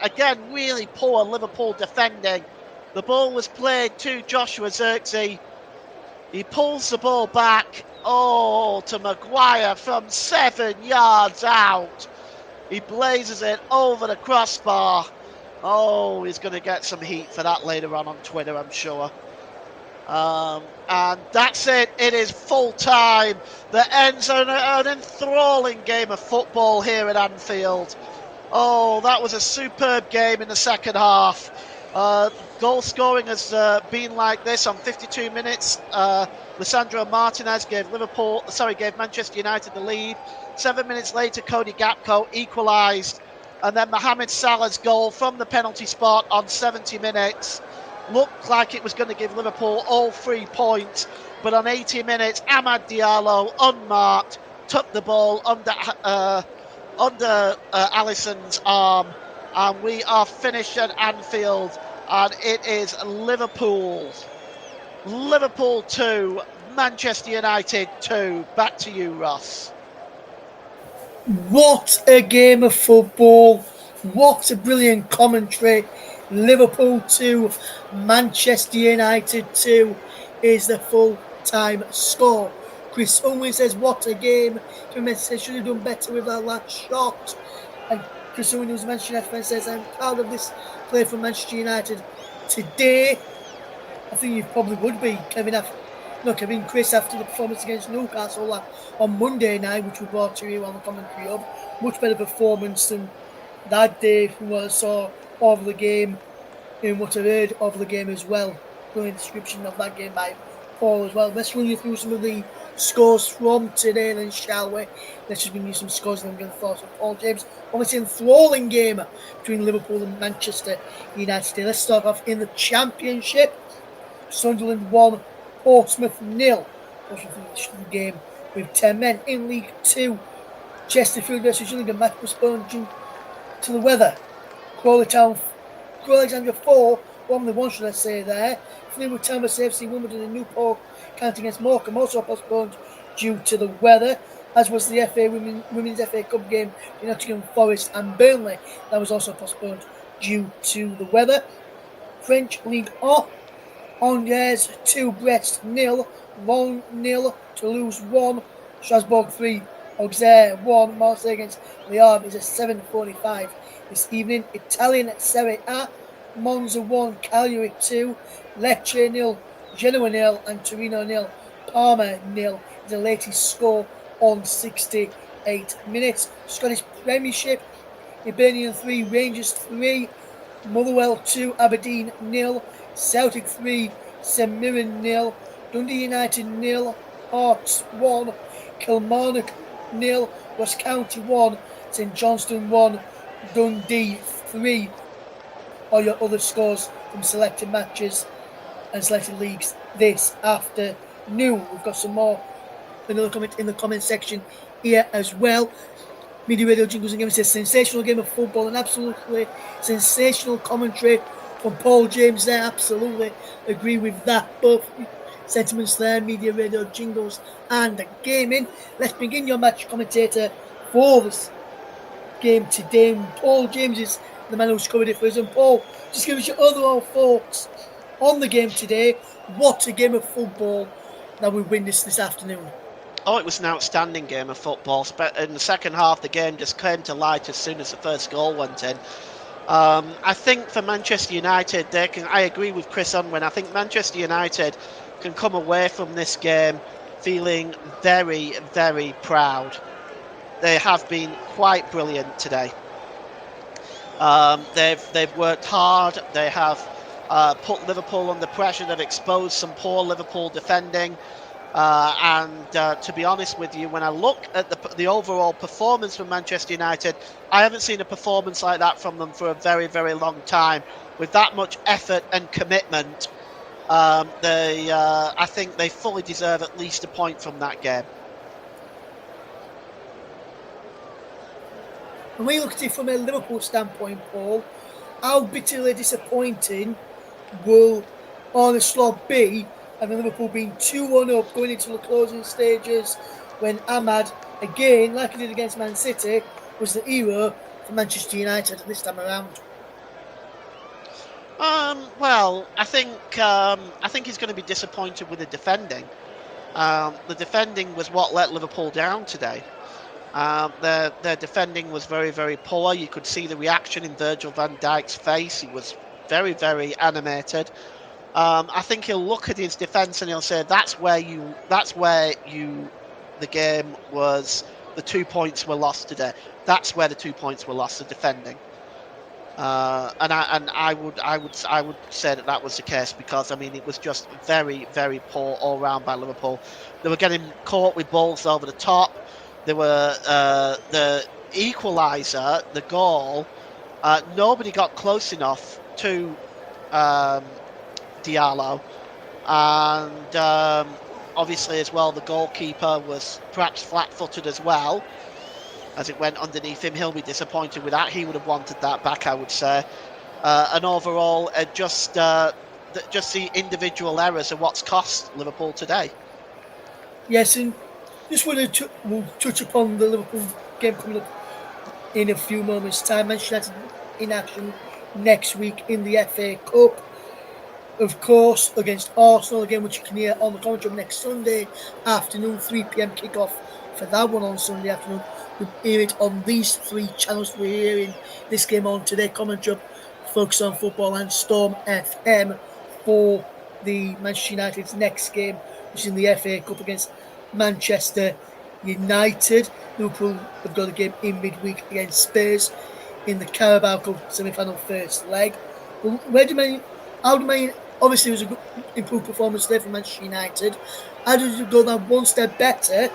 really poor Liverpool defending. The ball was played to Joshua Xerxes. He pulls the ball back, to Maguire from 7 yards out. He blazes it over the crossbar. Oh, he's going to get some heat for that later on Twitter, I'm sure. And that's it. It is full time. That ends an enthralling game of football here at Anfield. Oh, that was a superb game in the second half. Goal scoring has been like this on 52 minutes. Lisandro Martinez gave Manchester United the lead. 7 minutes later, Cody Gakpo equalised. And then Mohamed Salah's goal from the penalty spot on 70 minutes looked like it was going to give Liverpool all 3 points. But on 80 minutes, Amad Diallo, unmarked, took the ball under Alisson's arm. And we are finished at Anfield. And it is Liverpool 2, Manchester United 2. Back to you, Ross. What a game of football. What a brilliant commentary. Liverpool 2, Manchester United 2 is the full-time score. Chris Unwin says, what a game. Kevin says, should have done better with that last shot. And Chris Unwin, who's Manchester United fan, says, I'm proud of this play from Manchester United today. I think you probably would be, Chris, after the performance against Newcastle on Monday night, which we brought to you on the commentary of. Much better performance than that day from what I saw of the game and what I heard of the game as well. Brilliant description of that game by Paul as well. Let's run you through some of the scores from today then, shall we? Let's just bring you some scores and then we're going to thoughts of Paul James. Obviously, an enthralling game between Liverpool and Manchester United today. Let's start off in the Championship. Sunderland 1, Portsmouth 0. Portsmouth finished the game with 10 men. In League 2, Chesterfield versus Gillingham, match postponed due to the weather. Crawley Alexandra 4, only 1 should I say there. Fleetwood Town versus AFC Wimbledon and Newport County against Morecambe, also postponed due to the weather, as was the Women's FA Cup game between Nottingham Forest and Burnley. That was also postponed due to the weather. French League 1, Angers 2, Brest 0, Lyon 0, Toulouse 1, Strasbourg 3, Auxerre 1, Marseille against Le Havre is at 7:45 this evening. Italian Serie A, Monza 1, Cagliari 2, Lecce 0, Genoa 0 and Torino 0. Parma 0 is the latest score on 68 minutes. Scottish Premiership, Hibernian 3, Rangers 3, Motherwell 2, Aberdeen 0, Celtic 3, St Mirren 0, Dundee United 0, Hearts 1, Kilmarnock 0, Ross County 1, St Johnstone 1, Dundee 3. All your other scores from selected matches and selected leagues this afternoon. We've got some more, another comment in the comment section here as well. Media Radio Jingles and Games. It's a sensational game of football and absolutely sensational commentary from Paul James there. Absolutely agree with that. Both sentiments there, Media Radio Jingles and Gaming. Let's begin your match commentator for this game today. And Paul James is the man who's covered it for us. And Paul, just give us your overall thoughts on the game today. What a game of football that we witnessed this afternoon. Oh, it was an outstanding game of football. In the second half, the game just came to light as soon as the first goal went in. I think for Manchester United, I agree with Chris Unwin. I think Manchester United can come away from this game feeling very, very proud. They have been quite brilliant today. They've worked hard. They have put Liverpool under pressure. They've exposed some poor Liverpool defending. And to be honest with you, when I look at the overall performance from Manchester United, I haven't seen a performance like that from them for a very, very long time. With that much effort and commitment, I think they fully deserve at least a point from that game. When we look at it from a Liverpool standpoint, Paul, how bitterly disappointing will Arne Slot be having Liverpool being 2-1 up going into the closing stages when Ahmad, again, like he did against Man City, was the hero for Manchester United this time around? Well, I think he's going to be disappointed with the defending. The defending was what let Liverpool down today. Their defending was very, very poor. You could see the reaction in Virgil van Dijk's face. He was very, very animated. I think he'll look at his defence and he'll say, the game was, the 2 points were lost today. That's where the 2 points were lost, the defending. And I would say that was the case because, I mean, it was just very, very poor all round by Liverpool. They were getting caught with balls over the top. They were the equaliser, the goal. Nobody got close enough to Diallo, and obviously as well the goalkeeper was perhaps flat-footed as well as it went underneath him. He'll be disappointed with that. He would have wanted that back, I would say. And overall, just the individual errors are what's cost Liverpool today. Yes, and just wanted to we'll touch upon the Liverpool game coming up in a few moments' time. Manchester United in action next week in the FA Cup, of course, against Arsenal again, which you can hear on the commentary next Sunday afternoon, 3 p.m. kickoff for that one on Sunday afternoon. We'll hear it on these three channels. We're hearing this game on today, commentary, Focus on Football and Storm FM for the Manchester United's next game, which is in the FA Cup against Manchester United. Liverpool have got a game in midweek against Spurs in the Carabao Cup semi-final first leg. Obviously, it was a good improved performance there from Manchester United. How does it go that one step better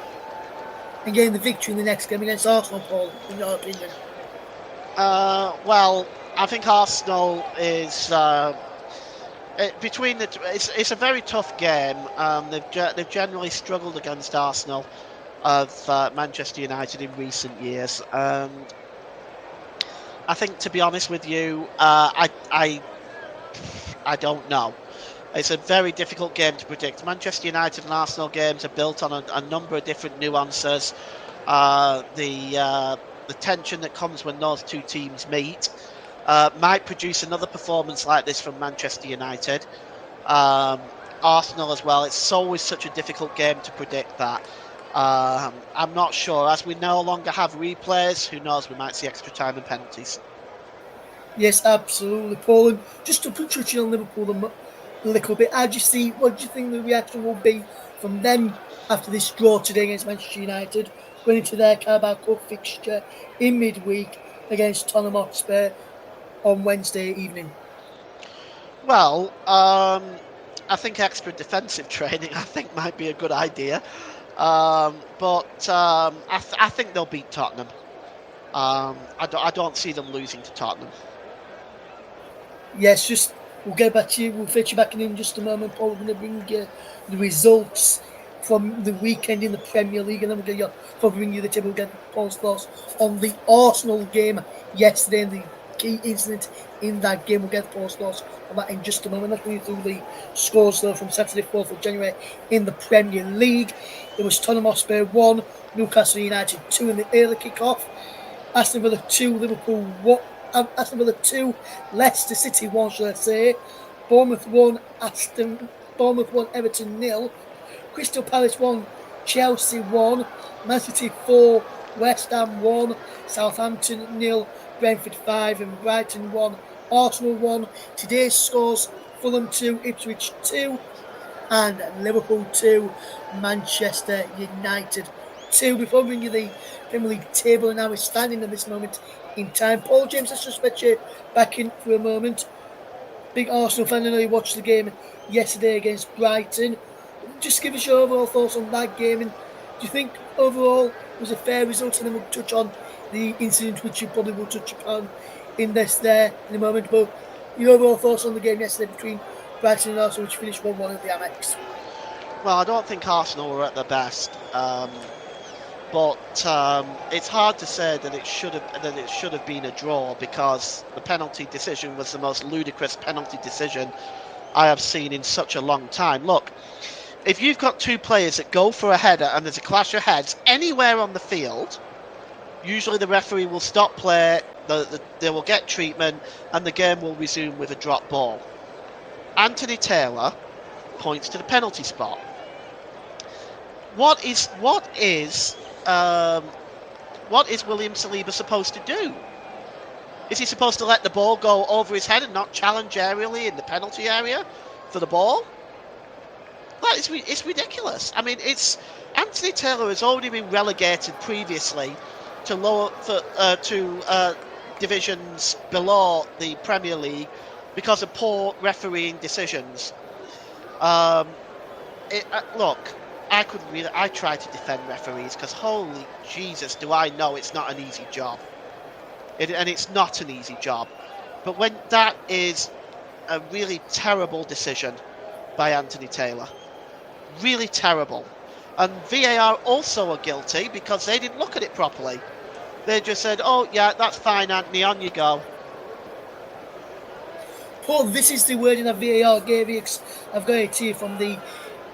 and getting the victory in the next game against Arsenal, Paul, in your opinion? Well, I think Arsenal is between the. It's a very tough game. They've generally struggled against Arsenal of Manchester United in recent years. I think, to be honest with you, I don't know. It's a very difficult game to predict. Manchester United and Arsenal games are built on a number of different nuances. The tension that comes when those two teams meet might produce another performance like this from Manchester United. Arsenal as well. It's always such a difficult game to predict that. I'm not sure. As we no longer have replays, who knows, we might see extra time and penalties. Yes, absolutely, Paul. And just to touch on Liverpool a little bit, what do you think the reaction will be from them after this draw today against Manchester United, going into their Carabao Cup fixture in midweek against Tottenham Hotspur on Wednesday evening? Well, I think extra defensive training might be a good idea, but I think they'll beat Tottenham. I don't see them losing to Tottenham. Yes, we'll get back to you. We'll fit you back in just a moment, Paul. We're going to bring you the results from the weekend in the Premier League, and then we're going to covering you the table, get Paul's thoughts on the Arsenal game yesterday and the key incident in that game. We'll get Paul's thoughts on that in just a moment. Let's read through the scores though from Saturday 4th of January in the Premier League. It was Tottenham Hotspur 1, Newcastle United 2 in the early kick-off. Aston Villa 2, Liverpool 1, Aston Villa 2, Leicester City 1, shall I say. Bournemouth 1, Everton 0. Crystal Palace 1, Chelsea 1, Man City 4, West Ham 1, Southampton 0, Brentford 5 and Brighton 1, Arsenal 1. Today's scores: Fulham 2, Ipswich 2 and Liverpool 2, Manchester United 2. Before we bring you the Premier League table and how we're standing at this moment in time, Paul James, let's just let you back in for a moment. Big Arsenal fan, I know you watched the game yesterday against Brighton. Just give us your overall thoughts on that game, and do you think overall it was a fair result? And then we'll touch on the incident which you probably will touch upon in a moment. But your overall thoughts on the game yesterday between Brighton and Arsenal, which finished 1-1 at the Amex. Well, I don't think Arsenal were at their best, but it's hard to say that it should have been a draw, because the penalty decision was the most ludicrous penalty decision I have seen in such a long time. Look, if you've got two players that go for a header and there's a clash of heads anywhere on the field, usually the referee will stop play, they will get treatment, and the game will resume with a drop ball. Anthony Taylor points to the penalty spot. What is William Saliba supposed to do? Is he supposed to let the ball go over his head and not challenge aerially in the penalty area for the ball? It's ridiculous. I mean, Anthony Taylor has already been relegated previously to divisions below the Premier League because of poor refereeing decisions. Look, I try to defend referees because holy Jesus, do I know it's not an easy job. And it's not an easy job. But when that is a really terrible decision by Anthony Taylor. Really terrible. And VAR also are guilty because they didn't look at it properly. They just said, oh yeah, that's fine, Anthony, on you go. Paul, this is the wording that VAR gave you. I've got it here from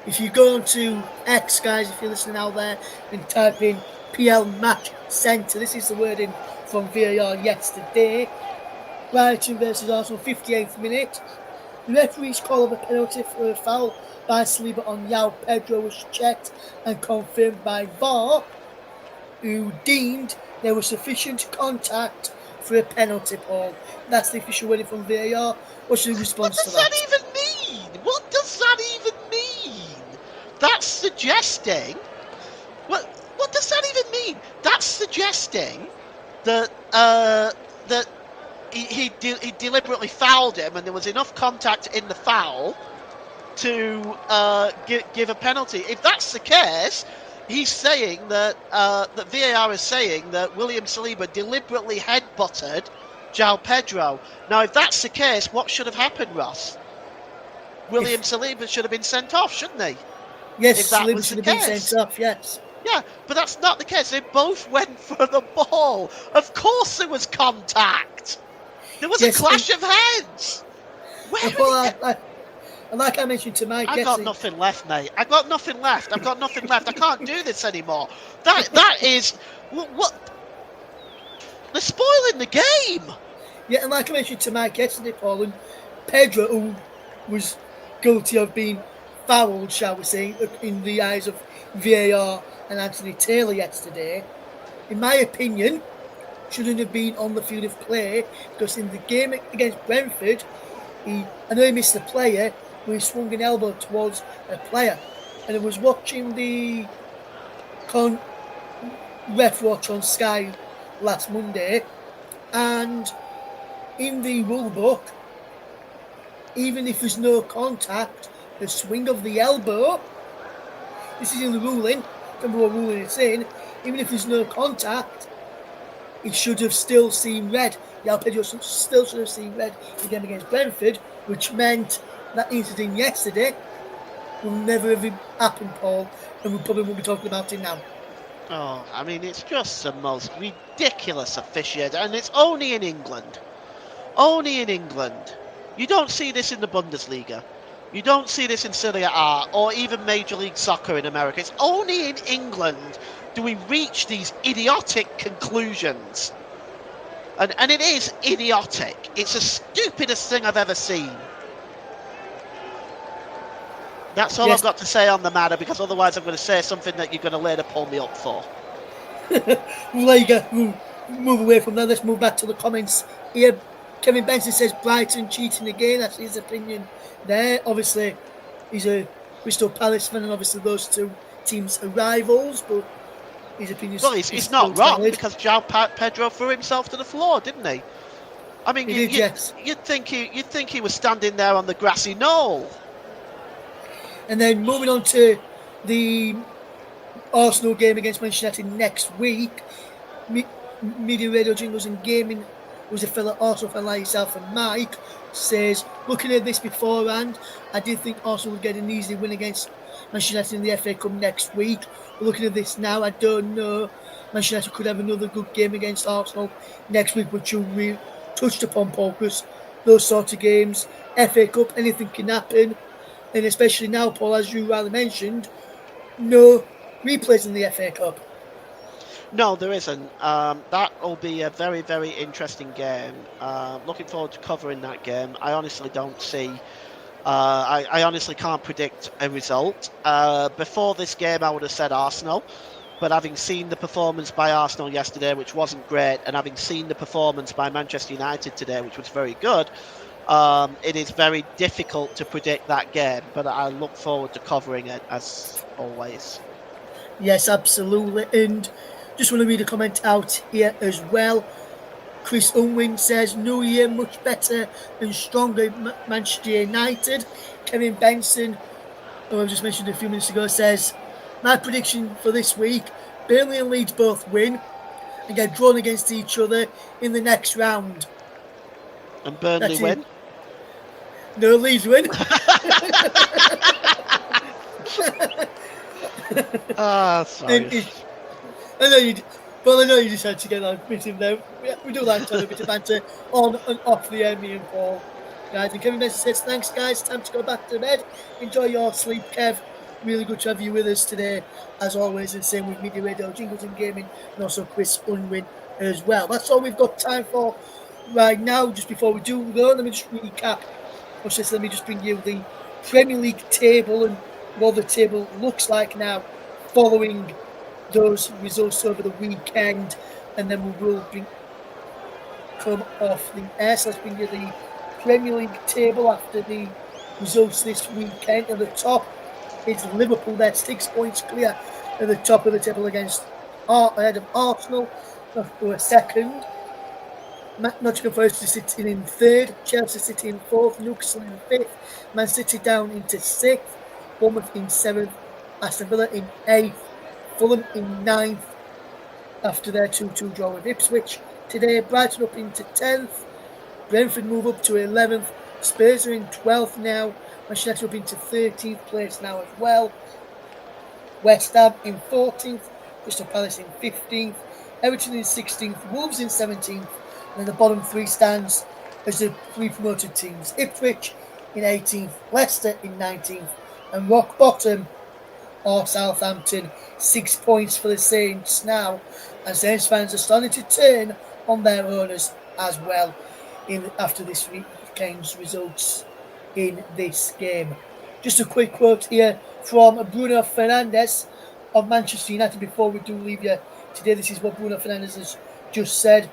if you go on to X, guys, if you're listening out there, and type in PL Match Centre, this is the wording from VAR yesterday. Brighton versus Arsenal, 58th minute. The referee's call of a penalty for a foul by Saliba on João Pedro was checked and confirmed by VAR, who deemed there was sufficient contact for a penalty, Paul. That's the official wording from VAR. What's your response to that? What does that even mean? What does that even mean? That's suggesting... What does that even mean? That's suggesting that he deliberately fouled him and there was enough contact in the foul to give a penalty. If that's the case, he's saying that VAR is saying that William Saliba deliberately headbutted João Pedro. Now, if that's the case, what should have happened, Ross? William Saliba should have been sent off, shouldn't he? Yes, Saliba should have been sent off, yes. Yeah, but that's not the case. They both went for the ball. Of course there was contact. There was a clash of heads. Like I mentioned to Mike, I've got nothing left, mate. I've got nothing left. I can't do this anymore. That is what they're spoiling the game. Yeah, and like I mentioned to Mike yesterday, Paul, and Pedro, who was guilty of being fouled, shall we say, in the eyes of VAR and Anthony Taylor yesterday, in my opinion, shouldn't have been on the field of play, because in the game against Brentford, I know he missed the player, but he swung an elbow towards a player. And I was watching the ref watch on Sky last Monday, and in the rule book, even if there's no contact, the swing of the elbow, this is in the ruling, remember what ruling it's in, even if there's no contact, it should have still seen red. João Pedro still should have seen red in the game against Brentford, which meant that incident yesterday will never ever happen, Paul, and we probably won't be talking about it now. Oh, I mean, it's just the most ridiculous officiating, and it's only in England. Only in England. You don't see this in the Bundesliga. You don't see this in Serie A or even Major League Soccer in America. It's only in England do we reach these idiotic conclusions. And it is idiotic. It's the stupidest thing I've ever seen. That's all Yes. I've got to say on the matter, because otherwise I'm going to say something that you're going to later pull me up for. We'll move away from that. Let's move back to the comments here. Kevin Benson says Brighton cheating again. That's his opinion there. Obviously, he's a Crystal Palace fan, and obviously those two teams are rivals, but his opinion Well, is he's not still wrong, valid. because João Pedro threw himself to the floor, didn't he? I mean, Yes. you'd think he was standing there on the grassy knoll. And then moving on to the Arsenal game against Manchester United next week. Media Radio Jingles and Gaming, who's a fellow Arsenal fan like yourself and Mike, says, looking at this beforehand, I did think Arsenal would get an easy win against Manchester United in the FA Cup next week. But looking at this now, I don't know. Manchester United could have another good game against Arsenal next week, which you touched upon, Paul, because those sort of games, FA Cup, anything can happen. And especially now, Paul, as you rather mentioned, no replays in the FA Cup. No, there isn't. That will be a very, very interesting game. Looking forward to covering that game. I honestly don't see. I honestly can't predict a result. Before this game, I would have said Arsenal. But having seen the performance by Arsenal yesterday, which wasn't great, and having seen the performance by Manchester United today, which was very good, it is very difficult to predict that game. But I look forward to covering it, as always. Yes, absolutely. And just want to read a comment out here as well. Chris Unwin says, New Year, much better and stronger Manchester United. Kevin Benson, who I just mentioned a few minutes ago, says, my prediction for this week, Burnley and Leeds both win and get drawn against each other in the next round. And Burnley win? No, Leeds win. Sorry. I know you just had to get that bit in there. We do like to have a bit of banter on and off the air, me and Paul. Guys, and Kevin Benson says, thanks guys, time to go back to bed. Enjoy your sleep, Kev. Really good to have you with us today, as always, and same with Media Radio, Jingles and Gaming, and also Chris Unwin as well. That's all we've got time for right now. Just before we do go, let me just recap. Let me just bring you the Premier League table and what the table looks like now following those results over the weekend, and then we will come off the air. So let's bring you the Premier League table after the results this weekend. At the top is Liverpool, they're 6 points clear at the top of the table ahead of Arsenal, who are second. Nottingham Forest is sitting in third, Chelsea sitting in fourth, Newcastle in fifth, Man City down into sixth, Bournemouth in seventh, Aston Villa in eighth, Fulham in ninth after their 2-2 draw with Ipswich. Today, Brighton up into 10th, Brentford move up to 11th, Spurs are in 12th now, Manchester United up into 13th place now as well, West Ham in 14th, Crystal Palace in 15th, Everton in 16th, Wolves in 17th, and the bottom three stands as the three promoted teams. Ipswich in 18th, Leicester in 19th, and rock bottom are Southampton. 6 points for the Saints now, and Saints fans are starting to turn on their owners as well after this weekend's results in this game. Just a quick quote here from Bruno Fernandes of Manchester United before we do leave you today. This is what Bruno Fernandes has just said.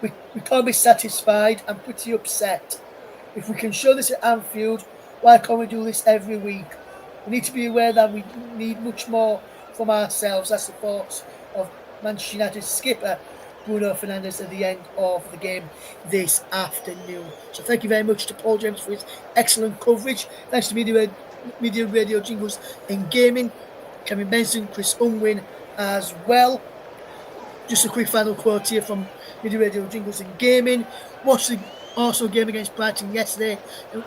We can't be satisfied. I'm pretty upset. If we can show this at Anfield, why can't we do this every week? We need to be aware that we need much more from ourselves. That's the thoughts of Manchester United skipper Bruno Fernandes at the end of the game this afternoon. So thank you very much to Paul James for his excellent coverage. Thanks to Media Radio Jingles and Gaming, Kevin Benson, Chris Unwin as well. Just a quick final quote here from Media Radio Jingles and Gaming. Watch the Arsenal game against Brighton yesterday,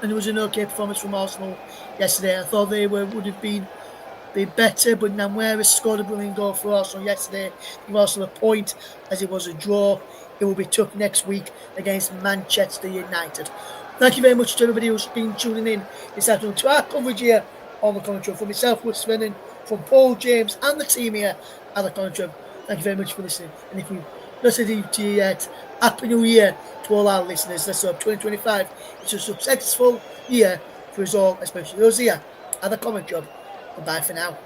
and it was an okay performance from Arsenal yesterday. I thought they would have been better, but Namuera scored a brilliant goal for Arsenal yesterday. Give Arsenal a point as it was a draw. It will be tough next week against Manchester United. Thank you very much to everybody who's been tuning in this afternoon to our coverage here on the commentary. From myself, Woods Vernon, from Paul James and the team here at the commentary. Thank you very much for listening. And if we've listened to you yet, Happy New Year to all our listeners. Let's hope 2025 is a successful year for us all, especially those here at the comment job. Goodbye for now.